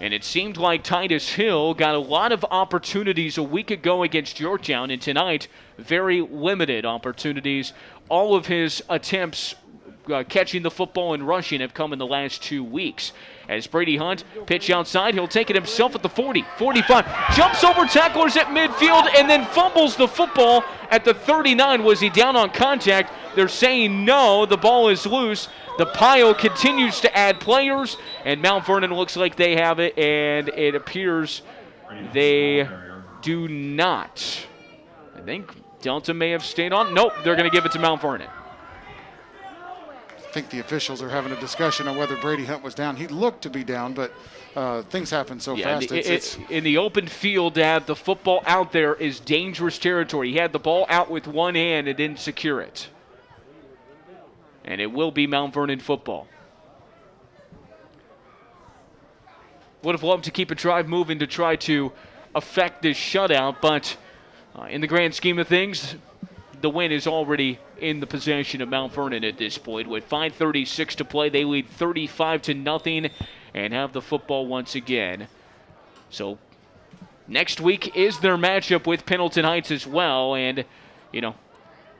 And it seemed like Titus Hill got a lot of opportunities a week ago against Yorktown, and tonight, very limited opportunities. All of his attempts catching the football and rushing have come in the last 2 weeks. As Brady Hunt, pitch outside, he'll take it himself at the 40, 45, jumps over tacklers at midfield, and then fumbles the football at the 39. Was he down on contact? They're saying no, the ball is loose. The pile continues to add players, and Mount Vernon looks like they have it, and it appears they do not. I think Delta may have stayed on. Nope, they're going to give it to Mount Vernon. I think the officials are having a discussion on whether Brady Hunt was down. He looked to be down, but things happen so fast. In the open field, to have the football out there is dangerous territory. He had the ball out with one hand and didn't secure it. And it will be Mount Vernon football. Would have loved to keep a drive moving to try to affect this shutout, but in the grand scheme of things, the win is already in the possession of Mount Vernon at this point. With 5:36 to play, they lead 35-0 and have the football once again. So next week is their matchup with Pendleton Heights as well, and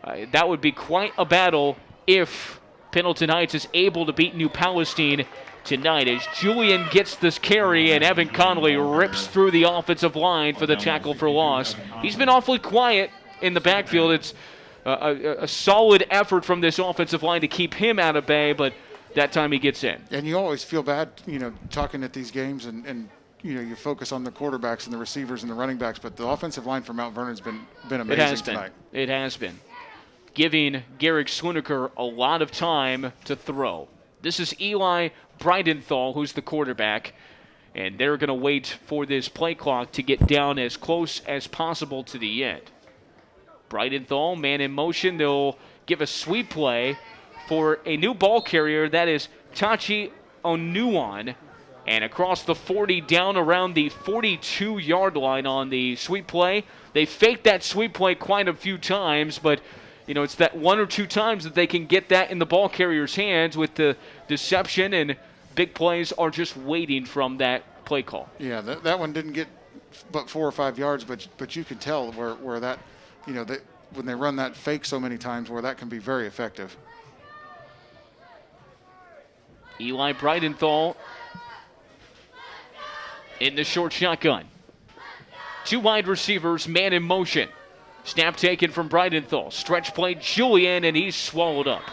that would be quite a battle if Pendleton Heights is able to beat New Palestine tonight, as Julian gets this carry and Evan Conley rips through the offensive line for the tackle for loss. He's been awfully quiet in the backfield. It's a solid effort from this offensive line to keep him out of bay, but that time he gets in. And you always feel bad, talking at these games and you focus on the quarterbacks and the receivers and the running backs, but the offensive line for Mount Vernon's been amazing tonight. It has been. Giving Garrick Slunaker a lot of time to throw. This is Eli Bridenthal, who's the quarterback, and they're going to wait for this play clock to get down as close as possible to the end. Bridenthal, man in motion. They'll give a sweep play for a new ball carrier. That is Tachi Onuan. And across the 40, down around the 42-yard line on the sweep play. They faked that sweep play quite a few times, but it's that one or two times that they can get that in the ball carrier's hands with the deception, and big plays are just waiting from that play call. Yeah, that one didn't get but 4 or 5 yards, but you can tell where that, when they run that fake so many times, where that can be very effective. Eli Bridenthal in the short shotgun. 2 wide receivers, man in motion. Snap taken from Bridenthal. Stretch play, Julian, and he's swallowed up.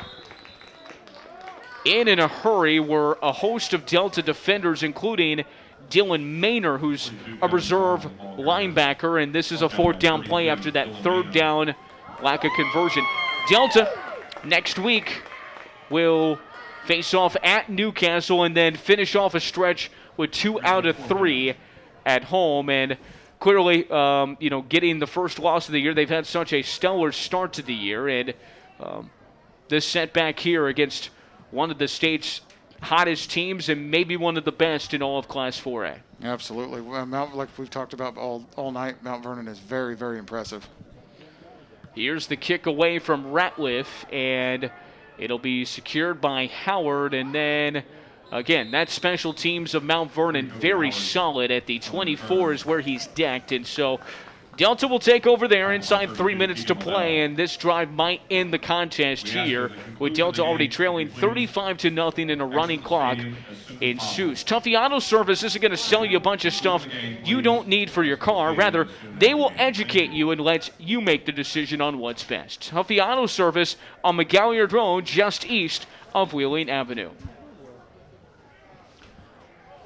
In a hurry were a host of Delta defenders, including Dylan Maynor, who's a reserve linebacker, and this is a 4th down play after that 3rd down lack of conversion. Delta next week will face off at Newcastle and then finish off a stretch with 2 out of 3 at home. And clearly, getting the first loss of the year, they've had such a stellar start to the year. And this setback here against one of the state's hottest teams and maybe one of the best in all of Class 4A. Absolutely. Like we've talked about all night, Mount Vernon is very, very impressive. Here's the kick away from Ratliff, and it'll be secured by Howard. And then, again, that special teams of Mount Vernon, very solid at the 24 is where he's decked. And so Delta will take over there inside 3 minutes to play, and this drive might end the contest here with Delta already trailing 35-0 and a running clock ensues. Tuffy Auto Service isn't going to sell you a bunch of stuff you don't need for your car. Rather, they will educate you and let you make the decision on what's best. Tuffy Auto Service on McGalliard Road, just east of Wheeling Avenue.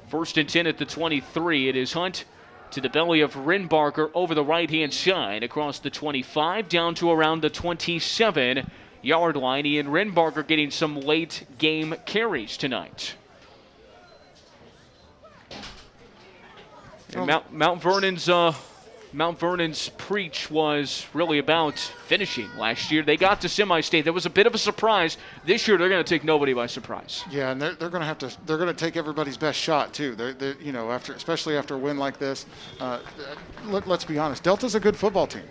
1st and 10 at the 23. It is Hunt to the belly of Rinbarker over the right-hand side across the 25 down to around the 27-yard line. Ian Rinbarker getting some late game carries tonight. And Mount Vernon's preach was really about finishing. Last year they got to semi-state. That was a bit of a surprise. This year they're going to take nobody by surprise. Yeah, and they're going to take everybody's best shot too. They're especially after a win like this. Let's be honest, Delta's a good football team,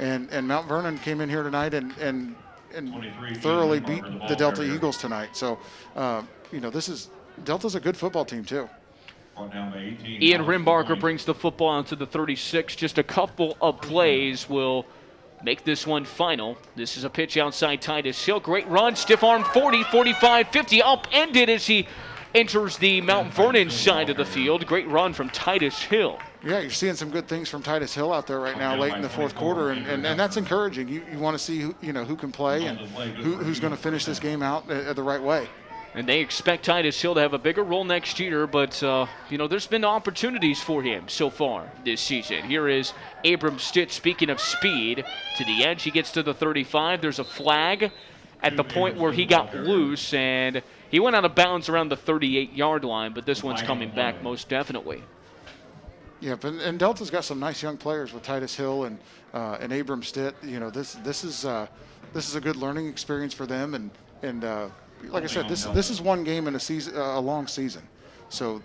and Mount Vernon came in here tonight and thoroughly beat the Delta Eagles tonight. So Delta's a good football team too. Ian Rimbarker brings the football onto the 36. Just a couple of plays will make this one final. This is a pitch outside Titus Hill. Great run, stiff arm, 40, 45, 50, upended as he enters the Mount Vernon side of the field. Great run from Titus Hill. Yeah, you're seeing some good things from Titus Hill out there right now late in the 4th quarter, and that's encouraging. You want to see who can play and who's going to finish this game out the right way. And they expect Titus Hill to have a bigger role next year, but, there's been opportunities for him so far this season. Here is Abram Stitt, speaking of speed, to the edge. He gets to the 35. There's a flag at the point where he got loose, and he went out of bounds around the 38-yard line, but this one's coming back most definitely. Yeah, and Delta's got some nice young players with Titus Hill and Abram Stitt. This is a good learning experience for them, and like I said, this is one game in a season, a long season. So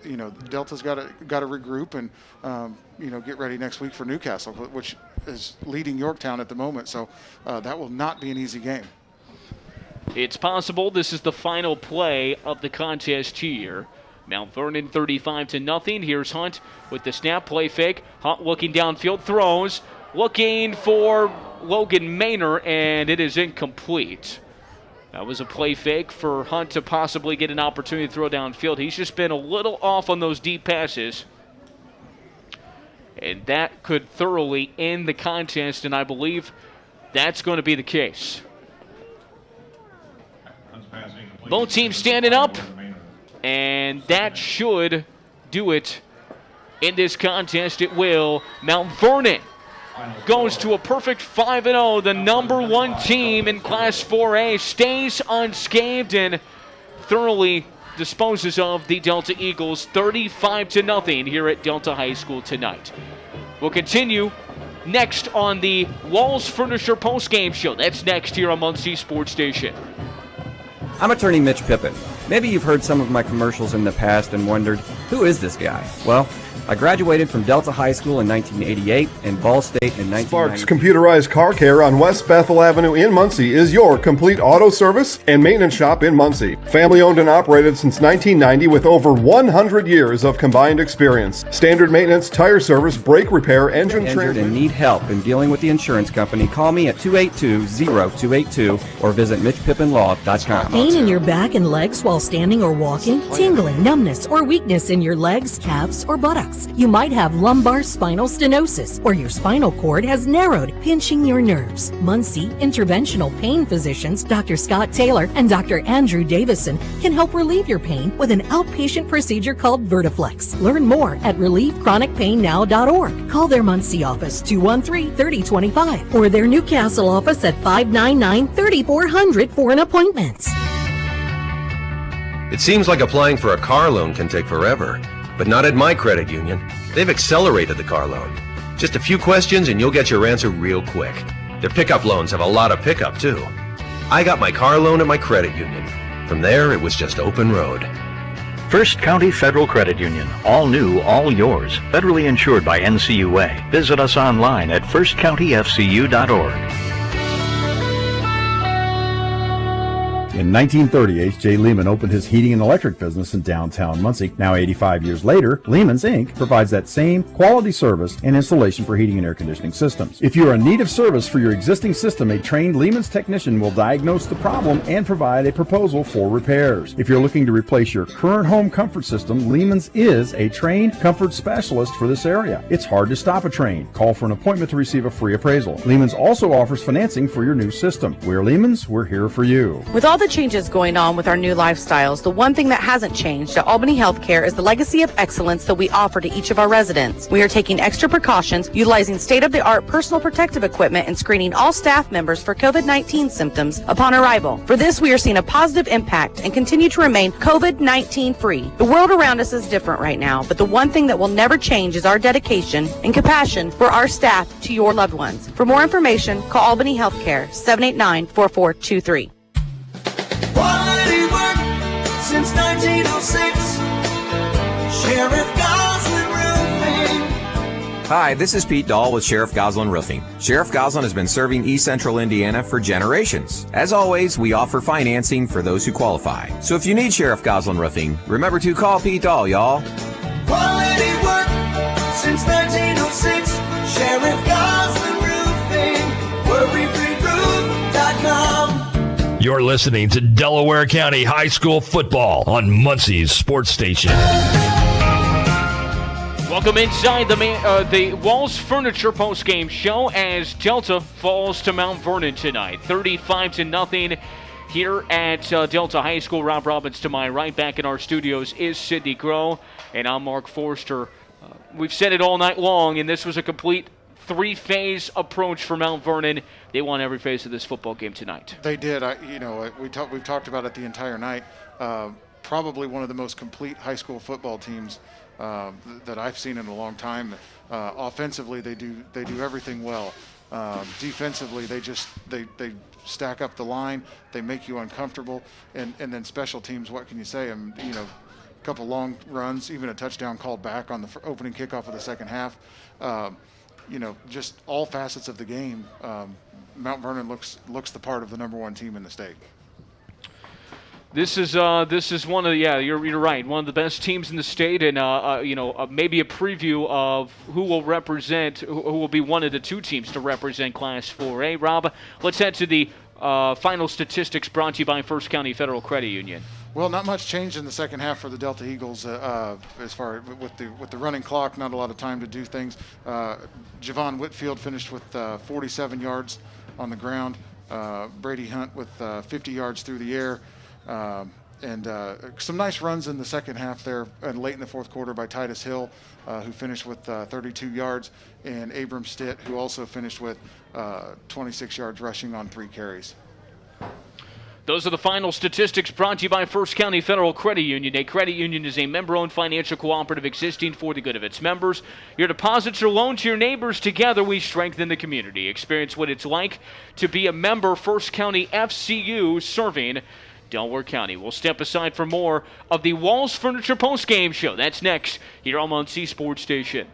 Delta's got to regroup and get ready next week for Newcastle, which is leading Yorktown at the moment. So that will not be an easy game. It's possible this is the final play of the contest here. Mount Vernon 35-0. Here's Hunt with the snap, play fake. Hunt looking downfield, throws, looking for Logan Maynor, and it is incomplete. That was a play fake for Hunt to possibly get an opportunity to throw downfield. He's just been a little off on those deep passes. And that could thoroughly end the contest, and I believe that's going to be the case. Both teams standing up, and that should do it in this contest. It will. Mount Vernon goes to a perfect 5-0. The number 1 team in Class 4A stays unscathed and thoroughly disposes of the Delta Eagles 35-0 here at Delta High School tonight. We'll continue next on the Walls Furniture postgame show. That's next here on Muncie Sports Station. I'm attorney Mitch Pippin. Maybe you've heard some of my commercials in the past and wondered, who is this guy? Well, I graduated from Delta High School in 1988 and Ball State in 1990. Sparks Computerized Car Care on West Bethel Avenue in Muncie is your complete auto service and maintenance shop in Muncie. Family owned and operated since 1990 with over 100 years of combined experience. Standard maintenance, tire service, brake repair, engine Injured and need help in dealing with the insurance company, call me at 282-0282 or visit MitchPippinLaw.com. Pain in your back and legs while standing or walking? Tingling, numbness, or weakness in your legs, calves, or buttocks? You might have lumbar spinal stenosis, or your spinal cord has narrowed, pinching your nerves. Muncie Interventional Pain Physicians, Dr. Scott Taylor and Dr. Andrew Davison can help relieve your pain with an outpatient procedure called Vertiflex. Learn more at relievechronicpainnow.org. Call their Muncie office 213-3025 or their Newcastle office at 599-3400 for an appointment. It seems like applying for a car loan can take forever. But not at my credit union. They've accelerated the car loan. Just a few questions and you'll get your answer real quick. Their pickup loans have a lot of pickup too. I got my car loan at my credit union. From there, it was just open road. First County Federal Credit Union. All new, all yours. Federally insured by NCUA. Visit us online at firstcountyfcu.org. In 1930, H.J. Lehman opened his heating and electric business in downtown Muncie. Now 85 years later, Lehman's Inc. provides that same quality service and installation for heating and air conditioning systems. If you are in need of service for your existing system, a trained Lehman's technician will diagnose the problem and provide a proposal for repairs. If you're looking to replace your current home comfort system, Lehman's is a trained comfort specialist for this area. It's hard to stop a train. Call for an appointment to receive a free appraisal. Lehman's also offers financing for your new system. We're Lehman's, we're here for you. With all the changes going on with our new lifestyles, the one thing that hasn't changed at Albany Healthcare is the legacy of excellence that we offer to each of our residents. We are taking extra precautions, utilizing state-of-the-art personal protective equipment, and screening all staff members for COVID-19 symptoms upon arrival. For this, we are seeing a positive impact and continue to remain COVID-19 free. The world around us is different right now, but the one thing that will never change is our dedication and compassion for our staff to your loved ones. For more information, call Albany Healthcare, 789-4423. Quality work since 1906. Sheriff Goslin Roofing. Hi, this is Pete Dahl with Sheriff Goslin Roofing. Sheriff Goslin has been serving East Central Indiana for generations. As always, we offer financing for those who qualify. So if you need Sheriff Goslin Roofing, remember to call Pete Dahl, y'all. Quality work since 1906. Sheriff Goslin Roofing. WorryFreeRoof.com. You're listening to Delaware County High School football on Muncie's Sports Station. Welcome inside the Walls Furniture postgame show as Delta falls to Mount Vernon tonight, 35-0 here at Delta High School. Rob Robbins to my right. Back in our studios is Sidney Crow, and I'm Mark Forster. We've said it all night long, and this was a complete three-phase approach for Mount Vernon. They won every phase of this football game tonight. They did. We've talked about it the entire night. Probably one of the most complete high school football teams that I've seen in a long time. Offensively, they do everything well. Defensively, they stack up the line. They make you uncomfortable. And then special teams, what can you say? A couple long runs, even a touchdown called back on the opening kickoff of the second half. Just all facets of the game. Mount Vernon looks the part of the number one team in the state. This is one of you're right, one of the best teams in the state, and maybe a preview of who will be one of the two teams to represent Class 4A. Rob, let's head to the final statistics brought to you by First County Federal Credit Union. Well, not much changed in the second half for the Delta Eagles as far with the running clock. Not a lot of time to do things. Javon Whitfield finished with 47 yards on the ground. Brady Hunt with 50 yards through the air. And some nice runs in the second half there and late in the fourth quarter by Titus Hill, who finished with 32 yards, and Abram Stitt, who also finished with 26 yards rushing on 3 carries. Those are the final statistics brought to you by First County Federal Credit Union. A credit union is a member-owned financial cooperative existing for the good of its members. Your deposits or loans to your neighbors, together we strengthen the community. Experience what it's like to be a member. First County FCU serving Delaware County. We'll step aside for more of the Walls Furniture postgame show. That's next here on Muncie Sports Station.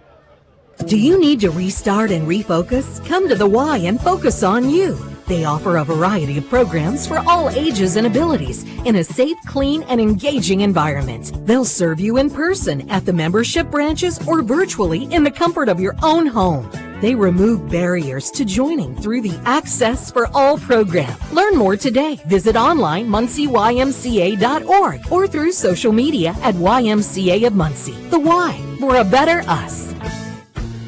Do you need to restart and refocus? Come to the Y and focus on you. They offer a variety of programs for all ages and abilities in a safe, clean, and engaging environment. They'll serve you in person at the membership branches or virtually in the comfort of your own home. They remove barriers to joining through the Access for All program. Learn more today. Visit online MuncieYMCA.org or through social media at YMCA of Muncie. The Y, for a better us.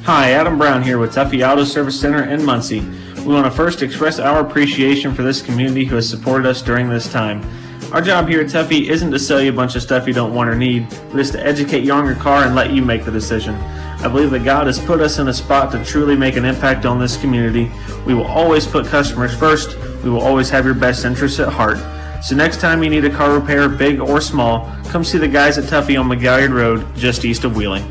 Hi, Adam Brown here with Tuffy Auto Service Center in Muncie. We want to first express our appreciation for this community who has supported us during this time. Our job here at Tuffy isn't to sell you a bunch of stuff you don't want or need, but is to educate you on your car and let you make the decision. I believe that God has put us in a spot to truly make an impact on this community. We will always put customers first. We will always have your best interests at heart. So next time you need a car repair, big or small, come see the guys at Tuffy on McGalliard Road, just east of Wheeling.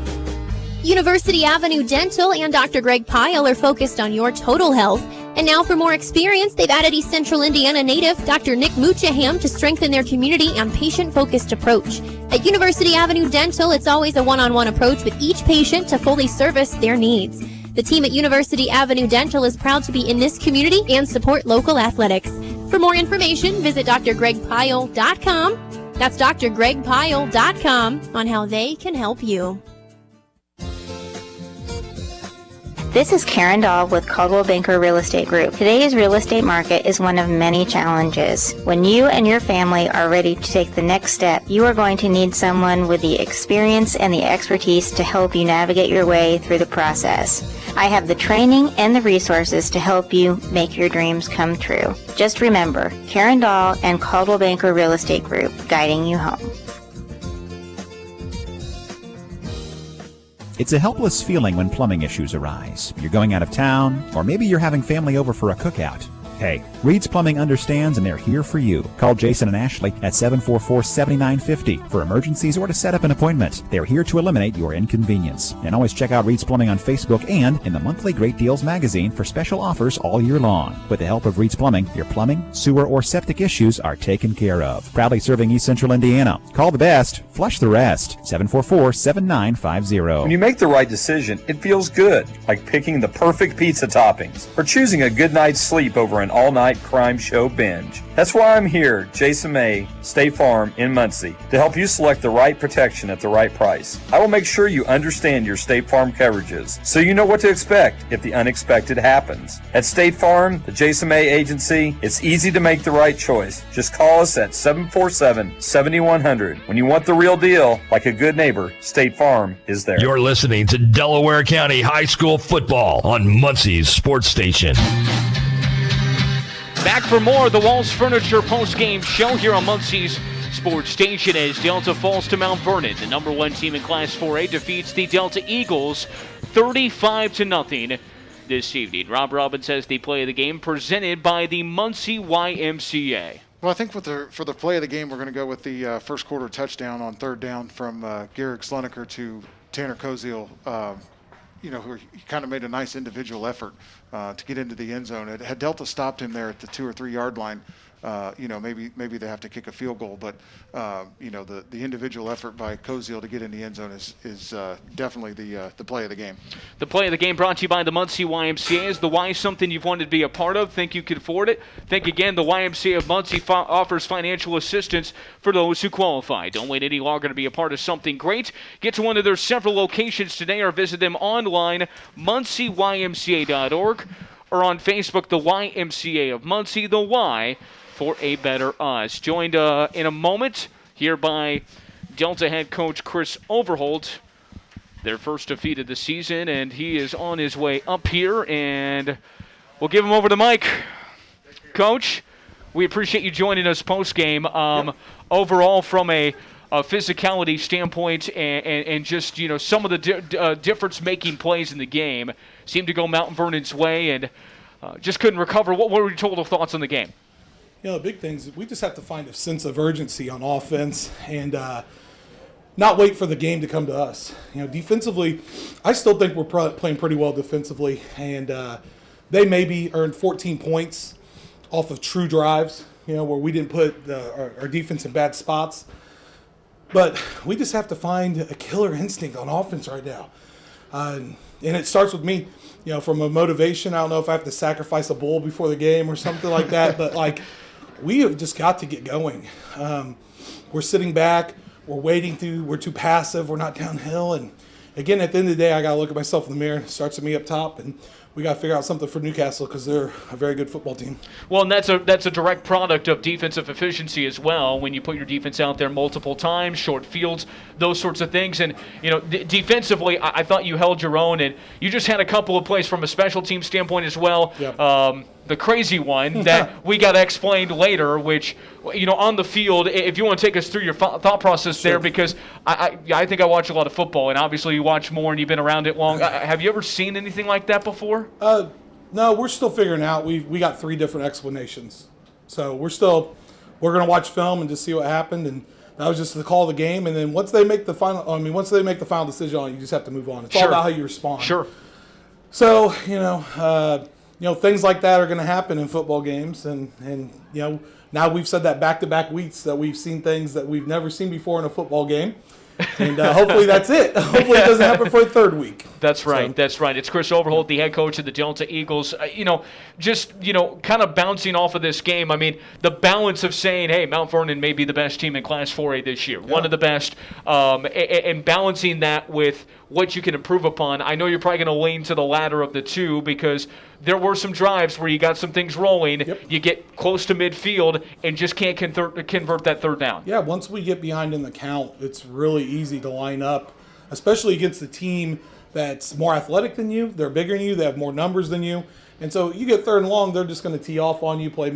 University Avenue Dental and Dr. Greg Pyle are focused on your total health. And now for more experience, they've added East Central Indiana native Dr. Nick Muchaham to strengthen their community and patient-focused approach. At University Avenue Dental, it's always a one-on-one approach with each patient to fully service their needs. The team at University Avenue Dental is proud to be in this community and support local athletics. For more information, visit drgregpyle.com. That's drgregpyle.com on how they can help you. This is Karen Dahl with Caldwell Banker Real Estate Group. Today's real estate market is one of many challenges. When you and your family are ready to take the next step, you are going to need someone with the experience and the expertise to help you navigate your way through the process. I have the training and the resources to help you make your dreams come true. Just remember, Karen Dahl and Caldwell Banker Real Estate Group, guiding you home. It's a helpless feeling when plumbing issues arise. You're going out of town, or maybe you're having family over for a cookout. Hey, Reed's Plumbing understands and they're here for you. Call Jason and Ashley at 744-7950 for emergencies or to set up an appointment. They're here to eliminate your inconvenience. And always check out Reed's Plumbing on Facebook and in the monthly Great Deals magazine for special offers all year long. With the help of Reed's Plumbing, your plumbing, sewer, or septic issues are taken care of. Proudly serving East Central Indiana. Call the best, flush the rest. 744-7950. When you make the right decision, it feels good, like picking the perfect pizza toppings or choosing a good night's sleep over an all-night crime show binge. That's why I'm here, Jason May, State Farm in Muncie, to help you select the right protection at the right price. I will make sure you understand your State Farm coverages so you know what to expect if the unexpected happens. At State Farm, the Jason May Agency, it's easy to make the right choice. Just call us at 747-7100. When you want the real deal, like a good neighbor, State Farm is there. You're listening to Delaware County High School football on Muncie's Sports Station. Back for more of the Walls Furniture post-game show here on Muncie's Sports Station as Delta falls to Mount Vernon. The number one team in Class 4A defeats the Delta Eagles 35-0 this evening. Rob Robbins has the play of the game presented by the Muncie YMCA. Well, I think for the play of the game, we're going to go with the first quarter touchdown on third down from Garrick Sleniker to Tanner Koziel. Who kind of made a nice individual effort to get into the end zone. Had Delta stopped him there at the 2 or 3 yard line, maybe they have to kick a field goal. But the individual effort by Koziel to get in the end zone is definitely the play of the game. The play of the game brought to you by the Muncie YMCA. Is the Y something you've wanted to be a part of? Think you could afford it? Think again. The YMCA of Muncie offers financial assistance for those who qualify. Don't wait any longer to be a part of something great. Get to one of their several locations today or visit them online, MuncieYMCA.org, or on Facebook, the YMCA of Muncie, the Y for a better us. Joined in a moment here by Delta head coach Chris Overholt. Their first defeat of the season, and he is on his way up here, and we'll give him over the mic. Coach, we appreciate you joining us post-game. Overall, from a physicality standpoint and just, some of the difference-making plays in the game seemed to go Mount Vernon's way and just couldn't recover. What were your total thoughts on the game? the big things, we just have to find a sense of urgency on offense and not wait for the game to come to us. Defensively, I still think we're playing pretty well defensively, and they maybe earned 14 points off of true drives, where we didn't put our defense in bad spots. But we just have to find a killer instinct on offense right now. And it starts with me, from a motivation. I don't know if I have to sacrifice a bull before the game or something like that, but we have just got to get going. We're sitting back, we're waiting through, we're too passive, we're not downhill. And again, at the end of the day, I got to look at myself in the mirror. It starts with me up top, and we got to figure out something for Newcastle because they're a very good football team. Well, and that's a direct product of defensive efficiency as well. When you put your defense out there multiple times, short fields, those sorts of things. And, defensively, I thought you held your own, and you just had a couple of plays from a special team standpoint as well. Yep. The crazy one that we got explained later, which, on the field, if you want to take us through your thought process there, because I think I watch a lot of football, and obviously you watch more and you've been around it long. Have you ever seen anything like that before? No, we're still figuring out. We got 3 different explanations. So we're going to watch film and just see what happened, and that was just the call of the game. And then once they make the final decision on it, you just have to move on. It's all about how you respond. Sure. So, things like that are going to happen in football games, and now we've said that back-to-back weeks that we've seen things that we've never seen before in a football game, and hopefully that's it. Hopefully it doesn't happen for a third week. That's right. That's right. It's Chris Overholt, the head coach of the Delta Eagles. Kind of bouncing off of this game. I mean, the balance of saying, hey, Mount Vernon may be the best team in Class 4A this year, one of the best, and balancing that with what you can improve upon. I know you're probably going to lean to the latter of the two because there were some drives where you got some things rolling. Yep. You get close to midfield and just can't convert that third down. Yeah, once we get behind in the count, it's really easy to line up, especially against a team that's more athletic than you. They're bigger than you. They have more numbers than you. And so you get third and long, they're just going to tee off on you, play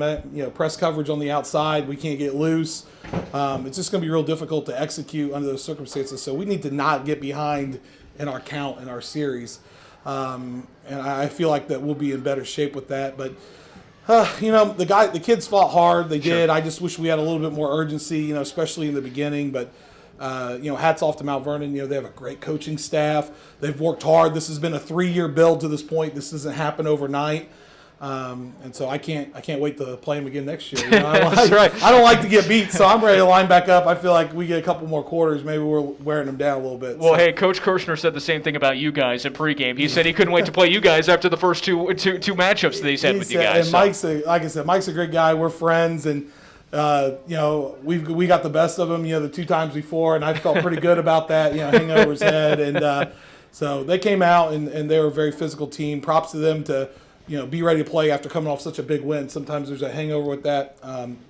press coverage on the outside. We can't get loose. It's just going to be real difficult to execute under those circumstances. So we need to not get behind in our count in our series. And I feel like that we'll be in better shape with that. But, the kids fought hard. They did. I just wish we had a little bit more urgency, especially in the beginning. But, hats off to Mount Vernon. They have a great coaching staff. They've worked hard. This has been a 3-year build to this point. This doesn't happen overnight. And so I can't wait to play them again next year. That's right. I don't like to get beat, so I'm ready to line back up. I feel like we get a couple more quarters. Maybe we're wearing them down a little bit. Well, hey, Coach Kirshner said the same thing about you guys in pregame. He said he couldn't wait to play you guys after the first two matchups that he's had with you guys. And Mike's a great guy. We're friends, and we got the best of him. The 2 times before, and I felt pretty good about that. Hang over his head, and so they came out and they were a very physical team. Props to them to be ready to play after coming off such a big win. Sometimes there's a hangover with that.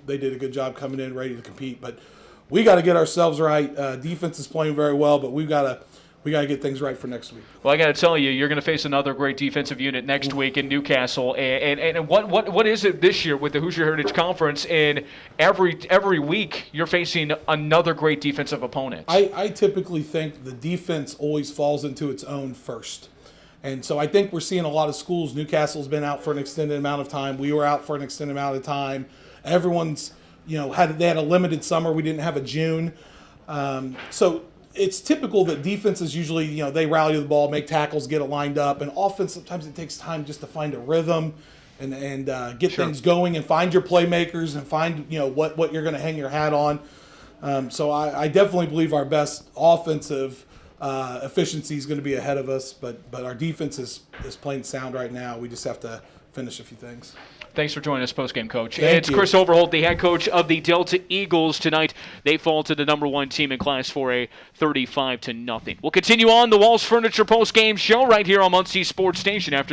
They did a good job coming in ready to compete, but we got to get ourselves right. Defense is playing very well, but we got to get things right for next week. Well, I got to tell you, you're going to face another great defensive unit next week in Newcastle. And what is it this year with the Hoosier Heritage Conference? And every week you're facing another great defensive opponent. I typically think the defense always falls into its own first. And so I think we're seeing a lot of schools. Newcastle's been out for an extended amount of time. We were out for an extended amount of time. Everyone's, they had a limited summer. We didn't have a June. So it's typical that defenses usually, they rally the ball, make tackles, get it lined up. And offense, sometimes it takes time just to find a rhythm and get things going and find your playmakers and find, what you're going to hang your hat on. So I definitely believe our best offensive efficiency is going to be ahead of us, but our defense is playing sound right now. We just have to finish a few things. Thanks for joining us postgame, Coach. Thank you. Chris Overholt, the head coach of the Delta Eagles tonight. They fall to the number 1 team in Class 4A, 35-0. We'll continue on the Walls Furniture postgame show right here on Muncie Sports Station after